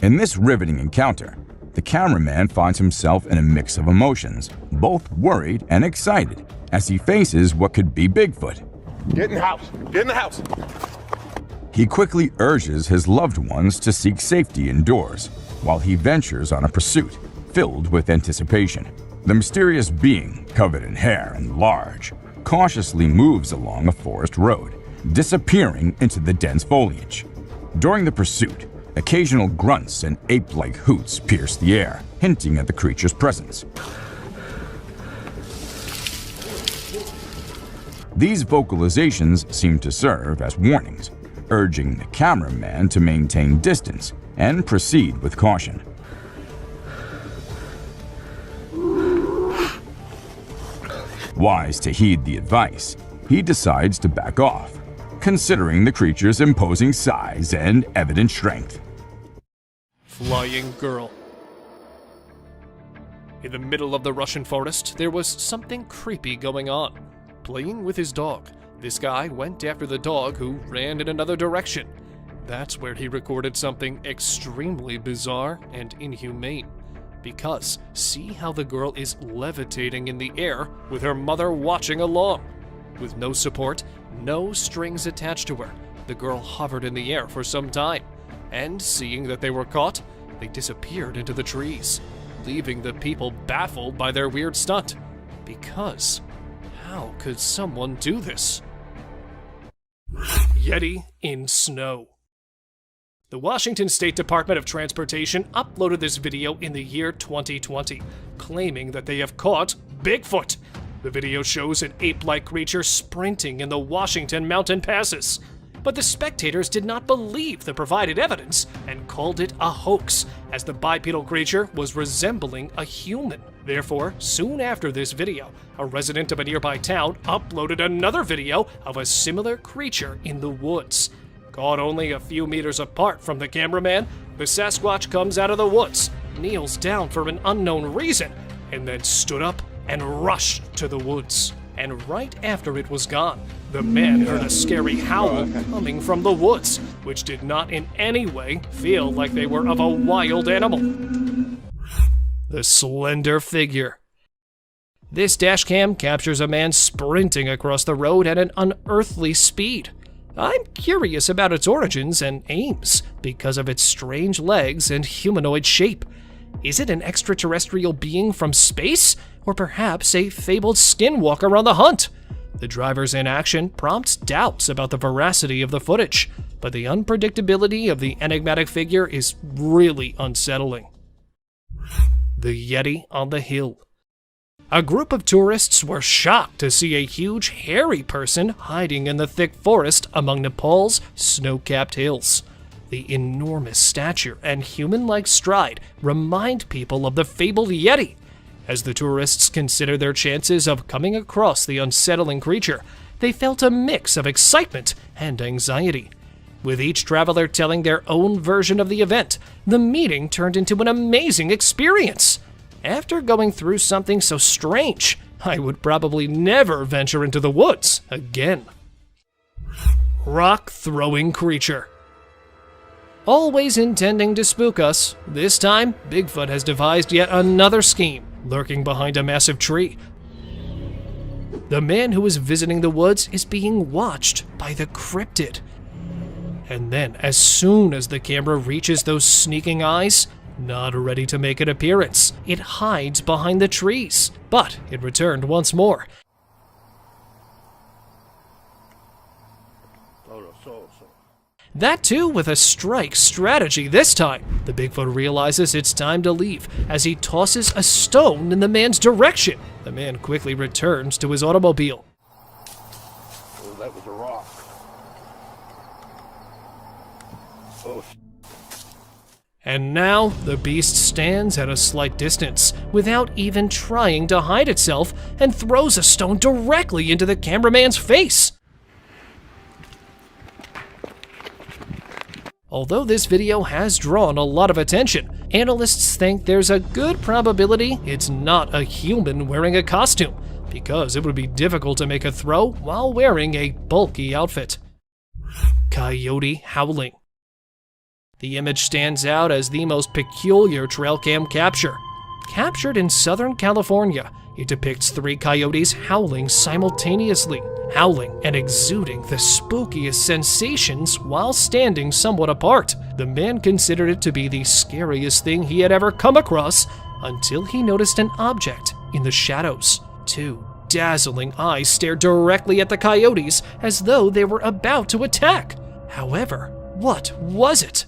In this riveting encounter, the cameraman finds himself in a mix of emotions, both worried and excited, as he faces what could be Bigfoot. Get in the house. Get in the house. He quickly urges his loved ones to seek safety indoors, while he ventures on a pursuit filled with anticipation. The mysterious being, covered in hair and large, cautiously moves along a forest road, disappearing into the dense foliage. During the pursuit, occasional grunts and ape-like hoots pierce the air, hinting at the creature's presence. These vocalizations seem to serve as warnings, urging the cameraman to maintain distance and proceed with caution. Wise to heed the advice, he decides to back off, considering the creature's imposing size and evident strength. Flying girl. In the middle of the Russian forest, there was something creepy going on. Playing with his dog, this guy went after the dog, who ran in another direction. That's where he recorded something extremely bizarre and inhumane. Because see how the girl is levitating in the air with her mother watching along. With no support, no strings attached to her, the girl hovered in the air for some time, and seeing that they were caught, they disappeared into the trees, leaving the people baffled by their weird stunt. Because how could someone do this? Yeti in snow. The Washington State Department of Transportation uploaded this video in the year 2020, claiming that they have caught Bigfoot. The video shows an ape-like creature sprinting in the Washington mountain passes. But the spectators did not believe the provided evidence and called it a hoax, as the bipedal creature was resembling a human. Therefore, soon after this video, a resident of a nearby town uploaded another video of a similar creature in the woods. Caught only a few meters apart from the cameraman, the Sasquatch comes out of the woods, kneels down for an unknown reason, and then stood up and rushed to the woods. And right after it was gone, the man heard a scary howl coming from the woods, which did not in any way feel like they were of a wild animal. The slender figure. This dashcam captures a man sprinting across the road at an unearthly speed. I'm curious about its origins and aims because of its strange legs and humanoid shape. Is it an extraterrestrial being from space, or perhaps a fabled skinwalker on the hunt? The driver's inaction prompts doubts about the veracity of the footage, but the unpredictability of the enigmatic figure is really unsettling. The Yeti on the Hill. A group of tourists were shocked to see a huge, hairy person hiding in the thick forest among Nepal's snow-capped hills. The enormous stature and human-like stride remind people of the fabled Yeti. As the tourists consider their chances of coming across the unsettling creature, they felt a mix of excitement and anxiety. With each traveler telling their own version of the event, the meeting turned into an amazing experience. After going through something so strange, I would probably never venture into the woods again. Rock-throwing creature. Always intending to spook us, this time Bigfoot has devised yet another scheme, lurking behind a massive tree. The man who is visiting the woods is being watched by the cryptid. And then, as soon as the camera reaches those sneaking eyes, not ready to make an appearance, it hides behind the trees. But it returned once more. That too with a strike strategy this time. The Bigfoot realizes it's time to leave as he tosses a stone in the man's direction. The man quickly returns to his automobile. Oh, that was a rock. Oh. And now the beast stands at a slight distance without even trying to hide itself and throws a stone directly into the cameraman's face. Although this video has drawn a lot of attention, analysts think there's a good probability it's not a human wearing a costume, because it would be difficult to make a throw while wearing a bulky outfit. Coyote howling. The image stands out as the most peculiar trail cam capture. Captured in Southern California, It depicts 3 coyotes howling simultaneously, howling and exuding the spookiest sensations while standing somewhat apart. The man considered it to be the scariest thing he had ever come across until he noticed an object in the shadows. 2 dazzling eyes stared directly at the coyotes as though they were about to attack. However, what was it?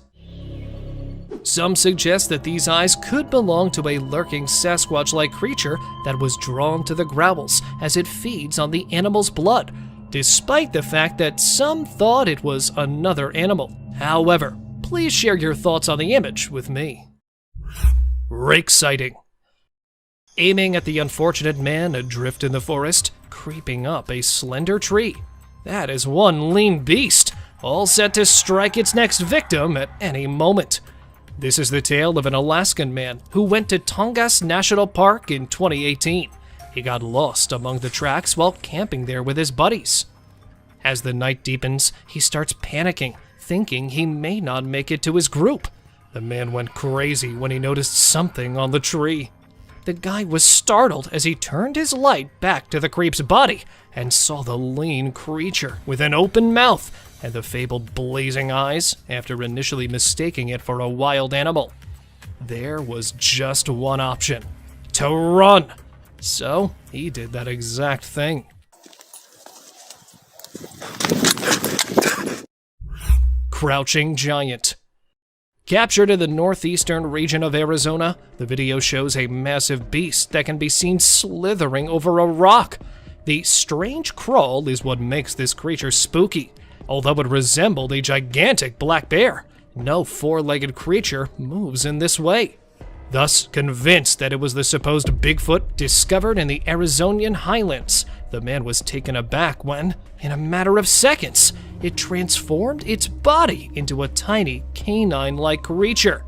Some suggest that these eyes could belong to a lurking Sasquatch-like creature that was drawn to the growls as it feeds on the animal's blood, despite the fact that some thought it was another animal. However, please share your thoughts on the image with me. Rake sighting. Aiming at the unfortunate man adrift in the forest, creeping up a slender tree. That is one lean beast, all set to strike its next victim at any moment. This is the tale of an Alaskan man who went to Tongass National Park in 2018. He got lost among the tracks while camping there with his buddies. As the night deepens, he starts panicking, thinking he may not make it to his group. The man went crazy when he noticed something on the tree. The guy was startled as he turned his light back to the creep's body and saw the lean creature with an open mouth and the fabled blazing eyes after initially mistaking it for a wild animal. There was just one option: to run. So he did that exact thing. Crouching giant. Captured in the northeastern region of Arizona, the video shows a massive beast that can be seen slithering over a rock. The strange crawl is what makes this creature spooky. Although it resembled a gigantic black bear, no 4-legged creature moves in this way. Thus, convinced that it was the supposed Bigfoot discovered in the Arizonian highlands, the man was taken aback when, in a matter of seconds, it transformed its body into a tiny canine-like creature.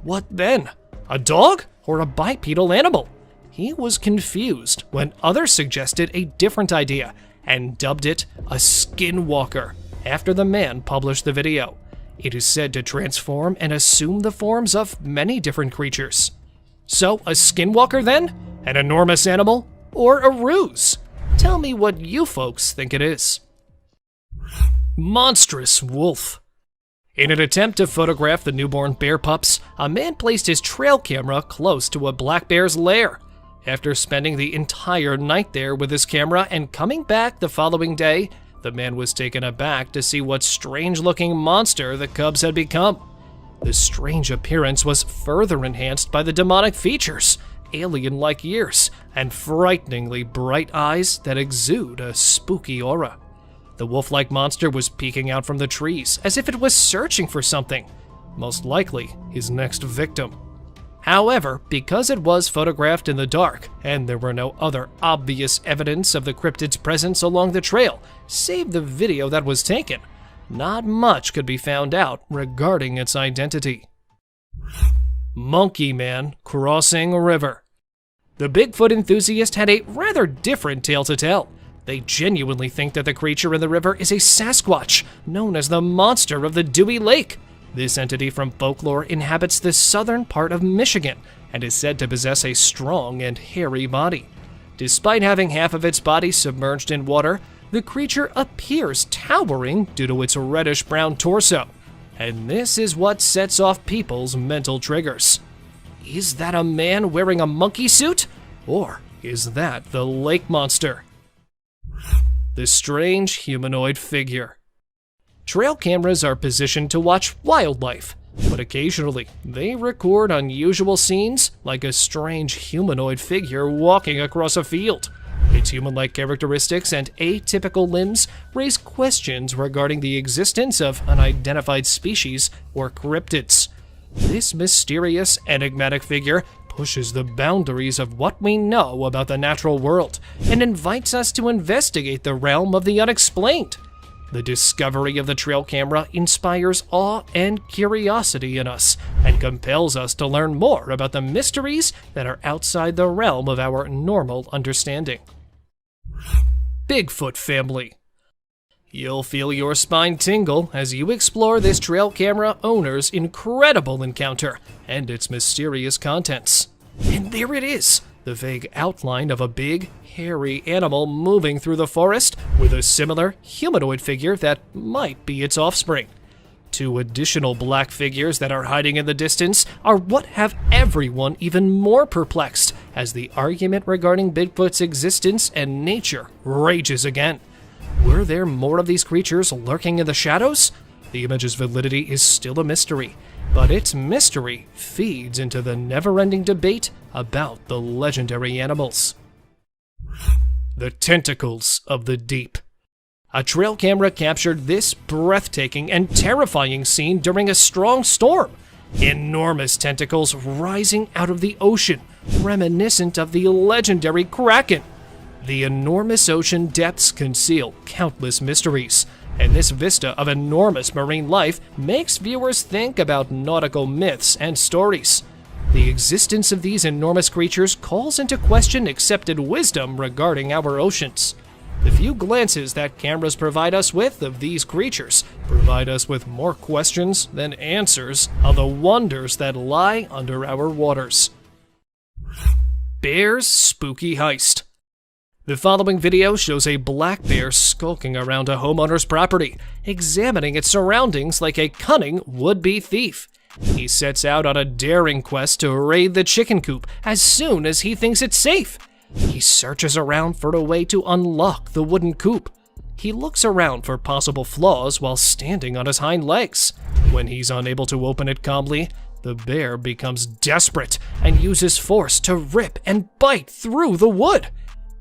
What then? A dog or a bipedal animal? He was confused when others suggested a different idea and dubbed it a skinwalker after the man published the video. It is said to transform and assume the forms of many different creatures. So, a skinwalker then? An enormous animal? Or a ruse? Tell me what you folks think it is. Monstrous wolf. In an attempt to photograph the newborn bear pups, a man placed his trail camera close to a black bear's lair. After spending the entire night there with his camera and coming back the following day, the man was taken aback to see what strange-looking monster the cubs had become. The strange appearance was further enhanced by the demonic features, alien-like ears, and frighteningly bright eyes that exude a spooky aura. The wolf-like monster was peeking out from the trees as if it was searching for something, most likely his next victim. However, because it was photographed in the dark and there were no other obvious evidence of the cryptid's presence along the trail, save the video that was taken, not much could be found out regarding its identity. Monkey Man crossing a river. The Bigfoot enthusiast had a rather different tale to tell. They genuinely think that the creature in the river is a Sasquatch, known as the monster of the Dewey Lake. This entity from folklore inhabits the southern part of Michigan and is said to possess a strong and hairy body. Despite having half of its body submerged in water, the creature appears towering due to its reddish-brown torso. And this is what sets off people's mental triggers. Is that a man wearing a monkey suit? Or is that the lake monster? The strange humanoid figure. Trail cameras are positioned to watch wildlife, but occasionally they record unusual scenes like a strange humanoid figure walking across a field. Its human-like characteristics and atypical limbs raise questions regarding the existence of unidentified species or cryptids. This mysterious, enigmatic figure pushes the boundaries of what we know about the natural world and invites us to investigate the realm of the unexplained. The discovery of the trail camera inspires awe and curiosity in us and compels us to learn more about the mysteries that are outside the realm of our normal understanding. Bigfoot family. You'll feel your spine tingle as you explore this trail camera owner's incredible encounter and its mysterious contents. And there it is, the vague outline of a big, hairy animal moving through the forest with a similar humanoid figure that might be its offspring. Two additional black figures that are hiding in the distance are what have everyone even more perplexed as the argument regarding Bigfoot's existence and nature rages again. Were there more of these creatures lurking in the shadows? The image's validity is still a mystery, but its mystery feeds into the never-ending debate about the legendary animals. The tentacles of the deep. A trail camera captured this breathtaking and terrifying scene during a strong storm. Enormous tentacles rising out of the ocean, reminiscent of the legendary Kraken. The enormous ocean depths conceal countless mysteries, and this vista of enormous marine life makes viewers think about nautical myths and stories. The existence of these enormous creatures calls into question accepted wisdom regarding our oceans. The few glances that cameras provide us with of these creatures provide us with more questions than answers of the wonders that lie under our waters. Bear's spooky heist. The following video shows a black bear skulking around a homeowner's property, examining its surroundings like a cunning would-be thief. He sets out on a daring quest to raid the chicken coop as soon as he thinks it's safe. He searches around for a way to unlock the wooden coop. He looks around for possible flaws while standing on his hind legs. When he's unable to open it calmly, the bear becomes desperate and uses force to rip and bite through the wood.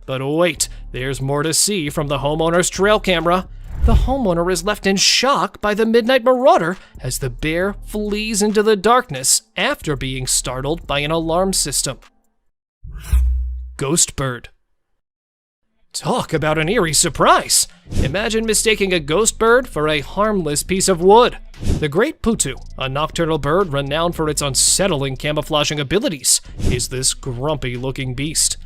But wait, there's more to see from the homeowner's trail camera. The homeowner is left in shock by the midnight marauder as the bear flees into the darkness after being startled by an alarm system. Ghost bird. Talk about an eerie surprise! Imagine mistaking a ghost bird for a harmless piece of wood. The great putu, a nocturnal bird renowned for its unsettling camouflaging abilities, is this grumpy-looking beast.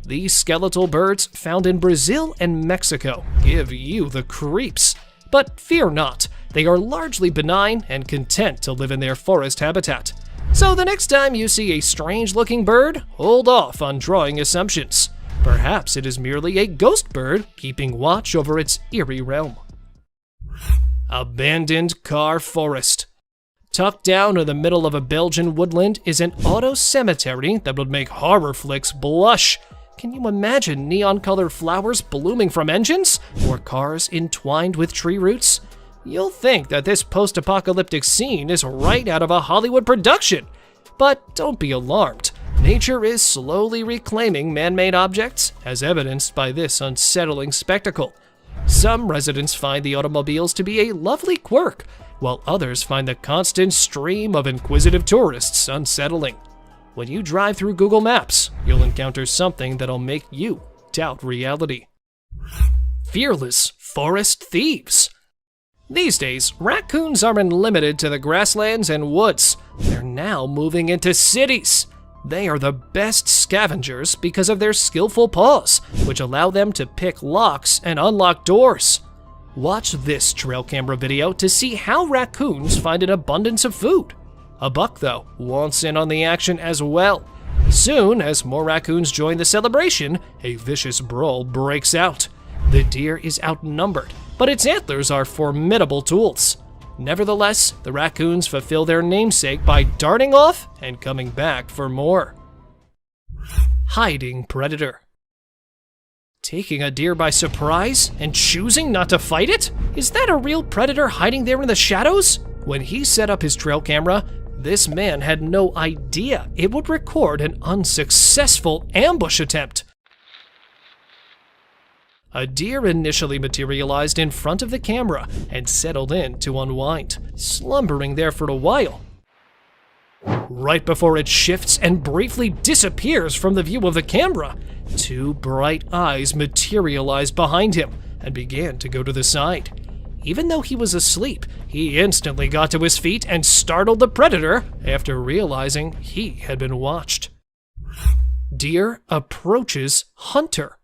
These skeletal birds, found in Brazil and Mexico, give you the creeps. But fear not, they are largely benign and content to live in their forest habitat. So the next time you see a strange-looking bird, hold off on drawing assumptions. Perhaps it is merely a ghost bird keeping watch over its eerie realm. Abandoned car forest. Tucked down in the middle of a Belgian woodland is an auto cemetery that would make horror flicks blush. Can you imagine neon-colored flowers blooming from engines, or cars entwined with tree roots? You'll think that this post-apocalyptic scene is right out of a Hollywood production. But don't be alarmed. Nature is slowly reclaiming man-made objects, as evidenced by this unsettling spectacle. Some residents find the automobiles to be a lovely quirk, while others find the constant stream of inquisitive tourists unsettling. When you drive through Google Maps, you'll encounter something that'll make you doubt reality. Fearless forest thieves. These days, raccoons aren't limited to the grasslands and woods. They're now moving into cities. They are the best scavengers because of their skillful paws, which allow them to pick locks and unlock doors. Watch this trail camera video to see how raccoons find an abundance of food. A buck, though, wants in on the action as well. Soon, as more raccoons join the celebration, a vicious brawl breaks out. The deer is outnumbered, but its antlers are formidable tools. Nevertheless, the raccoons fulfill their namesake by darting off and coming back for more. Hiding predator. Taking a deer by surprise and choosing not to fight it? Is that a real predator hiding there in the shadows? When he set up his trail camera, this man had no idea it would record an unsuccessful ambush attempt. A deer initially materialized in front of the camera and settled in to unwind, slumbering there for a while. Right before it shifts and briefly disappears from the view of the camera, two bright eyes materialized behind him and began to go to the side. Even though he was asleep, he instantly got to his feet and startled the predator after realizing he had been watched. Deer approaches hunter.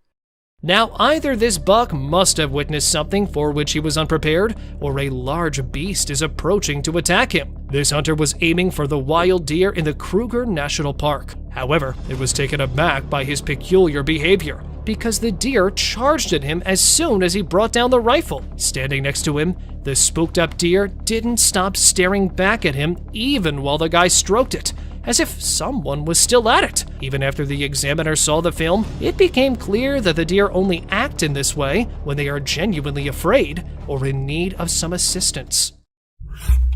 Now, either this buck must have witnessed something for which he was unprepared, or a large beast is approaching to attack him. This hunter was aiming for the wild deer in the Kruger National Park. However, it was taken aback by his peculiar behavior, because the deer charged at him as soon as he brought down the rifle. Standing next to him, the spooked up deer didn't stop staring back at him even while the guy stroked it, as if someone was still at it. Even after the examiner saw the film, it became clear that the deer only act in this way when they are genuinely afraid or in need of some assistance.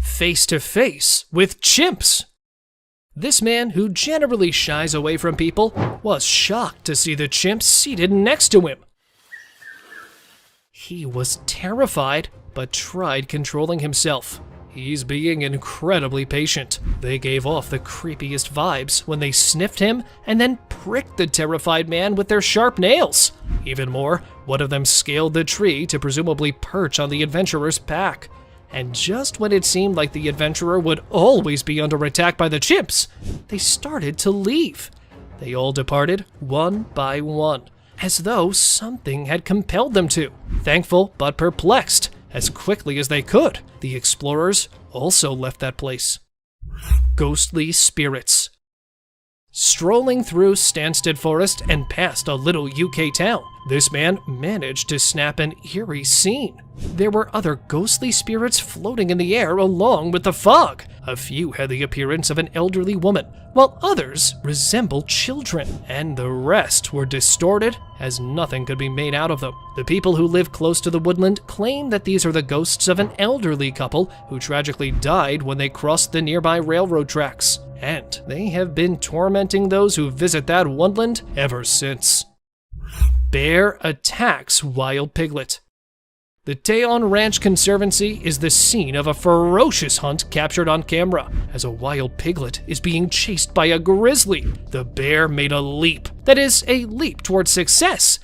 Face to face with chimps. This man, who generally shies away from people, was shocked to see the chimp seated next to him. He was terrified, but tried controlling himself. He's being incredibly patient. They gave off the creepiest vibes when they sniffed him and then pricked the terrified man with their sharp nails. Even more, one of them scaled the tree to presumably perch on the adventurer's back. And just when it seemed like the adventurer would always be under attack by the chimps, they started to leave. They all departed one by one, as though something had compelled them to. Thankful but perplexed, as quickly as they could, the explorers also left that place. Ghostly spirits. Strolling through Stansted Forest and past a little UK town, this man managed to snap an eerie scene. There were other ghostly spirits floating in the air along with the fog. A few had the appearance of an elderly woman, while others resembled children, and the rest were distorted as nothing could be made out of them. The people who live close to the woodland claim that these are the ghosts of an elderly couple who tragically died when they crossed the nearby railroad tracks, and they have been tormenting those who visit that woodland ever since. Bear attacks wild piglet. The Teon Ranch Conservancy is the scene of a ferocious hunt captured on camera. As a wild piglet is being chased by a grizzly, the bear made a leap. That is, a leap towards success.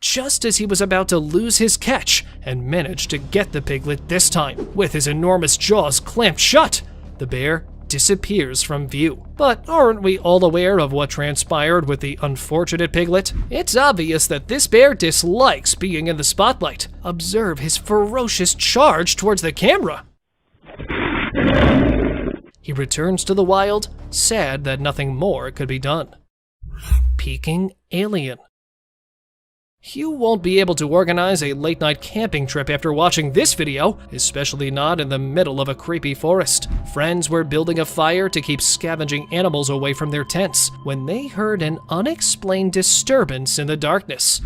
Just as he was about to lose his catch and managed to get the piglet this time, with his enormous jaws clamped shut, the bear disappears from view. But aren't we all aware of what transpired with the unfortunate piglet? It's obvious that this bear dislikes being in the spotlight. Observe his ferocious charge towards the camera. He returns to the wild, sad that nothing more could be done. Peeking alien. You won't be able to organize a late-night camping trip after watching this video, especially not in the middle of a creepy forest. Friends were building a fire to keep scavenging animals away from their tents when they heard an unexplained disturbance in the darkness.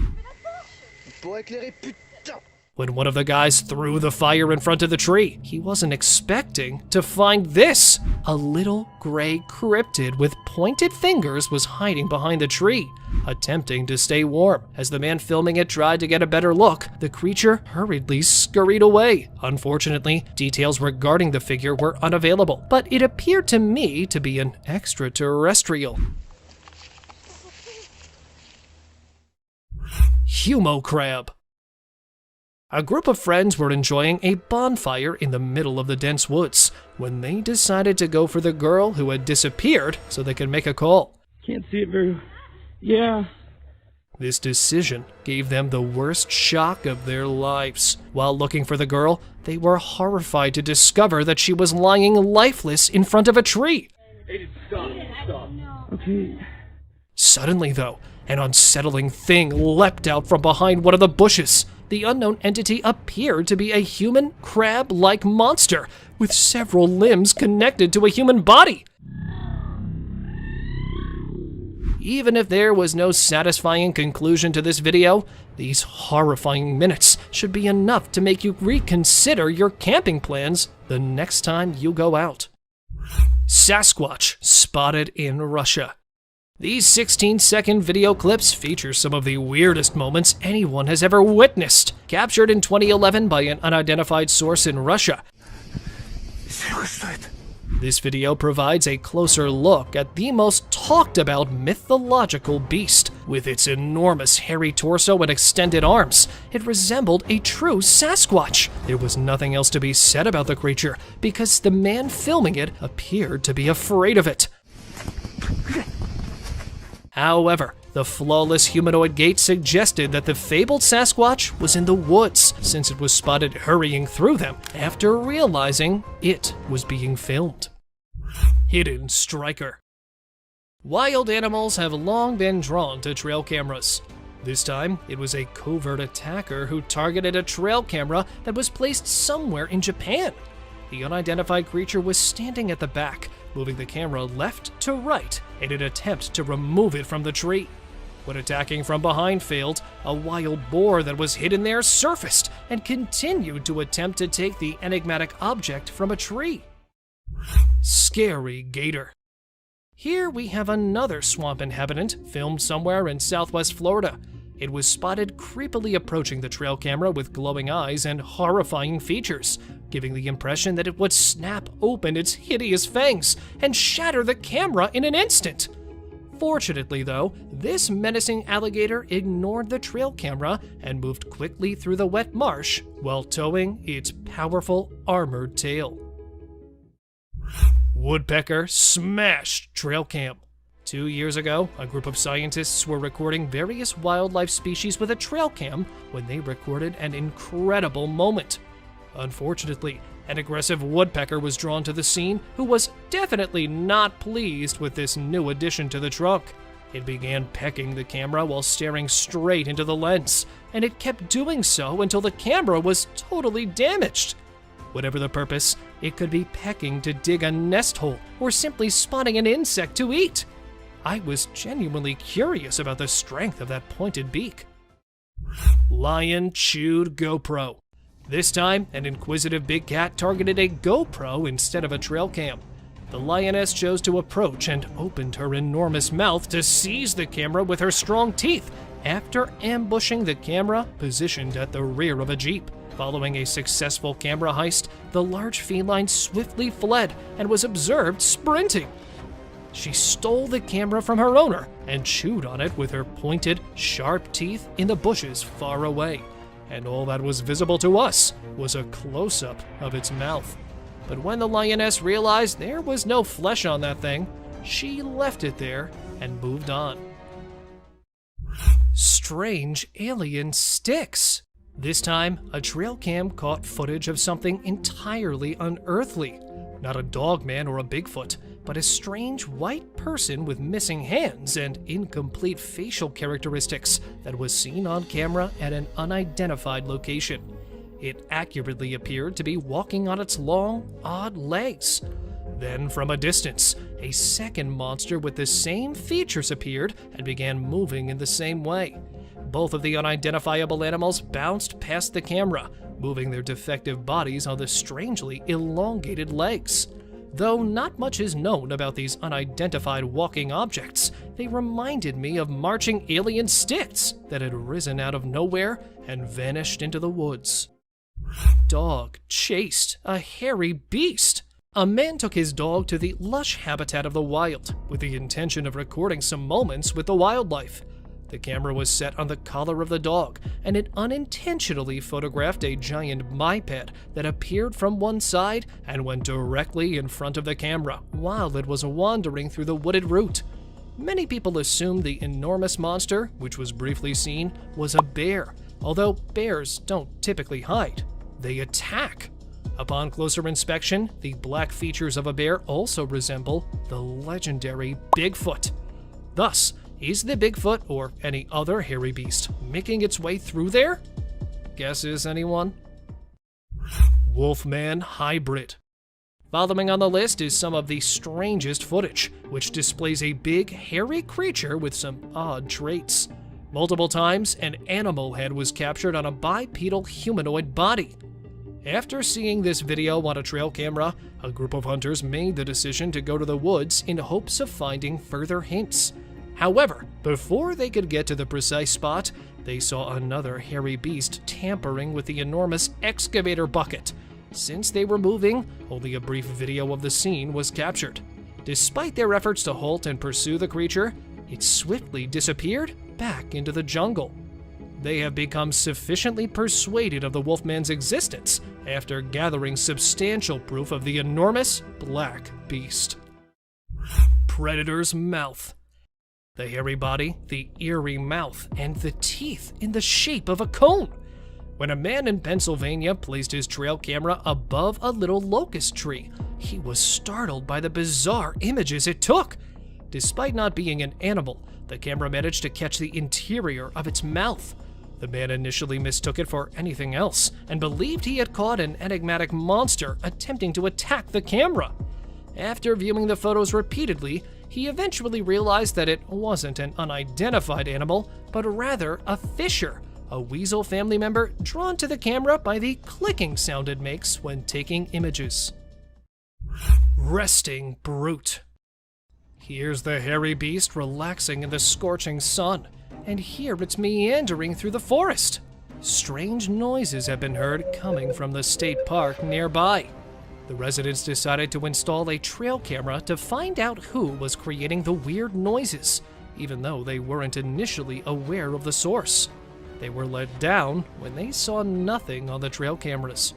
When one of the guys threw the fire in front of the tree, he wasn't expecting to find this. A little gray cryptid with pointed fingers was hiding behind the tree, attempting to stay warm. As the man filming it tried to get a better look, the creature hurriedly scurried away. Unfortunately, details regarding the figure were unavailable, but it appeared to me to be an extraterrestrial. Humo crab. A group of friends were enjoying a bonfire in the middle of the dense woods when they decided to go for the girl who had disappeared so they could make a call. Can't see it very... Yeah. This decision gave them the worst shock of their lives. While looking for the girl, they were horrified to discover that she was lying lifeless in front of a tree. Stop. Okay. Suddenly, though, an unsettling thing leapt out from behind one of the bushes. The unknown entity appeared to be a human crab-like monster with several limbs connected to a human body. Even if there was no satisfying conclusion to this video, these horrifying minutes should be enough to make you reconsider your camping plans the next time you go out. Sasquatch spotted in Russia. These 16-second video clips feature some of the weirdest moments anyone has ever witnessed, captured in 2011 by an unidentified source in Russia. This video provides a closer look at the most talked about mythological beast. With its enormous hairy torso and extended arms, it resembled a true Sasquatch. There was nothing else to be said about the creature because the man filming it appeared to be afraid of it. However, The flawless humanoid gait suggested that the fabled Sasquatch was in the woods, since it was spotted hurrying through them after realizing it was being filmed. Hidden striker. Wild animals have long been drawn to trail cameras. This time, it was a covert attacker who targeted a trail camera that was placed somewhere in Japan. The unidentified creature was standing at the back, moving the camera left to right in an attempt to remove it from the tree. When attacking from behind failed, a wild boar that was hidden there surfaced and continued to attempt to take the enigmatic object from a tree. Scary gator. Here we have another swamp inhabitant filmed somewhere in southwest Florida. It was spotted creepily approaching the trail camera with glowing eyes and horrifying features, giving the impression that it would snap open its hideous fangs and shatter the camera in an instant. Fortunately, though, this menacing alligator ignored the trail camera and moved quickly through the wet marsh while towing its powerful armored tail. Woodpecker smashed trail cam. 2 years ago, a group of scientists were recording various wildlife species with a trail cam when they recorded an incredible moment. Unfortunately, an aggressive woodpecker was drawn to the scene who was definitely not pleased with this new addition to the trunk. It began pecking the camera while staring straight into the lens, and it kept doing so until the camera was totally damaged. Whatever the purpose, it could be pecking to dig a nest hole or simply spotting an insect to eat. I was genuinely curious about the strength of that pointed beak. Lion chewed GoPro. This time, an inquisitive big cat targeted a GoPro instead of a trail cam. The lioness chose to approach and opened her enormous mouth to seize the camera with her strong teeth after ambushing the camera positioned at the rear of a Jeep. Following a successful camera heist, the large feline swiftly fled and was observed sprinting. She stole the camera from her owner and chewed on it with her pointed, sharp teeth in the bushes far away. And all that was visible to us was a close-up of its mouth. But when the lioness realized there was no flesh on that thing, she left it there and moved on. Strange alien sticks. This time, a trail cam caught footage of something entirely unearthly. Not a dogman or a Bigfoot, but a strange white person with missing hands and incomplete facial characteristics that was seen on camera at an unidentified location. It accurately appeared to be walking on its long, odd legs. Then, from a distance, a second monster with the same features appeared and began moving in the same way. Both of the unidentifiable animals bounced past the camera, moving their defective bodies on the strangely elongated legs. Though not much is known about these unidentified walking objects, they reminded me of marching alien sticks that had risen out of nowhere and vanished into the woods. Dog chased a hairy beast. A man took his dog to the lush habitat of the wild with the intention of recording some moments with the wildlife. The camera was set on the collar of the dog, and it unintentionally photographed a giant biped that appeared from one side and went directly in front of the camera while it was wandering through the wooded route. Many people assumed the enormous monster, which was briefly seen, was a bear, although bears don't typically hide. They attack. Upon closer inspection, the black features of a bear also resemble the legendary Bigfoot. Thus, is the Bigfoot or any other hairy beast making its way through there? Guesses, anyone? Wolfman hybrid. Following on the list is some of the strangest footage, which displays a big, hairy creature with some odd traits. Multiple times, an animal head was captured on a bipedal humanoid body. After seeing this video on a trail camera, a group of hunters made the decision to go to the woods in hopes of finding further hints. However, before they could get to the precise spot, they saw another hairy beast tampering with the enormous excavator bucket. Since they were moving, only a brief video of the scene was captured. Despite their efforts to halt and pursue the creature, it swiftly disappeared back into the jungle. They have become sufficiently persuaded of the Wolfman's existence after gathering substantial proof of the enormous black beast. Predator's mouth. The hairy body, the eerie mouth, and the teeth in the shape of a cone. When a man in Pennsylvania placed his trail camera above a little locust tree, he was startled by the bizarre images it took. Despite not being an animal, the camera managed to catch the interior of its mouth. The man initially mistook it for anything else and believed he had caught an enigmatic monster attempting to attack the camera. After viewing the photos repeatedly, he eventually realized that it wasn't an unidentified animal, but rather a fisher, a weasel family member drawn to the camera by the clicking sound it makes when taking images. Resting brute. Here's the hairy beast relaxing in the scorching sun, and here it's meandering through the forest. Strange noises have been heard coming from the state park nearby. The residents decided to install a trail camera to find out who was creating the weird noises, even though they weren't initially aware of the source. They were let down when they saw nothing on the trail cameras.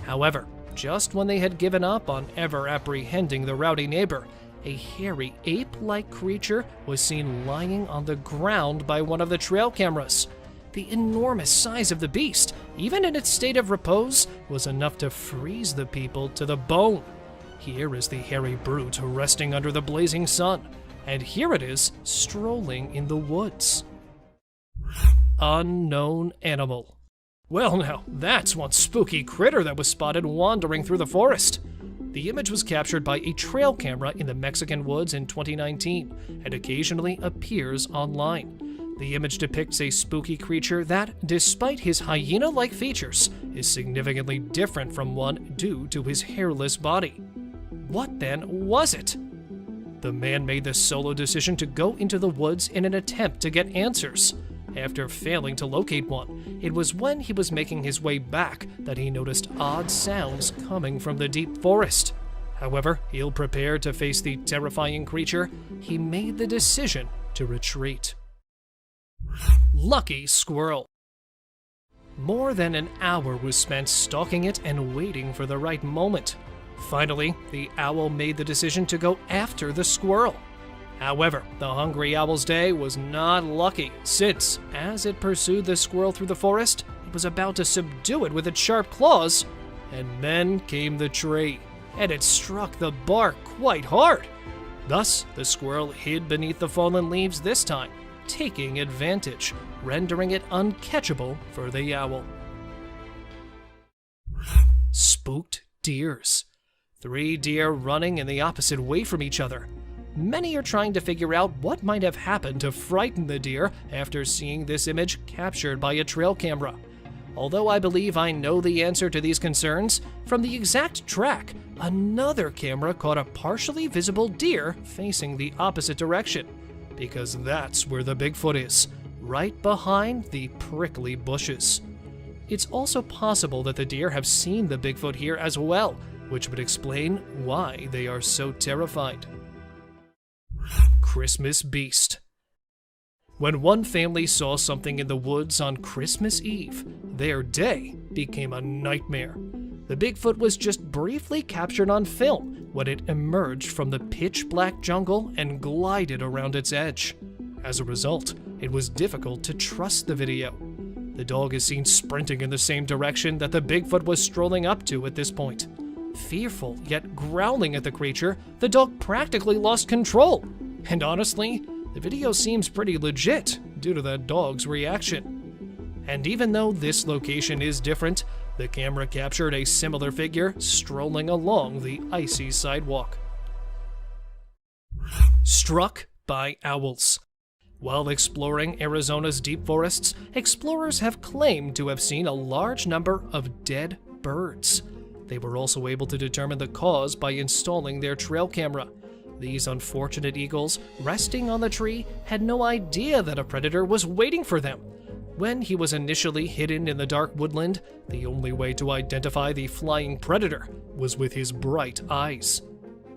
However, just when they had given up on ever apprehending the rowdy neighbor, a hairy ape-like creature was seen lying on the ground by one of the trail cameras. The enormous size of the beast, even in its state of repose, was enough to freeze the people to the bone. Here is the hairy brute resting under the blazing sun, and here it is strolling in the woods. Unknown animal. Well now, that's one spooky critter that was spotted wandering through the forest. The image was captured by a trail camera in the Mexican woods in 2019 and occasionally appears online. The image depicts a spooky creature that, despite his hyena-like features, is significantly different from one due to his hairless body. What then was it? The man made the solo decision to go into the woods in an attempt to get answers. After failing to locate one, it was when he was making his way back that he noticed odd sounds coming from the deep forest. However, ill prepared to face the terrifying creature, he made the decision to retreat. Lucky squirrel. More than an hour was spent stalking it and waiting for the right moment. Finally, the owl made the decision to go after the squirrel. However, the hungry owl's day was not lucky, since, as it pursued the squirrel through the forest, it was about to subdue it with its sharp claws, and then came the tree, and it struck the bark quite hard. Thus, the squirrel hid beneath the fallen leaves this time, taking advantage, rendering it uncatchable for the owl. Spooked deers. 3 deer running in the opposite way from each other. Many are trying to figure out what might have happened to frighten the deer after seeing this image captured by a trail camera. Although I believe I know the answer to these concerns, from the exact track, another camera caught a partially visible deer facing the opposite direction, because that's where the Bigfoot is, right behind the prickly bushes. It's also possible that the deer have seen the Bigfoot here as well, which would explain why they are so terrified. Christmas beast. When one family saw something in the woods on Christmas Eve, their day became a nightmare. The Bigfoot was just briefly captured on film when it emerged from the pitch-black jungle and glided around its edge. As a result, it was difficult to trust the video. The dog is seen sprinting in the same direction that the Bigfoot was strolling up to at this point. Fearful, yet growling at the creature, the dog practically lost control. And honestly, the video seems pretty legit due to the dog's reaction. And even though this location is different, the camera captured a similar figure strolling along the icy sidewalk. Struck by owls. While exploring Arizona's deep forests, explorers have claimed to have seen a large number of dead birds. They were also able to determine the cause by installing their trail camera. These unfortunate eagles, resting on the tree, had no idea that a predator was waiting for them. When he was initially hidden in the dark woodland, the only way to identify the flying predator was with his bright eyes.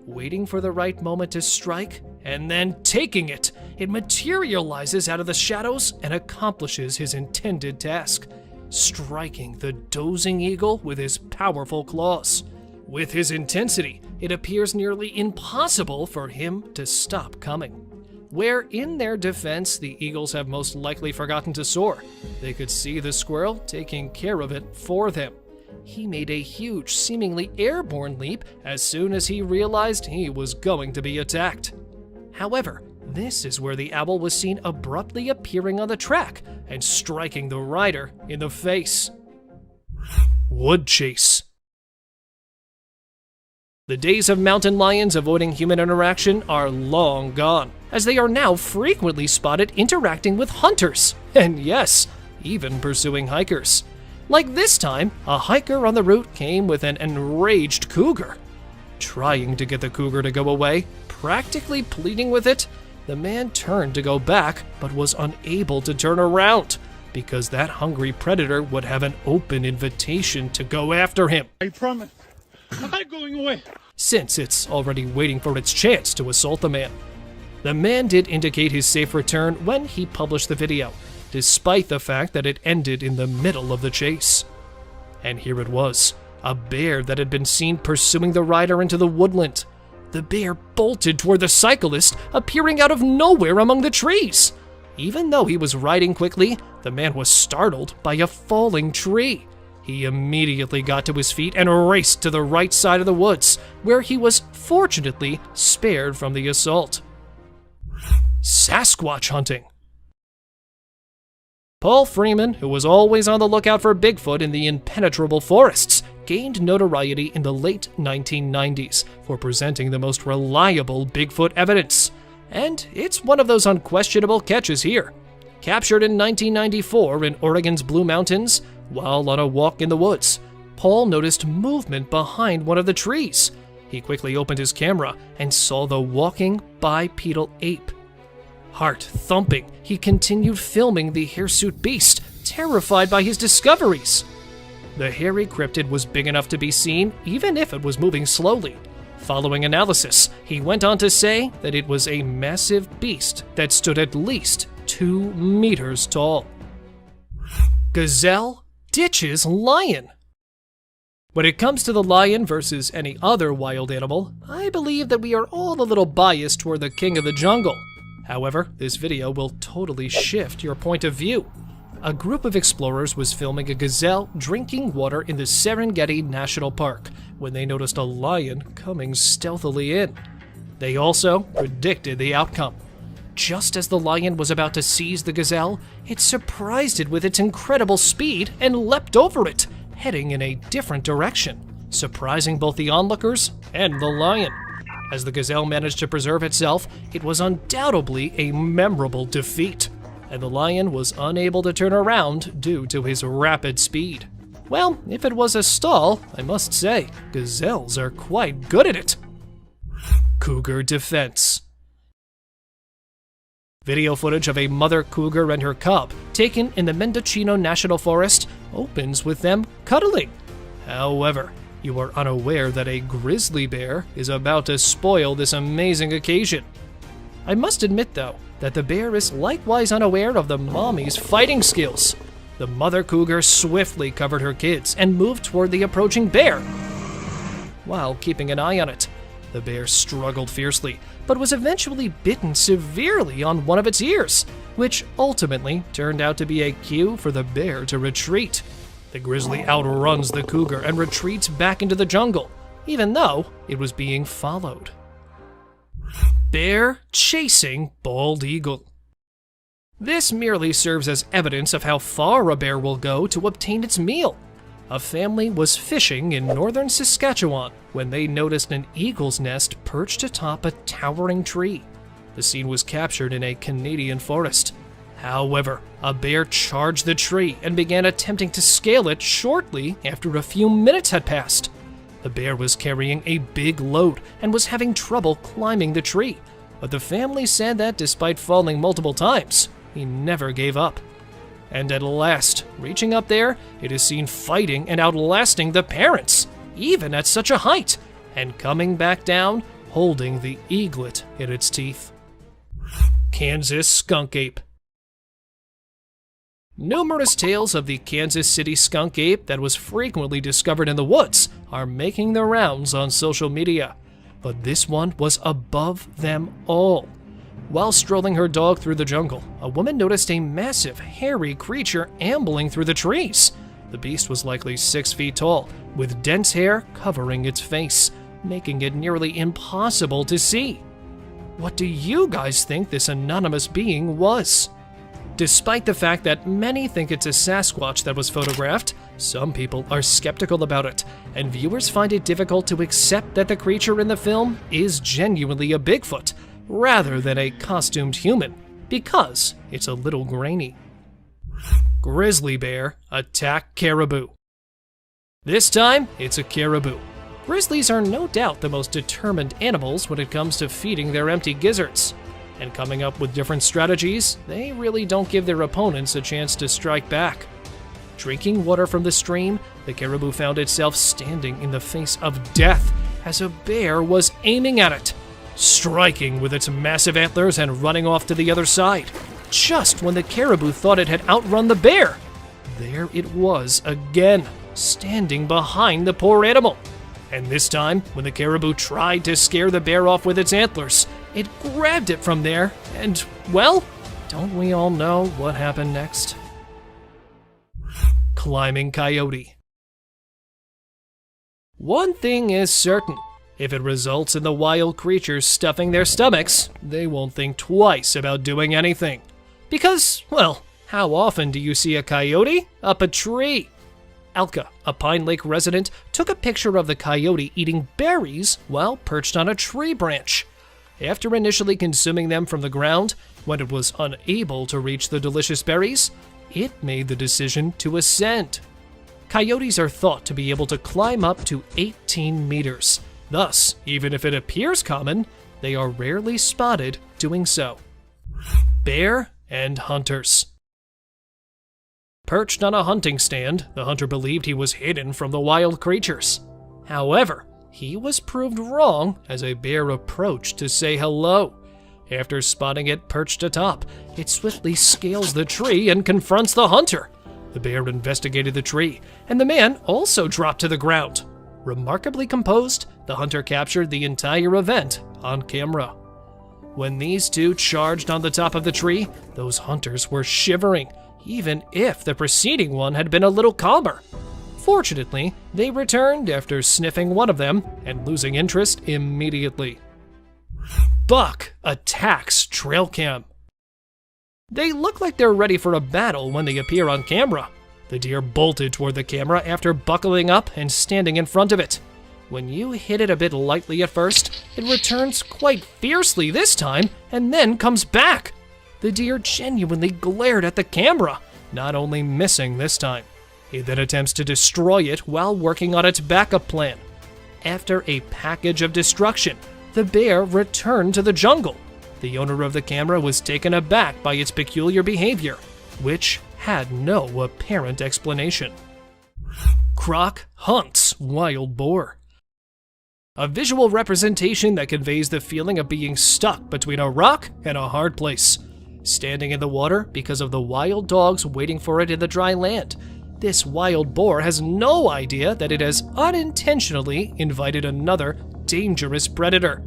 Waiting for the right moment to strike, and then taking it, it materializes out of the shadows and accomplishes his intended task, striking the dozing eagle with his powerful claws. With his intensity, it appears nearly impossible for him to stop coming. where in their defense the eagles have most likely forgotten to soar. They could see the squirrel taking care of it for them. He made a huge, seemingly airborne leap as soon as he realized he was going to be attacked. However, this is where the owl was seen abruptly appearing on the track and striking the rider in the face. Wood chase. The days of mountain lions avoiding human interaction are long gone, as they are now frequently spotted interacting with hunters, and yes, even pursuing hikers. Like this time, a hiker on the route came with an enraged cougar. Trying to get the cougar to go away, practically pleading with it, the man turned to go back, but was unable to turn around, because that hungry predator would have an open invitation to go after him. I promise. I'm not going away. Since it's already waiting for its chance to assault the man. The man did indicate his safe return when he published the video, despite the fact that it ended in the middle of the chase. And here it was, a bear that had been seen pursuing the rider into the woodland. The bear bolted toward the cyclist, appearing out of nowhere among the trees. Even though he was riding quickly, the man was startled by a falling tree. He immediately got to his feet and raced to the right side of the woods, where he was fortunately spared from the assault. Sasquatch hunting. Paul Freeman, who was always on the lookout for Bigfoot in the impenetrable forests, gained notoriety in the late 1990s for presenting the most reliable Bigfoot evidence. And it's one of those unquestionable catches here. Captured in 1994 in Oregon's Blue Mountains, while on a walk in the woods, Paul noticed movement behind one of the trees. He quickly opened his camera and saw the walking bipedal ape. Heart thumping, he continued filming the hirsute beast, terrified by his discoveries. The hairy cryptid was big enough to be seen, even if it was moving slowly. Following analysis, he went on to say that it was a massive beast that stood at least 2 meters tall. Gazelle ditches lion. When it comes to the lion versus any other wild animal, I believe that we are all a little biased toward the king of the jungle. However, this video will totally shift your point of view. A group of explorers was filming a gazelle drinking water in the Serengeti National Park when they noticed a lion coming stealthily in. They also predicted the outcome. Just as the lion was about to seize the gazelle, it surprised it with its incredible speed and leapt over it, heading in a different direction, surprising both the onlookers and the lion. As the gazelle managed to preserve itself, it was undoubtedly a memorable defeat, and the lion was unable to turn around due to his rapid speed. Well, if it was a stall, I must say, gazelles are quite good at it. Cougar defense. Video footage of a mother cougar and her cub, taken in the Mendocino National Forest, opens with them cuddling. However, you are unaware that a grizzly bear is about to spoil this amazing occasion. I must admit, though, that the bear is likewise unaware of the mommy's fighting skills. The mother cougar swiftly covered her kids and moved toward the approaching bear, while keeping an eye on it. The bear struggled fiercely, but was eventually bitten severely on one of its ears, which ultimately turned out to be a cue for the bear to retreat. The grizzly outruns the cougar and retreats back into the jungle, even though it was being followed. Bear chasing bald eagle. This merely serves as evidence of how far a bear will go to obtain its meal. A family was fishing in northern Saskatchewan when they noticed an eagle's nest perched atop a towering tree. The scene was captured in a Canadian forest. However, a bear charged the tree and began attempting to scale it shortly after a few minutes had passed. The bear was carrying a big load and was having trouble climbing the tree, but the family said that despite falling multiple times, he never gave up. And at last, reaching up there, it is seen fighting and outlasting the parents, even at such a height, and coming back down, holding the eaglet in its teeth. Kansas skunk ape. Numerous tales of the Kansas City skunk ape that was frequently discovered in the woods are making the rounds on social media, but this one was above them all. While strolling her dog through the jungle, a woman noticed a massive, hairy creature ambling through the trees. The beast was likely 6 feet tall, with dense hair covering its face, making it nearly impossible to see. What do you guys think this anonymous being was? Despite the fact that many think it's a Sasquatch that was photographed, some people are skeptical about it, and viewers find it difficult to accept that the creature in the film is genuinely a Bigfoot, rather than a costumed human, because it's a little grainy. Grizzly bear attack caribou. This time, it's a caribou. Grizzlies are no doubt the most determined animals when it comes to feeding their empty gizzards. And coming up with different strategies, they really don't give their opponents a chance to strike back. Drinking water from the stream, the caribou found itself standing in the face of death as a bear was aiming at it, striking with its massive antlers and running off to the other side. Just when the caribou thought it had outrun the bear, there it was again, standing behind the poor animal. And this time, when the caribou tried to scare the bear off with its antlers, it grabbed it from there, and, well, don't we all know what happened next? Climbing coyote. One thing is certain. If it results in the wild creatures stuffing their stomachs, they won't think twice about doing anything. Because, well, how often do you see a coyote up a tree? Alka, a Pine Lake resident, took a picture of the coyote eating berries while perched on a tree branch. After initially consuming them from the ground, when it was unable to reach the delicious berries, it made the decision to ascend. Coyotes are thought to be able to climb up to 18 meters. Thus, even if it appears common, they are rarely spotted doing so. Bear and hunters. Perched on a hunting stand, the hunter believed he was hidden from the wild creatures. However, he was proved wrong as a bear approached to say hello. After spotting it perched atop, it swiftly scales the tree and confronts the hunter. The bear investigated the tree, and the man also dropped to the ground. Remarkably composed, the hunter captured the entire event on camera. When these two charged on the top of the tree, those hunters were shivering, even if the preceding one had been a little calmer. Fortunately, they returned after sniffing one of them and losing interest immediately. Buck attacks trail cam. They look like they're ready for a battle when they appear on camera. The deer bolted toward the camera after buckling up and standing in front of it. When you hit it a bit lightly at first, it returns quite fiercely this time and then comes back. The deer genuinely glared at the camera, not only missing this time. It then attempts to destroy it while working on its backup plan. After a package of destruction, the bear returned to the jungle. The owner of the camera was taken aback by its peculiar behavior, which had no apparent explanation. Croc hunts wild boar. A visual representation that conveys the feeling of being stuck between a rock and a hard place. Standing in the water because of the wild dogs waiting for it in the dry land. This wild boar has no idea that it has unintentionally invited another dangerous predator.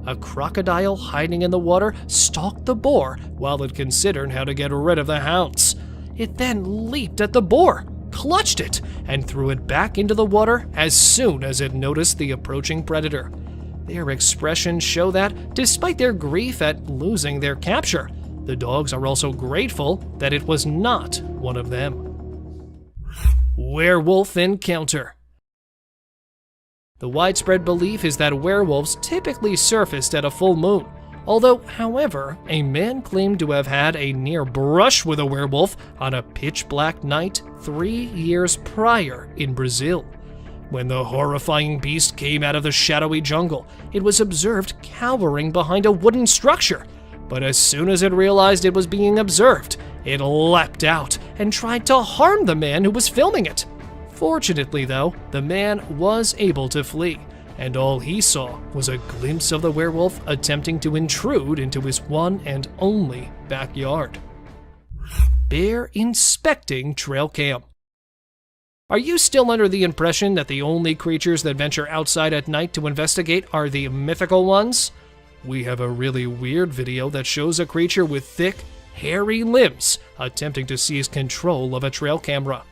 A crocodile hiding in the water stalked the boar while it considered how to get rid of the hounds. It then leaped at the boar, clutched it, and threw it back into the water as soon as it noticed the approaching predator. Their expressions show that, despite their grief at losing their capture, the dogs are also grateful that it was not one of them. Werewolf encounter. The widespread belief is that werewolves typically surfaced at a full moon. Although, however, a man claimed to have had a near brush with a werewolf on a pitch-black night 3 years prior in Brazil. When the horrifying beast came out of the shadowy jungle, it was observed cowering behind a wooden structure. But as soon as it realized it was being observed, it leapt out and tried to harm the man who was filming it. Fortunately, though, the man was able to flee, and all he saw was a glimpse of the werewolf attempting to intrude into his one and only backyard. Bear inspecting trail cam. Are you still under the impression that the only creatures that venture outside at night to investigate are the mythical ones? we have a really weird video that shows a creature with thick, hairy limbs attempting to seize control of a trail camera.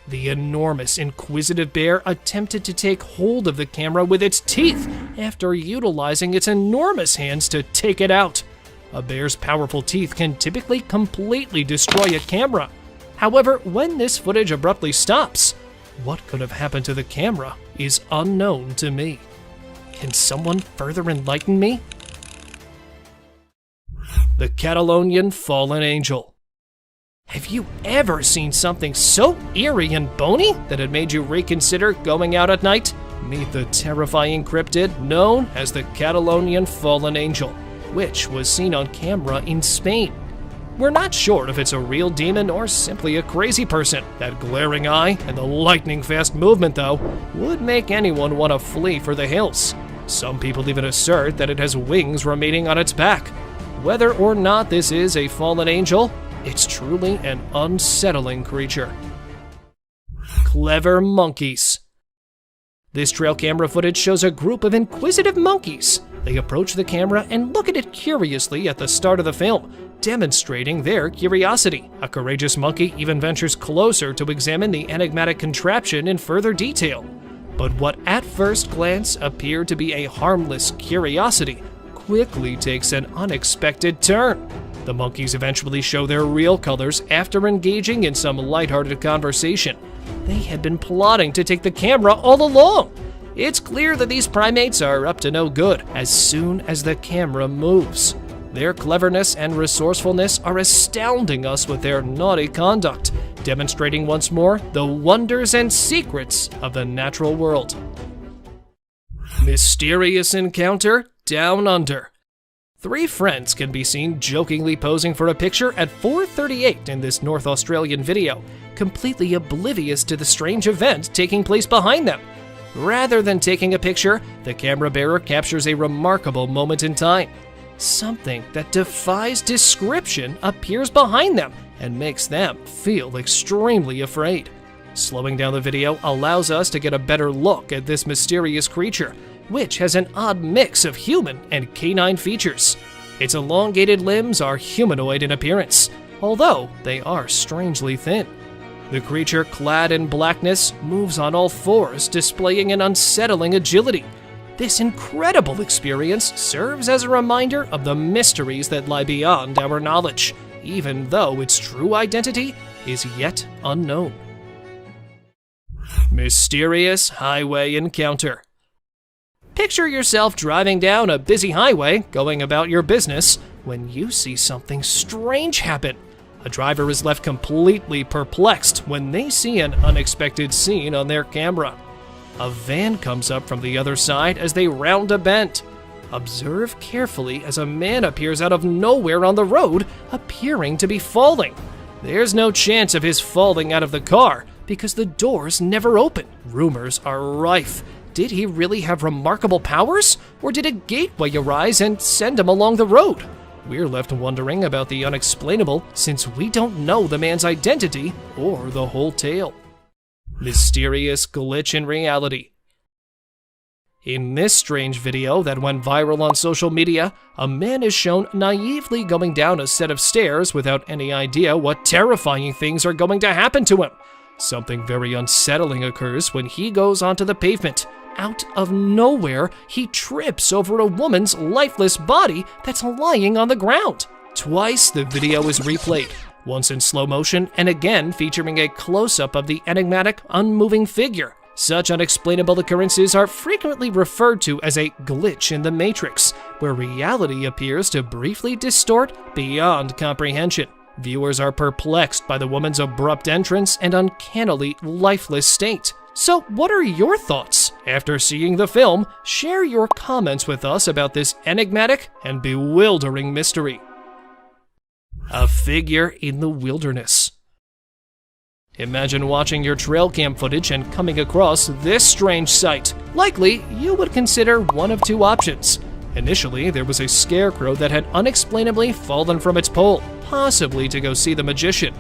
The enormous, inquisitive bear attempted to take hold of the camera with its teeth after utilizing its enormous hands to take it out. A bear's powerful teeth can typically completely destroy a camera. However, when this footage abruptly stops, what could have happened to the camera is unknown to me. Can someone further enlighten me? The Catalonian Fallen Angel. Have you ever seen something so eerie and bony that it made you reconsider going out at night? Meet the terrifying cryptid known as the Catalonian Fallen Angel, which was seen on camera in Spain. We're not sure if it's a real demon or simply a crazy person. That glaring eye and the lightning-fast movement, though, would make anyone want to flee for the hills. Some people even assert that it has wings remaining on its back. Whether or not this is a fallen angel, it's truly an unsettling creature. Clever monkeys. This trail camera footage shows a group of inquisitive monkeys. They approach the camera and look at it curiously at the start of the film, demonstrating their curiosity. A courageous monkey even ventures closer to examine the enigmatic contraption in further detail. But what at first glance appeared to be a harmless curiosity quickly takes an unexpected turn. The monkeys eventually show their real colors after engaging in some lighthearted conversation. They had been plotting to take the camera all along. It's clear that these primates are up to no good as soon as the camera moves. Their cleverness and resourcefulness are astounding us with their naughty conduct, demonstrating once more the wonders and secrets of the natural world. Mysterious encounter down under. 3 friends can be seen jokingly posing for a picture at 4:38 in this North Australian video, completely oblivious to the strange event taking place behind them. Rather than taking a picture, the camera bearer captures a remarkable moment in time. Something that defies description appears behind them and makes them feel extremely afraid. Slowing down the video allows us to get a better look at this mysterious creature, which has an odd mix of human and canine features. Its elongated limbs are humanoid in appearance, although they are strangely thin. The creature, clad in blackness, moves on all fours, displaying an unsettling agility. This incredible experience serves as a reminder of the mysteries that lie beyond our knowledge, even though its true identity is yet unknown. Mysterious highway encounter. Picture yourself driving down a busy highway, going about your business, when you see something strange happen. A driver is left completely perplexed when they see an unexpected scene on their camera. A van comes up from the other side as they round a bend. Observe carefully as a man appears out of nowhere on the road, appearing to be falling. There's no chance of his falling out of the car because the doors never open. Rumors are rife. Did he really have remarkable powers, or did a gateway arise and send him along the road? We're left wondering about the unexplainable since we don't know the man's identity or the whole tale. Mysterious glitch in reality. In this strange video that went viral on social media, a man is shown naively going down a set of stairs without any idea what terrifying things are going to happen to him. Something very unsettling occurs when he goes onto the pavement. Out of nowhere, he trips over a woman's lifeless body that's lying on the ground. Twice the video is replayed, once in slow motion and again featuring a close-up of the enigmatic, unmoving figure. Such unexplainable occurrences are frequently referred to as a glitch in the matrix, where reality appears to briefly distort beyond comprehension. Viewers are perplexed by the woman's abrupt entrance and uncannily lifeless state. So what are your thoughts? After seeing the film, share your comments with us about this enigmatic and bewildering mystery. A figure in the wilderness. Imagine watching your trail cam footage and coming across this strange sight. Likely, you would consider one of 2 options. Initially, there was a scarecrow that had unexplainably fallen from its pole, possibly to go see the magician.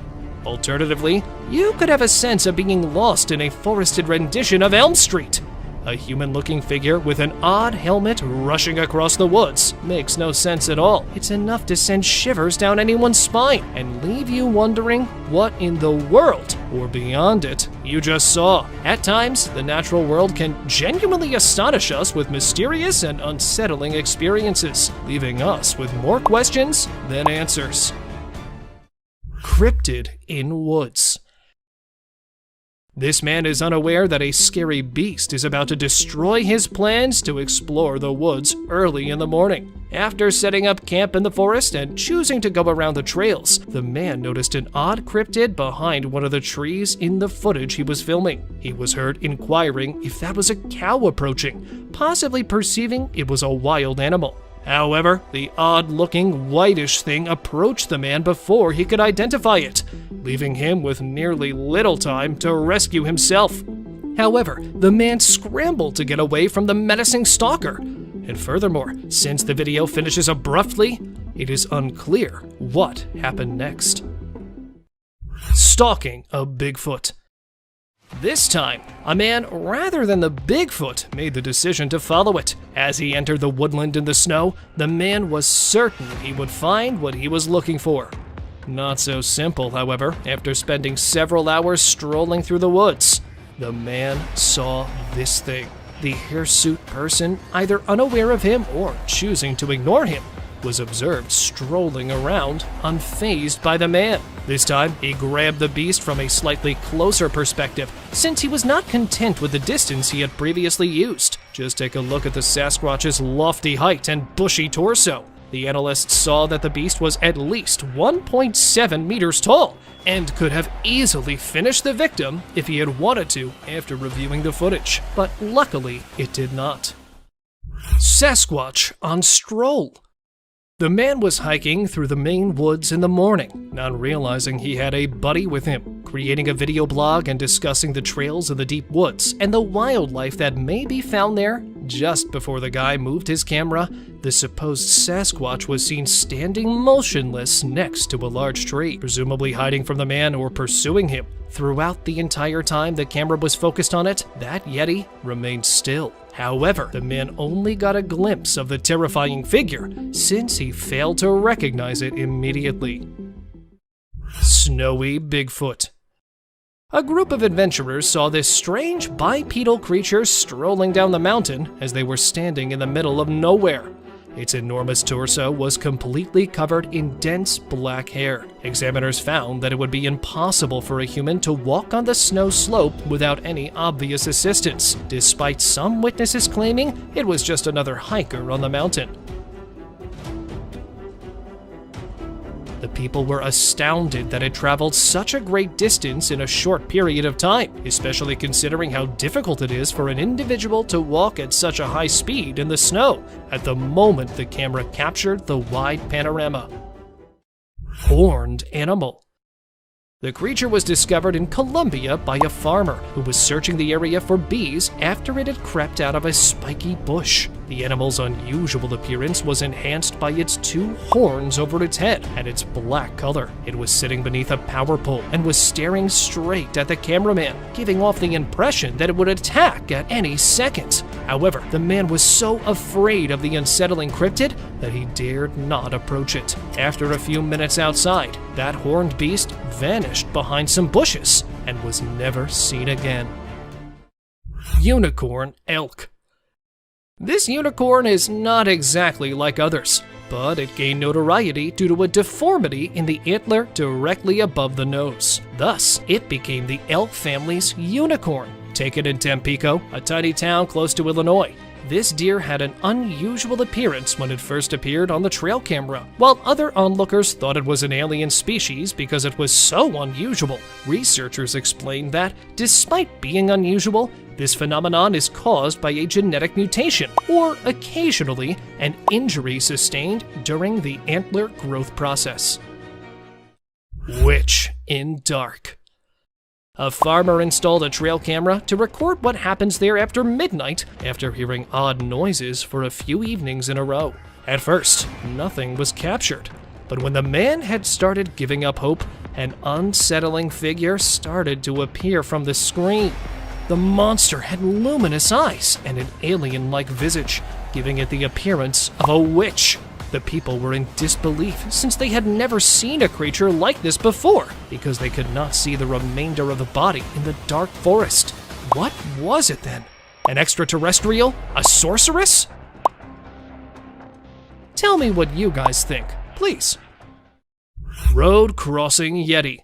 Alternatively, you could have a sense of being lost in a forested rendition of Elm Street. A human-looking figure with an odd helmet rushing across the woods makes no sense at all. It's enough to send shivers down anyone's spine and leave you wondering what in the world, or beyond it, you just saw. At times, the natural world can genuinely astonish us with mysterious and unsettling experiences, leaving us with more questions than answers. Cryptid in woods. This man is unaware that a scary beast is about to destroy his plans to explore the woods early in the morning. After setting up camp in the forest and choosing to go around the trails, the man noticed an odd cryptid behind one of the trees in the footage he was filming. He was heard inquiring if that was a cow approaching, possibly perceiving it was a wild animal. However, the odd-looking, whitish thing approached the man before he could identify it, leaving him with nearly little time to rescue himself. However, the man scrambled to get away from the menacing stalker. And furthermore, since the video finishes abruptly, it is unclear what happened next. Stalking a Bigfoot. This time, a man rather than the Bigfoot made the decision to follow it. As he entered the woodland in the snow, the man was certain he would find what he was looking for. Not so simple, however, after spending several hours strolling through the woods. The man saw this thing. The hirsute person, either unaware of him or choosing to ignore him, was observed strolling around, unfazed by the man. This time, he grabbed the beast from a slightly closer perspective, since he was not content with the distance he had previously used. Just take a look at the Sasquatch's lofty height and bushy torso. The analysts saw that the beast was at least 1.7 meters tall, and could have easily finished the victim if he had wanted to after reviewing the footage. But luckily, it did not. Sasquatch on stroll. The man was hiking through the Maine woods in the morning, not realizing he had a buddy with him, creating a video blog and discussing the trails of the deep woods and the wildlife that may be found there. Just before the guy moved his camera, the supposed Sasquatch was seen standing motionless next to a large tree, presumably hiding from the man or pursuing him. Throughout the entire time the camera was focused on it, that Yeti remained still. However, the man only got a glimpse of the terrifying figure, since he failed to recognize it immediately. Snowy Bigfoot. A group of adventurers saw this strange bipedal creature strolling down the mountain as they were standing in the middle of nowhere. Its enormous torso was completely covered in dense black hair. Examiners found that it would be impossible for a human to walk on the snow slope without any obvious assistance, despite some witnesses claiming it was just another hiker on the mountain. The people were astounded that it traveled such a great distance in a short period of time, especially considering how difficult it is for an individual to walk at such a high speed in the snow at the moment the camera captured the wide panorama. Horned animal. The creature was discovered in Colombia by a farmer who was searching the area for bees after it had crept out of a spiky bush. The animal's unusual appearance was enhanced by its two horns over its head and its black color. It was sitting beneath a power pole and was staring straight at the cameraman, giving off the impression that it would attack at any second. However, the man was so afraid of the unsettling cryptid that he dared not approach it. After a few minutes outside, that horned beast vanished behind some bushes and was never seen again. Unicorn elk. This unicorn is not exactly like others, but it gained notoriety due to a deformity in the antler directly above the nose. Thus, it became the elk family's unicorn. Taken in Tampico, a tiny town close to Illinois, this deer had an unusual appearance when it first appeared on the trail camera. While other onlookers thought it was an alien species because it was so unusual, researchers explained that, despite being unusual, this phenomenon is caused by a genetic mutation, or occasionally an injury sustained during the antler growth process. Witch in dark. A farmer installed a trail camera to record what happens there after midnight after hearing odd noises for a few evenings in a row. At first, nothing was captured, but when the man had started giving up hope, an unsettling figure started to appear from the screen. The monster had luminous eyes and an alien-like visage, giving it the appearance of a witch. The people were in disbelief since they had never seen a creature like this before, because they could not see the remainder of the body in the dark forest. What was it then? An extraterrestrial? A sorceress? Tell me what you guys think, please. Road crossing Yeti.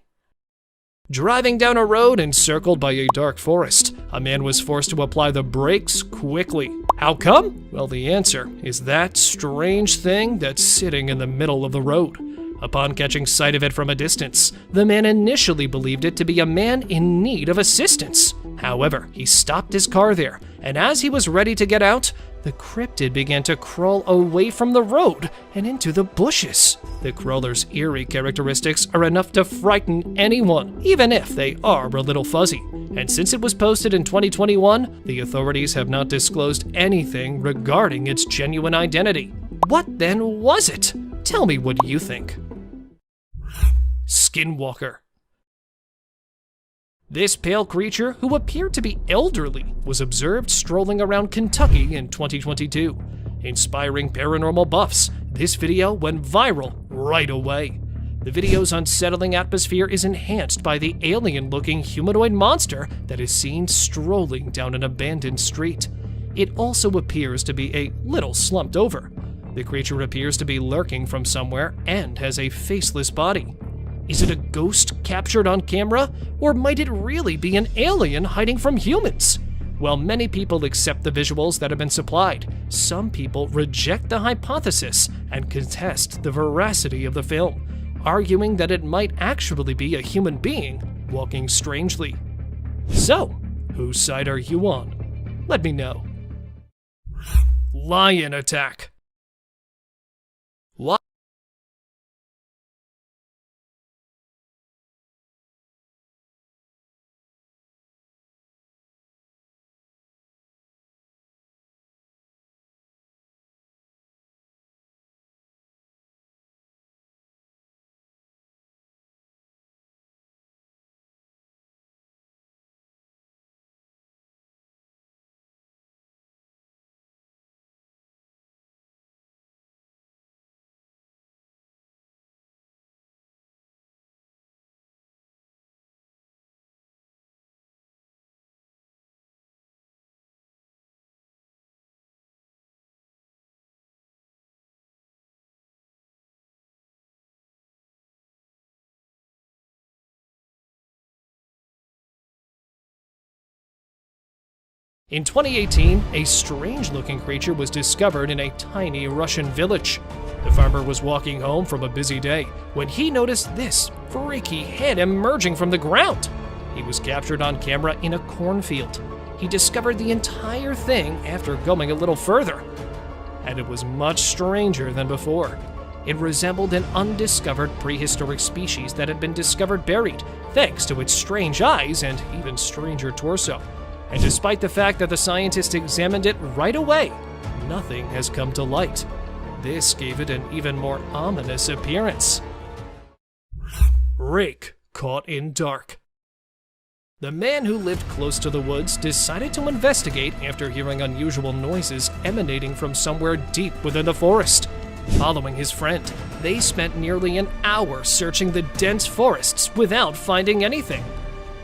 Driving down a road encircled by a dark forest, a man was forced to apply the brakes quickly. How come? Well, the answer is that strange thing that's sitting in the middle of the road. Upon catching sight of it from a distance, the man initially believed it to be a man in need of assistance. However, he stopped his car there, and as he was ready to get out, the cryptid began to crawl away from the road and into the bushes. The crawler's eerie characteristics are enough to frighten anyone, even if they are a little fuzzy. And since it was posted in 2021, the authorities have not disclosed anything regarding its genuine identity. What then was it? Tell me what you think. Skinwalker. This pale creature, who appeared to be elderly, was observed strolling around Kentucky in 2022. Inspiring paranormal buffs, this video went viral right away. The video's unsettling atmosphere is enhanced by the alien-looking humanoid monster that is seen strolling down an abandoned street. It also appears to be a little slumped over. The creature appears to be lurking from somewhere and has a faceless body. Is it a ghost captured on camera, or might it really be an alien hiding from humans? While many people accept the visuals that have been supplied, some people reject the hypothesis and contest the veracity of the film, arguing that it might actually be a human being walking strangely. So, whose side are you on? Let me know. Lion attack. In 2018, a strange-looking creature was discovered in a tiny Russian village. The farmer was walking home from a busy day when he noticed this freaky head emerging from the ground. He was captured on camera in a cornfield. He discovered the entire thing after going a little further, and it was much stranger than before. It resembled an undiscovered prehistoric species that had been discovered buried, thanks to its strange eyes and even stranger torso. And despite the fact that the scientists examined it right away, nothing has come to light. This gave it an even more ominous appearance. Rake caught in dark. The man who lived close to the woods decided to investigate after hearing unusual noises emanating from somewhere deep within the forest. Following his friend, they spent nearly an hour searching the dense forests without finding anything.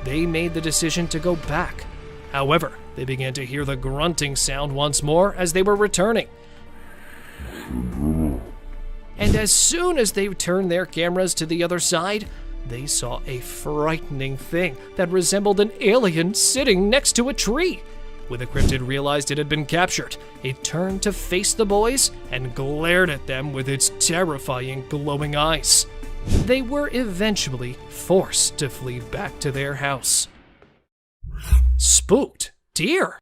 They made the decision to go back. However, they began to hear the grunting sound once more as they were returning. And as soon as they turned their cameras to the other side, they saw a frightening thing that resembled an alien sitting next to a tree. When the cryptid realized it had been captured, it turned to face the boys and glared at them with its terrifying glowing eyes. They were eventually forced to flee back to their house. Spooked deer.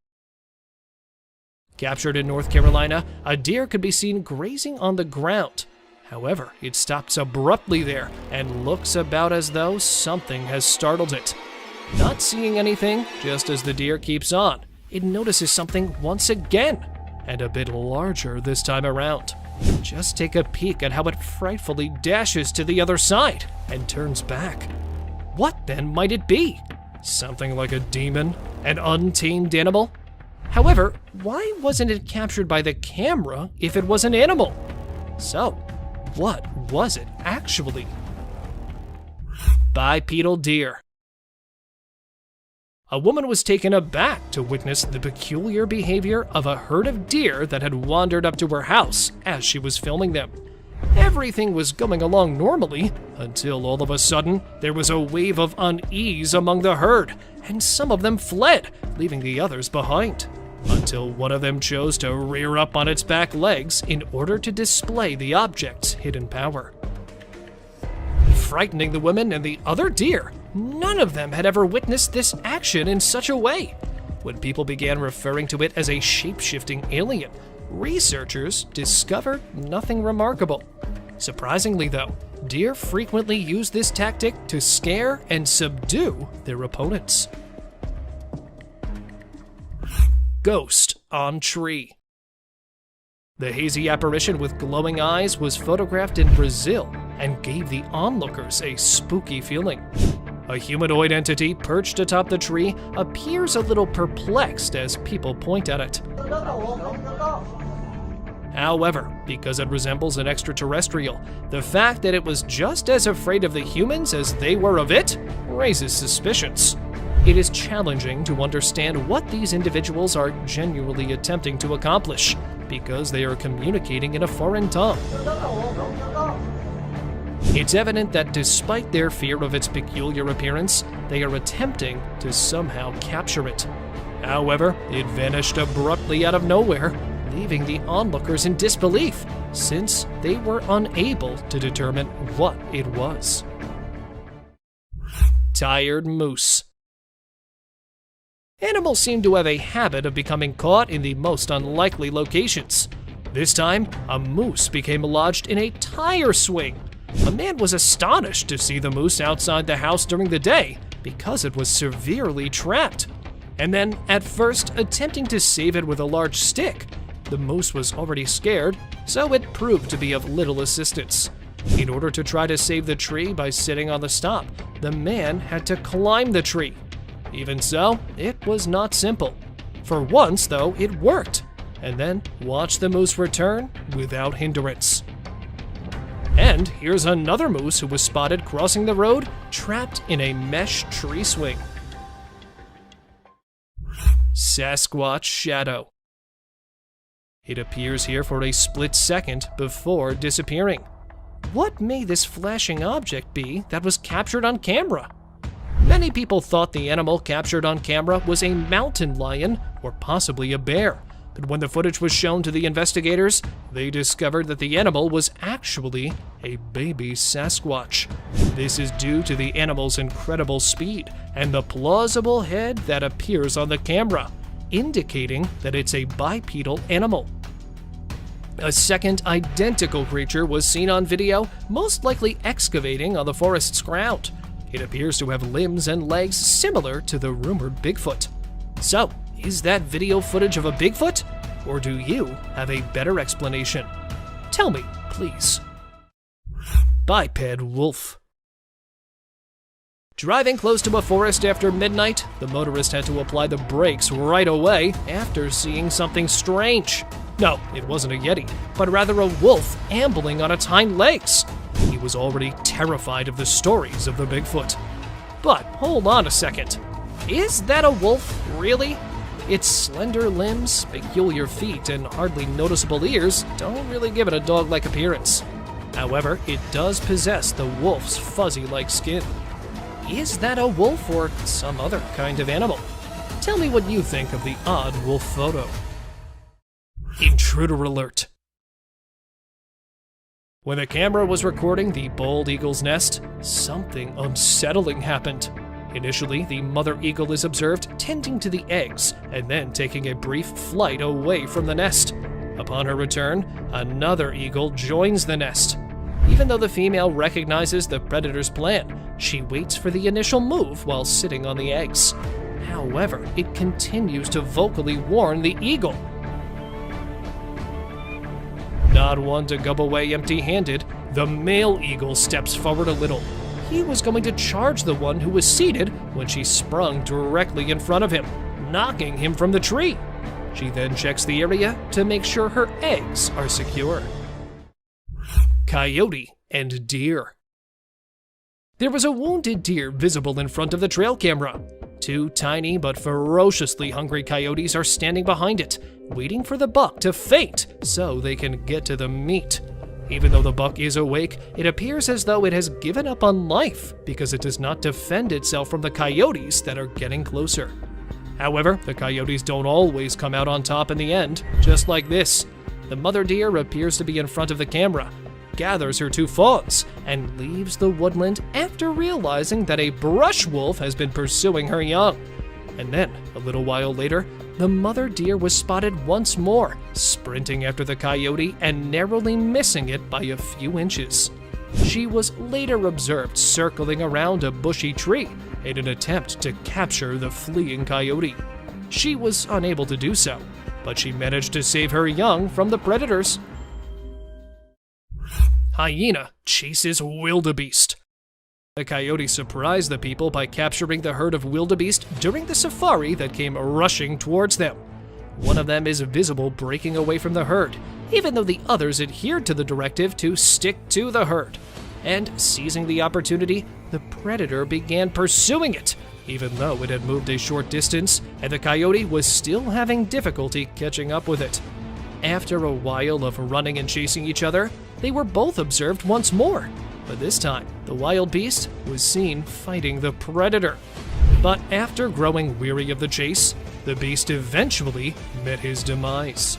Captured in North Carolina, a deer could be seen grazing on the ground. However, it stops abruptly there and looks about as though something has startled it. Not seeing anything, just as the deer keeps on, it notices something once again, and a bit larger this time around. Just take a peek at how it frightfully dashes to the other side and turns back. What then might it be? Something like a demon? An untamed animal? However, why wasn't it captured by the camera if it was an animal? So, what was it actually? Bipedal deer. A woman was taken aback to witness the peculiar behavior of a herd of deer that had wandered up to her house as she was filming them. Everything was going along normally until all of a sudden there was a wave of unease among the herd, and some of them fled, leaving the others behind, until one of them chose to rear up on its back legs in order to display the object's hidden power. Frightening the women and the other deer, none of them had ever witnessed this action in such a way. When people began referring to it as a shape-shifting alien, researchers discovered nothing remarkable. Surprisingly though, deer frequently use this tactic to scare and subdue their opponents. Ghost on tree. The hazy apparition with glowing eyes was photographed in Brazil and gave the onlookers a spooky feeling. A humanoid entity perched atop the tree appears a little perplexed as people point at it. However, because it resembles an extraterrestrial, the fact that it was just as afraid of the humans as they were of it raises suspicions. It is challenging to understand what these individuals are genuinely attempting to accomplish, because they are communicating in a foreign tongue. It's evident that despite their fear of its peculiar appearance, they are attempting to somehow capture it. However, it vanished abruptly out of nowhere, leaving the onlookers in disbelief, since they were unable to determine what it was. Tired moose. Animals seem to have a habit of becoming caught in the most unlikely locations. This time, a moose became lodged in a tire swing. A man was astonished to see the moose outside the house during the day because it was severely trapped. And then, at first, attempting to save it with a large stick. The moose was already scared, so it proved to be of little assistance. In order to try to save the tree by sitting on the stump, the man had to climb the tree. Even so, it was not simple. For once, though, it worked. And then watch the moose return without hindrance. And here's another moose who was spotted crossing the road, trapped in a mesh tree swing. Sasquatch shadow. It appears here for a split second before disappearing. What may this flashing object be that was captured on camera? Many people thought the animal captured on camera was a mountain lion or possibly a bear, but when the footage was shown to the investigators, they discovered that the animal was actually a baby Sasquatch. This is due to the animal's incredible speed and the plausible head that appears on the camera, indicating that it's a bipedal animal. A second identical creature was seen on video, most likely excavating on the forest's ground. It appears to have limbs and legs similar to the rumored Bigfoot. So, is that video footage of a Bigfoot? Or do you have a better explanation? Tell me, please. Biped wolf. Driving close to a forest after midnight, the motorist had to apply the brakes right away after seeing something strange. No, it wasn't a Yeti, but rather a wolf ambling on its hind legs. He was already terrified of the stories of the Bigfoot. But hold on a second. Is that a wolf, really? Its slender limbs, peculiar feet, and hardly noticeable ears don't really give it a dog-like appearance. However, it does possess the wolf's fuzzy-like skin. Is that a wolf or some other kind of animal? Tell me what you think of the odd wolf photo. Intruder alert. When the camera was recording the bald eagle's nest, something unsettling happened. Initially, the mother eagle is observed tending to the eggs and then taking a brief flight away from the nest. Upon her return, another eagle joins the nest. Even though the female recognizes the predator's plan, she waits for the initial move while sitting on the eggs. However, it continues to vocally warn the eagle. Not one to go away empty-handed, the male eagle steps forward a little. he was going to charge the one who was seated when she sprung directly in front of him, knocking him from the tree. She then checks the area to make sure her eggs are secure. Coyote and deer. There was a wounded deer visible in front of the trail camera. Two tiny but ferociously hungry coyotes are standing behind it, waiting for the buck to faint so they can get to the meat. Even though the buck is awake, it appears as though it has given up on life because it does not defend itself from the coyotes that are getting closer. However, the coyotes don't always come out on top in the end, just like this. The mother deer appears to be in front of the camera, gathers her two fawns, and leaves the woodland after realizing that a brush wolf has been pursuing her young. And then, a little while later, the mother deer was spotted once more, sprinting after the coyote and narrowly missing it by a few inches. She was later observed circling around a bushy tree in an attempt to capture the fleeing coyote. She was unable to do so, but she managed to save her young from the predators. Hyena chases wildebeest. The coyote surprised the people by capturing the herd of wildebeest during the safari that came rushing towards them. One of them is visible breaking away from the herd, even though the others adhered to the directive to stick to the herd. And seizing the opportunity, the predator began pursuing it, even though it had moved a short distance and the coyote was still having difficulty catching up with it. After a while of running and chasing each other, they were both observed once more, but this time the wild beast was seen fighting the predator. But after growing weary of the chase, the beast eventually met his demise.